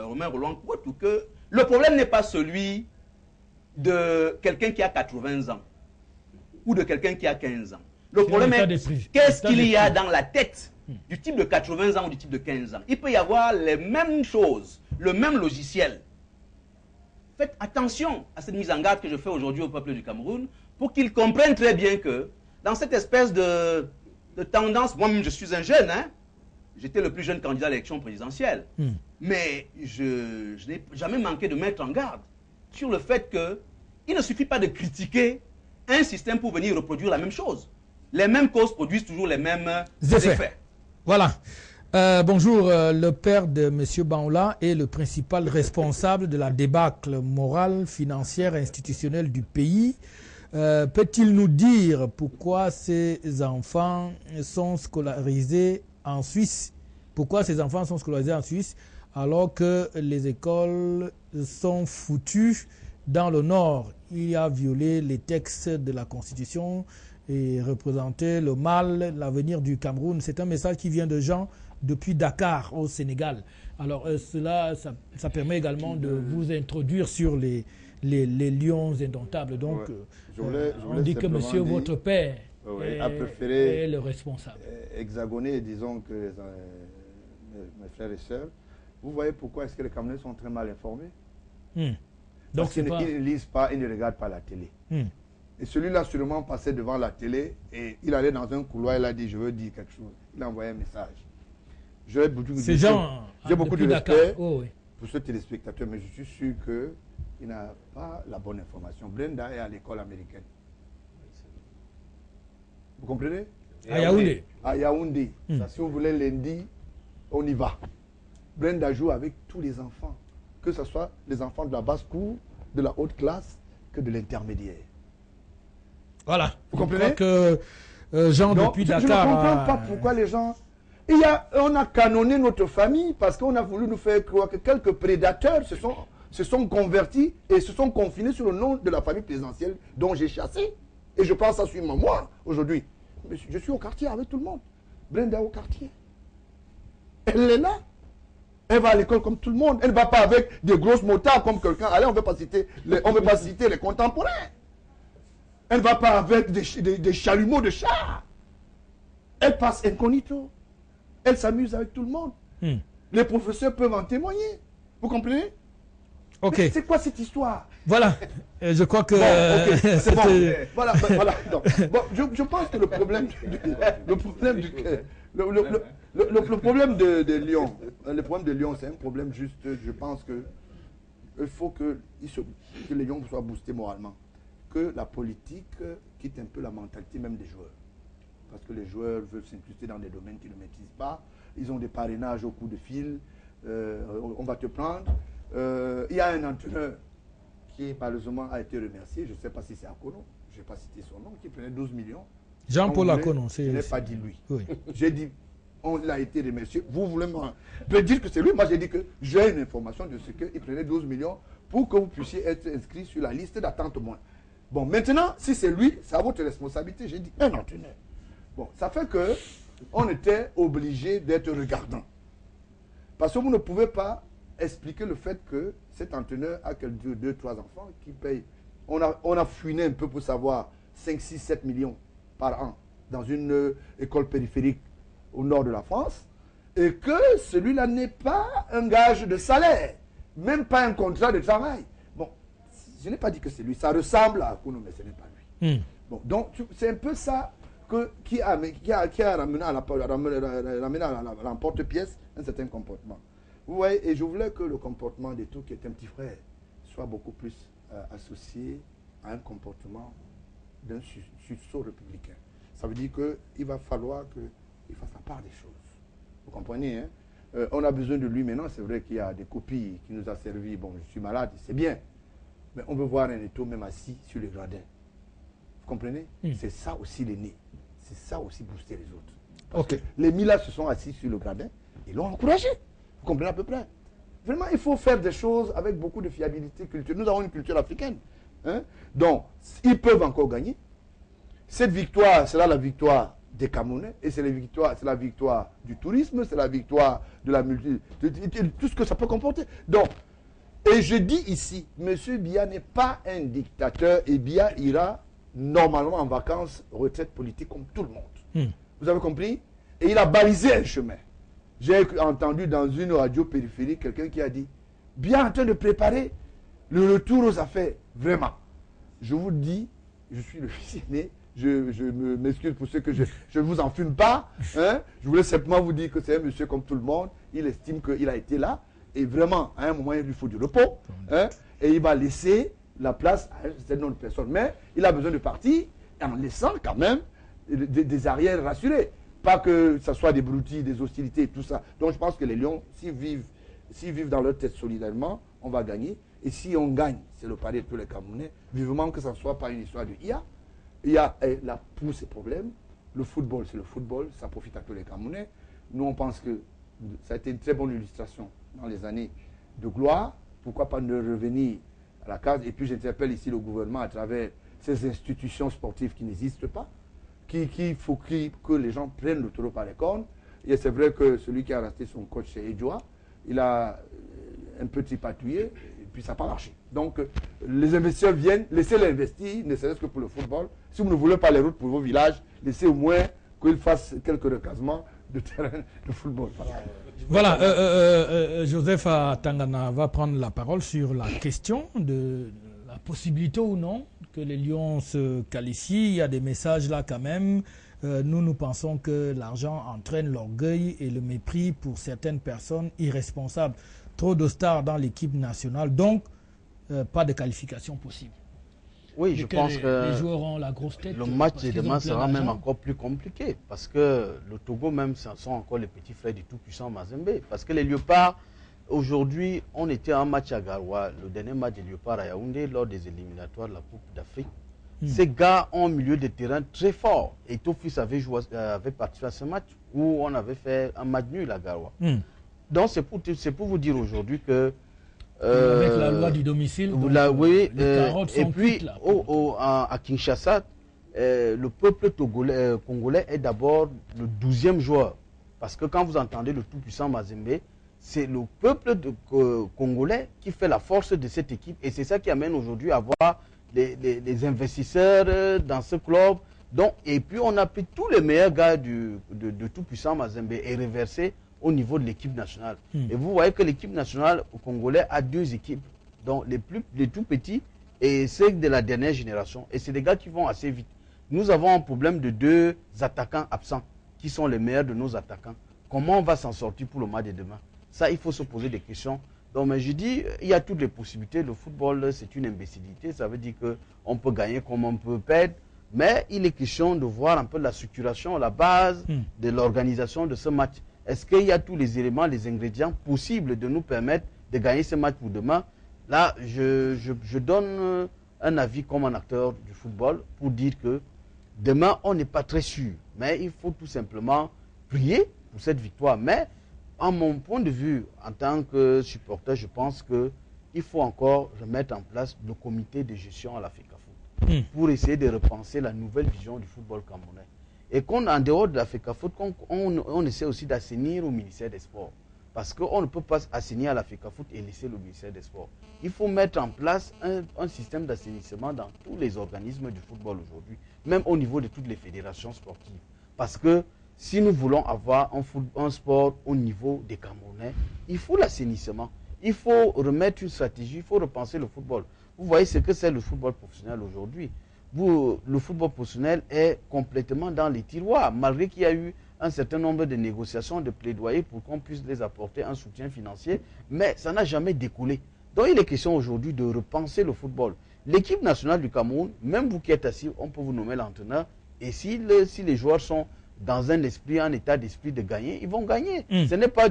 [SPEAKER 2] Romain Roland Kouatou que le problème n'est pas celui de quelqu'un qui a 80 ans ou de quelqu'un qui a 15 ans. Le problème est qu'est-ce qu'il y a dans la tête du type de 80 ans ou du type de 15 ans. Il peut y avoir les mêmes choses, le même logiciel. Faites attention à cette mise en garde que je fais aujourd'hui au peuple du Cameroun pour qu'ils comprennent très bien que dans cette espèce de tendance, moi-même je suis un jeune, hein, j'étais le plus jeune candidat à l'élection présidentielle, mais je n'ai jamais manqué de mettre en garde sur le fait qu'il ne suffit pas de critiquer un système pour venir reproduire la même chose. Les mêmes causes produisent toujours les mêmes effets.
[SPEAKER 1] Voilà. Bonjour, le père de M. Baoula est le principal responsable de la débâcle morale, financière et institutionnelle du pays. Peut-il nous dire pourquoi ces enfants sont scolarisés en Suisse? Pourquoi ces enfants sont scolarisés en Suisse alors que les écoles sont foutues dans le Nord? Il a violé les textes de la Constitution et représenté le mal, l'avenir du Cameroun. C'est un message qui vient de gens depuis Dakar au Sénégal. Alors ça permet également de vous introduire sur les lions indomptables. Donc on dit que monsieur votre père
[SPEAKER 5] a préféré
[SPEAKER 1] est le responsable.
[SPEAKER 5] Hexagoner, disons que mes frères et sœurs, vous voyez pourquoi est-ce que les Camerounais sont très mal informés?
[SPEAKER 1] Donc
[SPEAKER 5] ils ne lisent pas, ils ne regardent pas la télé. Et celui-là sûrement passait devant la télé et il allait dans un couloir, il a dit je veux dire quelque chose. Il a envoyé un message. J'ai beaucoup de respect pour ce téléspectateur, mais je suis sûr qu'il n'a pas la bonne information. Brenda est à l'école américaine. Vous comprenez?
[SPEAKER 1] À Yaoundé.
[SPEAKER 5] À Yaoundé. Si vous voulez lundi, on y va. Brenda joue avec tous les enfants, que ce soit les enfants de la basse cour, de la haute classe, que de l'intermédiaire.
[SPEAKER 1] Voilà.
[SPEAKER 5] Vous comprenez
[SPEAKER 1] que Jean depuis Dakar...
[SPEAKER 5] Je ne comprends pas pourquoi les gens... on a canonné notre famille parce qu'on a voulu nous faire croire que quelques prédateurs se sont convertis et se sont confinés sur le nom de la famille présidentielle dont j'ai chassé. Et je pense à suivre moi aujourd'hui. Je suis au quartier avec tout le monde. Brenda au quartier. Elle est là. Elle va à l'école comme tout le monde. Elle ne va pas avec des grosses motards comme quelqu'un. Allez, on ne veut pas citer les contemporains. Elle ne va pas avec des chalumeaux de chars. Elle passe incognito. Elle s'amuse avec tout le monde. Les professeurs peuvent en témoigner. Vous comprenez?
[SPEAKER 1] Ok.
[SPEAKER 5] C'est quoi cette histoire?
[SPEAKER 1] Voilà. Je crois que...
[SPEAKER 5] c'est bon. Voilà. Je pense que le problème de Lyon, le problème de Lyon, c'est un problème juste, je pense que il faut que les Lions soient boostés moralement. Que la politique quitte un peu la mentalité même des joueurs. Parce que les joueurs veulent s'incruster dans des domaines qu'ils ne maîtrisent pas. Ils ont des parrainages au coup de fil. On va te prendre. Il y a un entraîneur qui malheureusement a été remercié. Je ne sais pas si c'est Akono. Je n'ai pas cité son nom. Qui prenait 12 millions.
[SPEAKER 1] Jean-Paul Akono.
[SPEAKER 5] Je n'ai pas dit lui.
[SPEAKER 1] Oui.
[SPEAKER 5] J'ai dit, on l'a été remercié. Vous voulez me dire que c'est lui? Moi, j'ai dit que j'ai une information de ce qu'il prenait 12 millions pour que vous puissiez être inscrit sur la liste d'attente moins. Bon, maintenant, si c'est lui, c'est à votre responsabilité. J'ai dit un entraîneur. Bon, ça fait que on était obligé d'être regardant. Parce que vous ne pouvez pas expliquer le fait que cet entraîneur a que 2, 3 enfants qui payent. On a fouiné un peu pour savoir 5, 6, 7 millions par an dans une école périphérique au nord de la France. Et que celui-là n'est pas un gage de salaire. Même pas un contrat de travail. Bon, je n'ai pas dit que c'est lui. Ça ressemble à Akono, mais ce n'est pas lui. Bon, donc, c'est un peu ça qui a ramené à l'emporte-pièce un certain comportement. Vous voyez, et je voulais que le comportement de tout qui est un petit frère soit beaucoup plus associé à un comportement d'un sursaut républicain. Ça veut dire qu'il va falloir qu'il fasse la part des choses. Vous comprenez, hein? On a besoin de lui maintenant. C'est vrai qu'il y a des copies qui nous a servi. Bon, je suis malade, c'est bien. Mais on veut voir un Eto'o même assis sur le gradin. Vous comprenez? C'est ça aussi l'aîné. C'est ça aussi booster les autres. Parce que les Milas se sont assis sur le gradin et l'ont encouragé. Vous comprenez à peu près? Vraiment, il faut faire des choses avec beaucoup de fiabilité culturelle. Nous avons une culture africaine. Hein? Donc, ils peuvent encore gagner. Cette victoire sera la victoire des Camerounais et c'est la victoire du tourisme, c'est la victoire de la de tout ce que ça peut comporter. Donc, et je dis ici, M. Biya n'est pas un dictateur et Biya ira normalement en vacances, retraite politique comme tout le monde. Vous avez compris? Et il a balisé un chemin. J'ai entendu dans une radio périphérique quelqu'un qui a dit Biya en train de préparer le retour aux affaires. Vraiment. Je vous dis, je suis le fils aîné. Je m'excuse pour ce que je ne vous en fume pas. Hein? Je voulais simplement vous dire que c'est un monsieur comme tout le monde. Il estime qu'il a été là. Et vraiment, à un moment, il lui faut du repos. Hein? Et il va laisser la place à un certain nombre de personnes. Mais il a besoin de partir en laissant quand même des arrières rassurés. Pas que ce soit des broutilles, des hostilités et tout ça. Donc je pense que les Lions, s'ils vivent dans leur tête solidairement, on va gagner. Et si on gagne, c'est le pari de tous les Camerounais. Vivement que ça ne soit pas une histoire de IA. IA est là pour ces problèmes. Le football, c'est le football. Ça profite à tous les Camerounais. Nous, on pense que ça a été une très bonne illustration dans les années de gloire. Pourquoi pas ne revenir à la case? Et puis j'interpelle ici le gouvernement à travers ces institutions sportives qui n'existent pas, qu'il faut que les gens prennent le taureau par les cornes. Et c'est vrai que celui qui a resté son coach, c'est Edjoa. Il a un peu tripatouillé et puis ça n'a pas marché. Donc les investisseurs viennent, laissez-les investir, ne serait-ce que pour le football. Si vous ne voulez pas les routes pour vos villages, laissez au moins qu'ils fassent quelques recasements de terrain de football.
[SPEAKER 1] Voilà, Joseph Tangana va prendre la parole sur la question de la possibilité ou non que les Lions se qualifient. Il y a des messages là quand même. Nous pensons que l'argent entraîne l'orgueil et le mépris pour certaines personnes irresponsables. Trop de stars dans l'équipe nationale, donc pas de qualification possible.
[SPEAKER 3] Oui, je pense que
[SPEAKER 1] les joueurs ont la grosse tête.
[SPEAKER 3] Le match de demain sera même encore plus compliqué parce que le Togo même, ce sont encore les petits frères du tout-puissant Mazembe. Parce que les Léopards, aujourd'hui, on était en match à Garoua, le dernier match des Léopards à Yaoundé lors des éliminatoires de la Coupe d'Afrique. Ces gars ont un milieu de terrain très fort. Et Tofus avait participé à ce match où on avait fait un match nul à Garoua. Donc c'est pour vous dire aujourd'hui que
[SPEAKER 1] avec la loi du domicile,
[SPEAKER 3] oui,
[SPEAKER 1] les carottes sont
[SPEAKER 3] et puis
[SPEAKER 1] cuites, là.
[SPEAKER 3] à Kinshasa, le peuple congolais est d'abord le 12e joueur. Parce que quand vous entendez le tout-puissant Mazembe, c'est le peuple congolais qui fait la force de cette équipe. Et c'est ça qui amène aujourd'hui à voir les investisseurs dans ce club. Donc, et puis on a pris tous les meilleurs gars de tout-puissant Mazembe et reversé au niveau de l'équipe nationale. Et vous voyez que l'équipe nationale congolaise a deux équipes, donc les tout petits et ceux de la dernière génération. Et c'est des gars qui vont assez vite. Nous avons un problème de deux attaquants absents, qui sont les meilleurs de nos attaquants. Comment on va s'en sortir pour le match de demain? Ça, il faut se poser des questions. Donc, mais je dis, il y a toutes les possibilités. Le football, c'est une imbécilité. Ça veut dire qu'on peut gagner comme on peut perdre. Mais il est question de voir un peu la structuration, la base de l'organisation de ce match. Est-ce qu'il y a tous les éléments, les ingrédients possibles de nous permettre de gagner ce match pour demain? Là, je donne un avis comme un acteur du football pour dire que demain, on n'est pas très sûr. Mais il faut tout simplement prier pour cette victoire. Mais, à mon point de vue, en tant que supporter, je pense qu'il faut encore remettre en place le comité de gestion à la FECAFOOT pour essayer de repenser la nouvelle vision du football camerounais. Et qu'en dehors de la FECAFOOT, on essaie aussi d'assainir au ministère des Sports. Parce qu'on ne peut pas assainir à la FECAFOOT et laisser le ministère des Sports. Il faut mettre en place un système d'assainissement dans tous les organismes du football aujourd'hui, même au niveau de toutes les fédérations sportives. Parce que si nous voulons avoir un sport au niveau des Camerounais, il faut l'assainissement. Il faut remettre une stratégie, il faut repenser le football. Vous voyez ce que c'est le football professionnel aujourd'hui. Le football professionnel est complètement dans les tiroirs, malgré qu'il y a eu un certain nombre de négociations, de plaidoyers pour qu'on puisse les apporter un soutien financier, mais ça n'a jamais découlé. Donc il est question aujourd'hui de repenser le football. L'équipe nationale du Cameroun, même vous qui êtes assis, on peut vous nommer l'entraîneur, et si les joueurs sont dans un état d'esprit de gagner, ils vont gagner. Ce n'est pas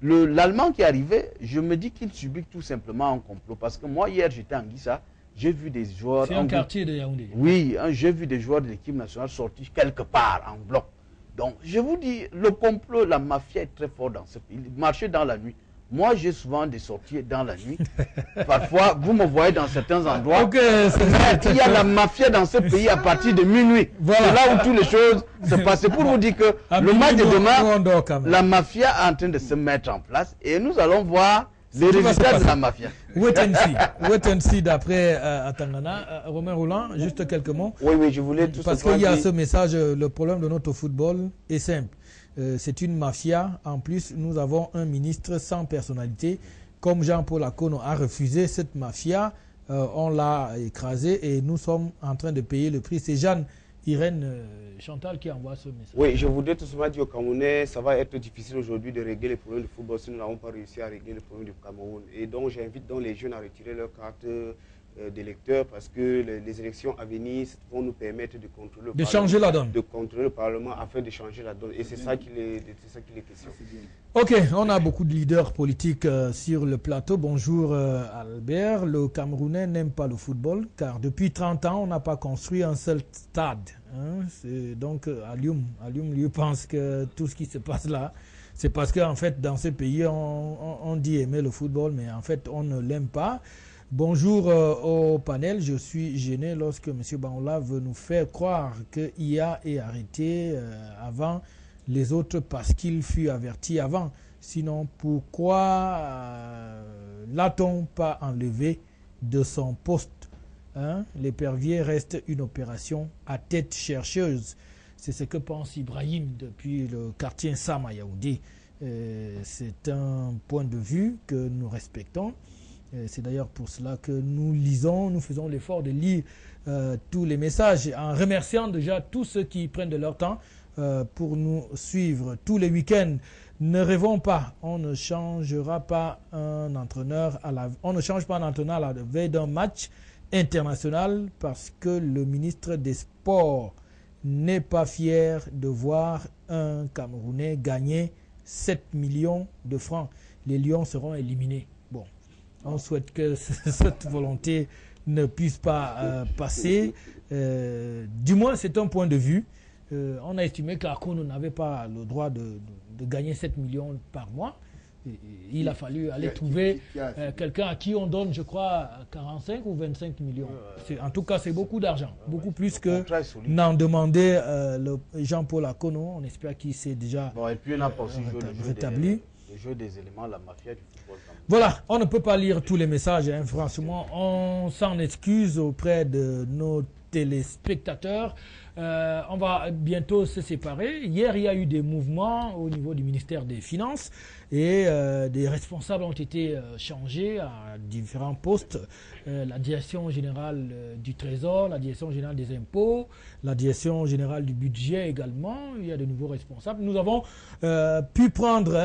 [SPEAKER 3] l'Allemand qui est arrivé, je me dis qu'il subit tout simplement un complot. Parce que moi, hier, j'étais en Guissa, j'ai vu des joueurs...
[SPEAKER 1] C'est un quartier de Yaoundé.
[SPEAKER 3] Oui, j'ai vu des joueurs de l'équipe nationale sortir quelque part en bloc. Donc, je vous dis, le complot, la mafia est très fort dans ce pays. Marcher dans la nuit. Moi, j'ai souvent des sorties dans la nuit. Parfois, vous me voyez dans certains endroits. Il y a la mafia dans ce pays à partir de minuit.
[SPEAKER 1] Voilà.
[SPEAKER 3] C'est là où toutes les choses se passent. C'est pour vous dire que le match de demain, la mafia est en train de se mettre en place et nous allons voir les résultats de la mafia.
[SPEAKER 1] Wait and see d'après Atangana. Romain Roland, juste quelques mots.
[SPEAKER 4] Oui, je voulais tout
[SPEAKER 1] parce qu'il y a ce message, le problème de notre football est simple. C'est une mafia. En plus, nous avons un ministre sans personnalité. Comme Jean-Paul Akono a refusé cette mafia, on l'a écrasé et nous sommes en train de payer le prix. C'est Jeanne Irène Chantal qui envoie ce message.
[SPEAKER 4] Oui, je voudrais tout simplement dire au Camerounais, ça va être difficile aujourd'hui de régler les problèmes du football si nous n'avons pas réussi à régler les problèmes du Cameroun. Et donc, j'invite donc les jeunes à retirer leur carte d'électeurs parce que les élections à venir vont nous permettre de contrôler
[SPEAKER 1] de changer la donne.
[SPEAKER 4] De contrôler le Parlement afin de changer la donne. Et c'est ça qu'il est question.
[SPEAKER 1] Ok, on a beaucoup de leaders politiques sur le plateau. Bonjour Albert. Le Camerounais n'aime pas le football car depuis 30 ans, on n'a pas construit un seul stade. Donc Alioum lui pense que tout ce qui se passe là, c'est parce qu'en fait, dans ce pays, on dit aimer le football, mais en fait, on ne l'aime pas. Bonjour au panel, je suis gêné lorsque M. Baoula veut nous faire croire que IA est arrêté avant les autres parce qu'il fut averti avant. Sinon, pourquoi l'a-t-on pas enlevé de son poste? L'épervier reste une opération à tête chercheuse. C'est ce que pense Ibrahim depuis le quartier Sam à Yaoundé. C'est un point de vue que nous respectons. C'est d'ailleurs pour cela que nous faisons l'effort de lire tous les messages en remerciant déjà tous ceux qui prennent de leur temps pour nous suivre tous les week-ends. Ne rêvons pas, on ne changera pas un entraîneur à la veille d'un match international parce que le ministre des Sports n'est pas fier de voir un Camerounais gagner 7 millions de francs. Les Lions seront éliminés. Bon. On souhaite que cette volonté ne puisse pas passer. Du moins, c'est un point de vue. On a estimé qu'Akono n'avait pas le droit de gagner 7 millions par mois. Il a fallu aller trouver quelqu'un à qui on donne, je crois, 45 ou 25 millions. En tout cas, c'est beaucoup d'argent. Beaucoup plus que n'en demandait Jean-Paul Akono. On espère qu'il s'est déjà
[SPEAKER 3] et puis on a pas aussi
[SPEAKER 1] rétabli.
[SPEAKER 3] Le jeu des éléments, la mafia du football.
[SPEAKER 1] Voilà, on ne peut pas lire tous les messages, franchement, on s'en excuse auprès de nos téléspectateurs. On va bientôt se séparer. Hier, il y a eu des mouvements au niveau du ministère des Finances et des responsables ont été changés à différents postes. La direction générale du Trésor, la direction générale des impôts, la direction générale du budget également. Il y a de nouveaux responsables. Nous avons pu prendre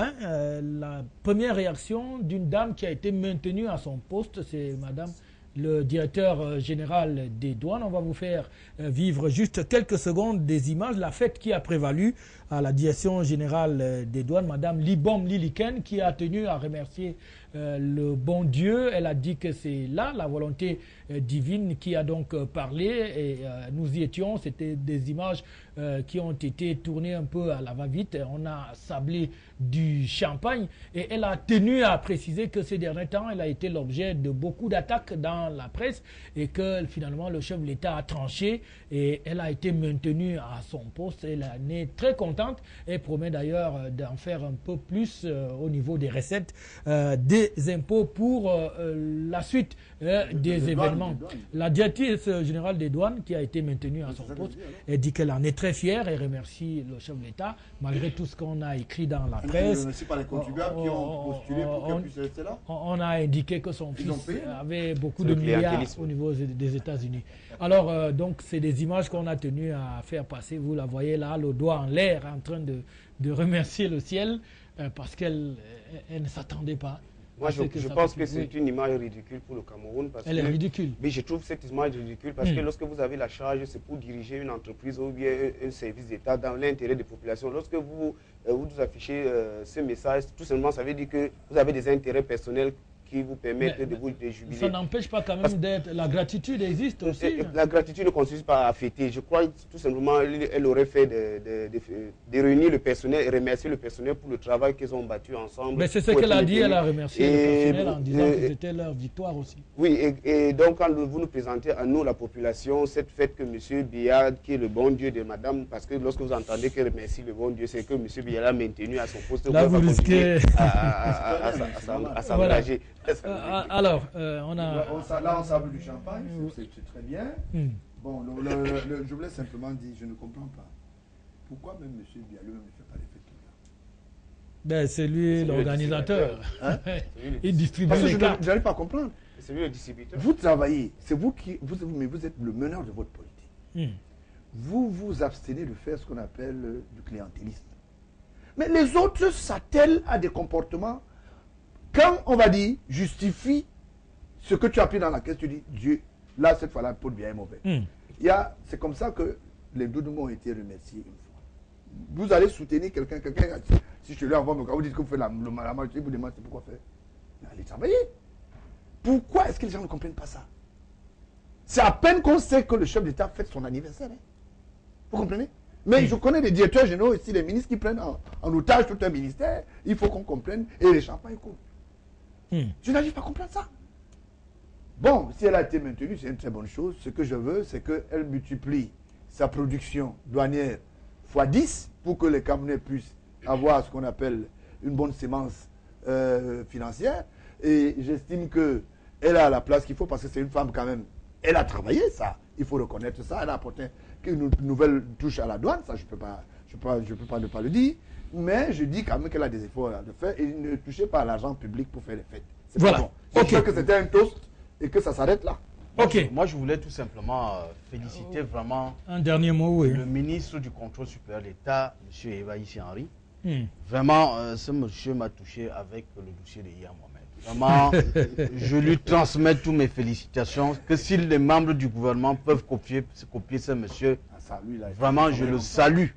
[SPEAKER 1] la première réaction d'une dame qui a été maintenue à son poste. C'est madame le directeur général des douanes. On va vous faire vivre juste quelques secondes des images. La fête qui a prévalu à la direction générale des douanes, Madame Libom Liliken, qui a tenu à remercier le bon Dieu. Elle a dit que c'est là la volonté divine qui a donc parlé et nous y étions. C'était des images qui ont été tournées un peu à la va-vite. On a sablé du champagne et elle a tenu à préciser que ces derniers temps, elle a été l'objet de beaucoup d'attaques dans la presse et que finalement le chef de l'État a tranché et elle a été maintenue à son poste. Elle est très contente et promet d'ailleurs d'en faire un peu plus au niveau des recettes des impôts pour la suite des événements. La directrice générale des douanes qui a été maintenue à son poste, elle dit qu'elle en est très fière et remercie le chef de l'État malgré tout ce qu'on a écrit dans la presse.
[SPEAKER 5] Merci par les contribuables qui ont postulé pour qu'elle puisse rester là.
[SPEAKER 1] On a indiqué que son fils avait beaucoup de milliards au niveau des États-Unis. Alors, donc, c'est des images qu'on a tenu à faire passer. Vous la voyez là, le doigt en l'air, en train de remercier le ciel parce qu'elle ne s'attendait pas
[SPEAKER 4] Moi, je pense que c'est une image ridicule pour le Cameroun. Parce
[SPEAKER 1] Elle est ridicule.
[SPEAKER 4] Mais je trouve cette image ridicule parce que lorsque vous avez la charge, c'est pour diriger une entreprise ou bien un service d'État dans l'intérêt des populations. Lorsque vous affichez ce message, tout simplement, ça veut dire que vous avez des intérêts personnels qui vous permettent de vous jubiler.
[SPEAKER 1] Ça n'empêche pas quand même d'être... La gratitude existe aussi.
[SPEAKER 4] La gratitude ne consiste pas à fêter. Je crois tout simplement elle aurait fait de réunir le personnel et remercier le personnel pour le travail qu'ils ont battu ensemble.
[SPEAKER 1] Mais c'est ce qu'elle a dit, elle a remercié le personnel en disant que c'était leur victoire aussi.
[SPEAKER 4] Oui, et donc quand vous nous présentez à nous, la population, cette fête que M. Biya, qui est le bon Dieu de Madame, parce que lorsque vous entendez qu'elle remercie le bon Dieu, c'est que M. Biya l'a maintenu à son poste.
[SPEAKER 1] Là, vous risquez...
[SPEAKER 4] à s'engager.
[SPEAKER 1] Alors, on a...
[SPEAKER 5] Là, on sable du champagne, c'est très bien. Bon, je voulais simplement dire, je ne comprends pas. Pourquoi même M. Bialou ne fait pas les fêtes tout le temps?
[SPEAKER 1] Ben, c'est lui l'organisateur. Hein? Il distribue
[SPEAKER 5] Parce que
[SPEAKER 1] les cartes.
[SPEAKER 5] je n'arrive pas à comprendre.
[SPEAKER 4] C'est lui le distributeur.
[SPEAKER 5] Vous travaillez, c'est vous qui... mais vous êtes le meneur de votre politique. Vous vous abstenez de faire ce qu'on appelle du clientélisme. Mais les autres s'attellent à des comportements. Quand on va dire, justifie ce que tu as pris dans la caisse, tu dis, Dieu, là, cette fois-là, le pot bien est mauvais. C'est comme ça que les Doudoumons ont été remerciés une fois. Vous allez soutenir quelqu'un, si je lui envoie mon cas, vous dites que vous faites la majorité, vous demandez pourquoi faire. Mais allez travailler. Pourquoi est-ce que les gens ne comprennent pas ça? C'est à peine qu'on sait que le chef d'État fête son anniversaire. Hein. Vous comprenez? Mais je connais des directeurs généraux ici, les ministres qui prennent en otage tout un ministère. Il faut qu'on comprenne et les champagnes coulent. Je n'arrive pas à comprendre ça. Bon, si elle a été maintenue, c'est une très bonne chose. Ce que je veux, c'est qu'elle multiplie sa production douanière x 10 pour que les Camerounais puissent avoir ce qu'on appelle une bonne sémence financière. Et j'estime qu'elle a la place qu'il faut parce que c'est une femme quand même. Elle a travaillé ça. Il faut reconnaître ça. Elle a apporté une nouvelle touche à la douane. Ça, je ne peux pas ne pas le dire. Mais je dis quand même qu'elle a des efforts à faire et ne touchez pas à l'argent public pour faire les fêtes.
[SPEAKER 1] Voilà.
[SPEAKER 5] Bon. J'espère que c'était un toast et que ça s'arrête là.
[SPEAKER 2] Ok. Moi, je voulais tout simplement féliciter vraiment
[SPEAKER 1] un dernier mot, oui.
[SPEAKER 2] Le ministre du Contrôle supérieur de l'État, M. Evaïssi Henry. Vraiment, ce monsieur m'a touché avec le dossier de hier Mohamed. Vraiment, je lui transmets toutes mes félicitations. Que si les membres du gouvernement peuvent copier ce monsieur, vraiment, je le salue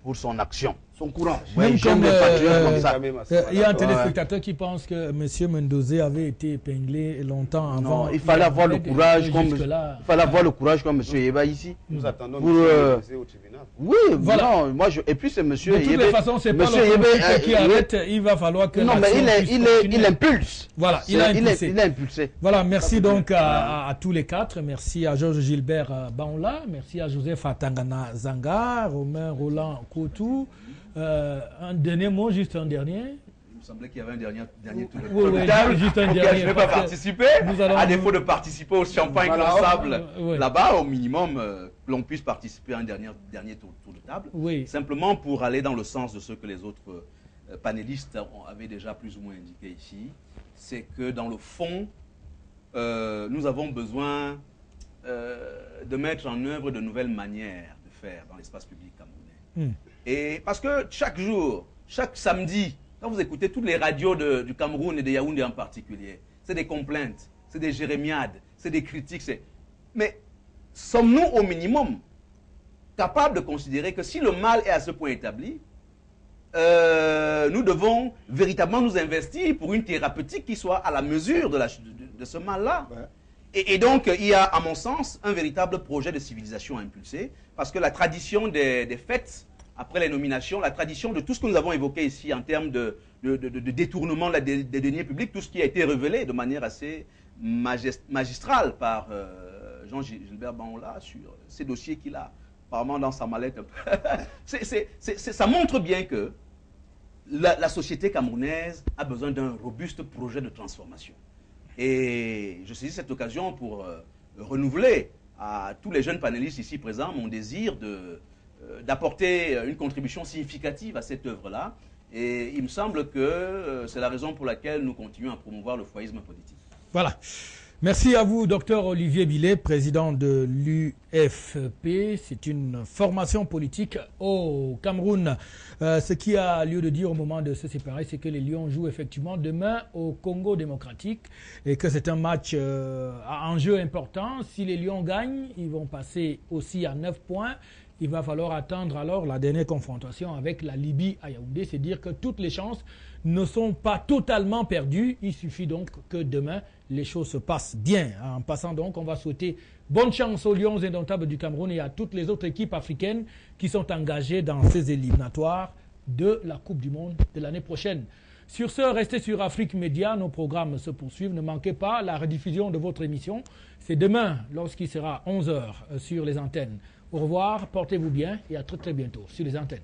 [SPEAKER 2] pour son action.
[SPEAKER 5] Son courage.
[SPEAKER 1] Même
[SPEAKER 2] Ouais,
[SPEAKER 1] comme,
[SPEAKER 2] comme ça.
[SPEAKER 1] Il y a un téléspectateur qui pense que M. Mendozé avait été épinglé longtemps avant.
[SPEAKER 2] Non, il fallait avoir le courage comme M. Yeba ici.
[SPEAKER 4] Nous attendons
[SPEAKER 2] pour,
[SPEAKER 4] M. Mendozé au tribunal.
[SPEAKER 2] Oui, voilà. Non, moi et puis c'est M.
[SPEAKER 1] De toutes les façons, c'est pas le qui arrête. Il va falloir que...
[SPEAKER 2] Non, mais il impulse.
[SPEAKER 1] Voilà, il a
[SPEAKER 2] impulsé.
[SPEAKER 1] Voilà, merci donc à tous les quatre. Merci à Georges Gilbert Baoula. Merci à Joseph Atangana Zanga, Romain Roland Kotou. Un dernier mot, juste un dernier.
[SPEAKER 2] Il me semblait qu'il y avait un dernier tour de
[SPEAKER 1] oui,
[SPEAKER 2] table.
[SPEAKER 1] Juste un dernier.
[SPEAKER 2] Je ne vais pas participer. À défaut de participer au champagne sable là-bas, au minimum, l'on puisse participer à un dernier tour de table.
[SPEAKER 1] Oui.
[SPEAKER 2] Simplement pour aller dans le sens de ce que les autres panélistes avaient déjà plus ou moins indiqué ici. C'est que dans le fond, nous avons besoin de mettre en œuvre de nouvelles manières de faire dans l'espace public camerounais. Et parce que chaque jour, chaque samedi, quand vous écoutez toutes les radios du Cameroun et de Yaoundé en particulier, c'est des complaintes, c'est des jérémiades, c'est des critiques. Mais sommes-nous au minimum capables de considérer que si le mal est à ce point établi, nous devons véritablement nous investir pour une thérapeutique qui soit à la mesure de ce mal-là. Ouais. Et donc, il y a, à mon sens, un véritable projet de civilisation à impulser, parce que la tradition des fêtes, après les nominations, la tradition de tout ce que nous avons évoqué ici en termes de détournement des deniers publics, tout ce qui a été révélé de manière assez magistrale par Jean-Gilbert Baoula sur ces dossiers qu'il a apparemment dans sa mallette. Ça montre bien que la société camerounaise a besoin d'un robuste projet de transformation. Et je saisis cette occasion pour renouveler à tous les jeunes panélistes ici présents mon désir d'apporter une contribution significative à cette œuvre-là. Et il me semble que c'est la raison pour laquelle nous continuons à promouvoir le foyisme politique.
[SPEAKER 1] Voilà. Merci à vous, docteur Olivier Billet, président de l'UFP. C'est une formation politique au Cameroun. Ce qui a lieu de dire au moment de se séparer, c'est que les Lions jouent effectivement demain au Congo démocratique et que c'est un match à enjeu important. Si les Lions gagnent, ils vont passer aussi à 9 points. Il va falloir attendre alors la dernière confrontation avec la Libye à Yaoundé. C'est dire que toutes les chances ne sont pas totalement perdues. Il suffit donc que demain, les choses se passent bien. En passant donc, on va souhaiter bonne chance aux Lions indomptables du Cameroun et à toutes les autres équipes africaines qui sont engagées dans ces éliminatoires de la Coupe du Monde de l'année prochaine. Sur ce, restez sur Afrique Média, nos programmes se poursuivent. Ne manquez pas la rediffusion de votre émission. C'est demain, lorsqu'il sera 11h sur les antennes. Au revoir, portez-vous bien et à très très bientôt sur les antennes.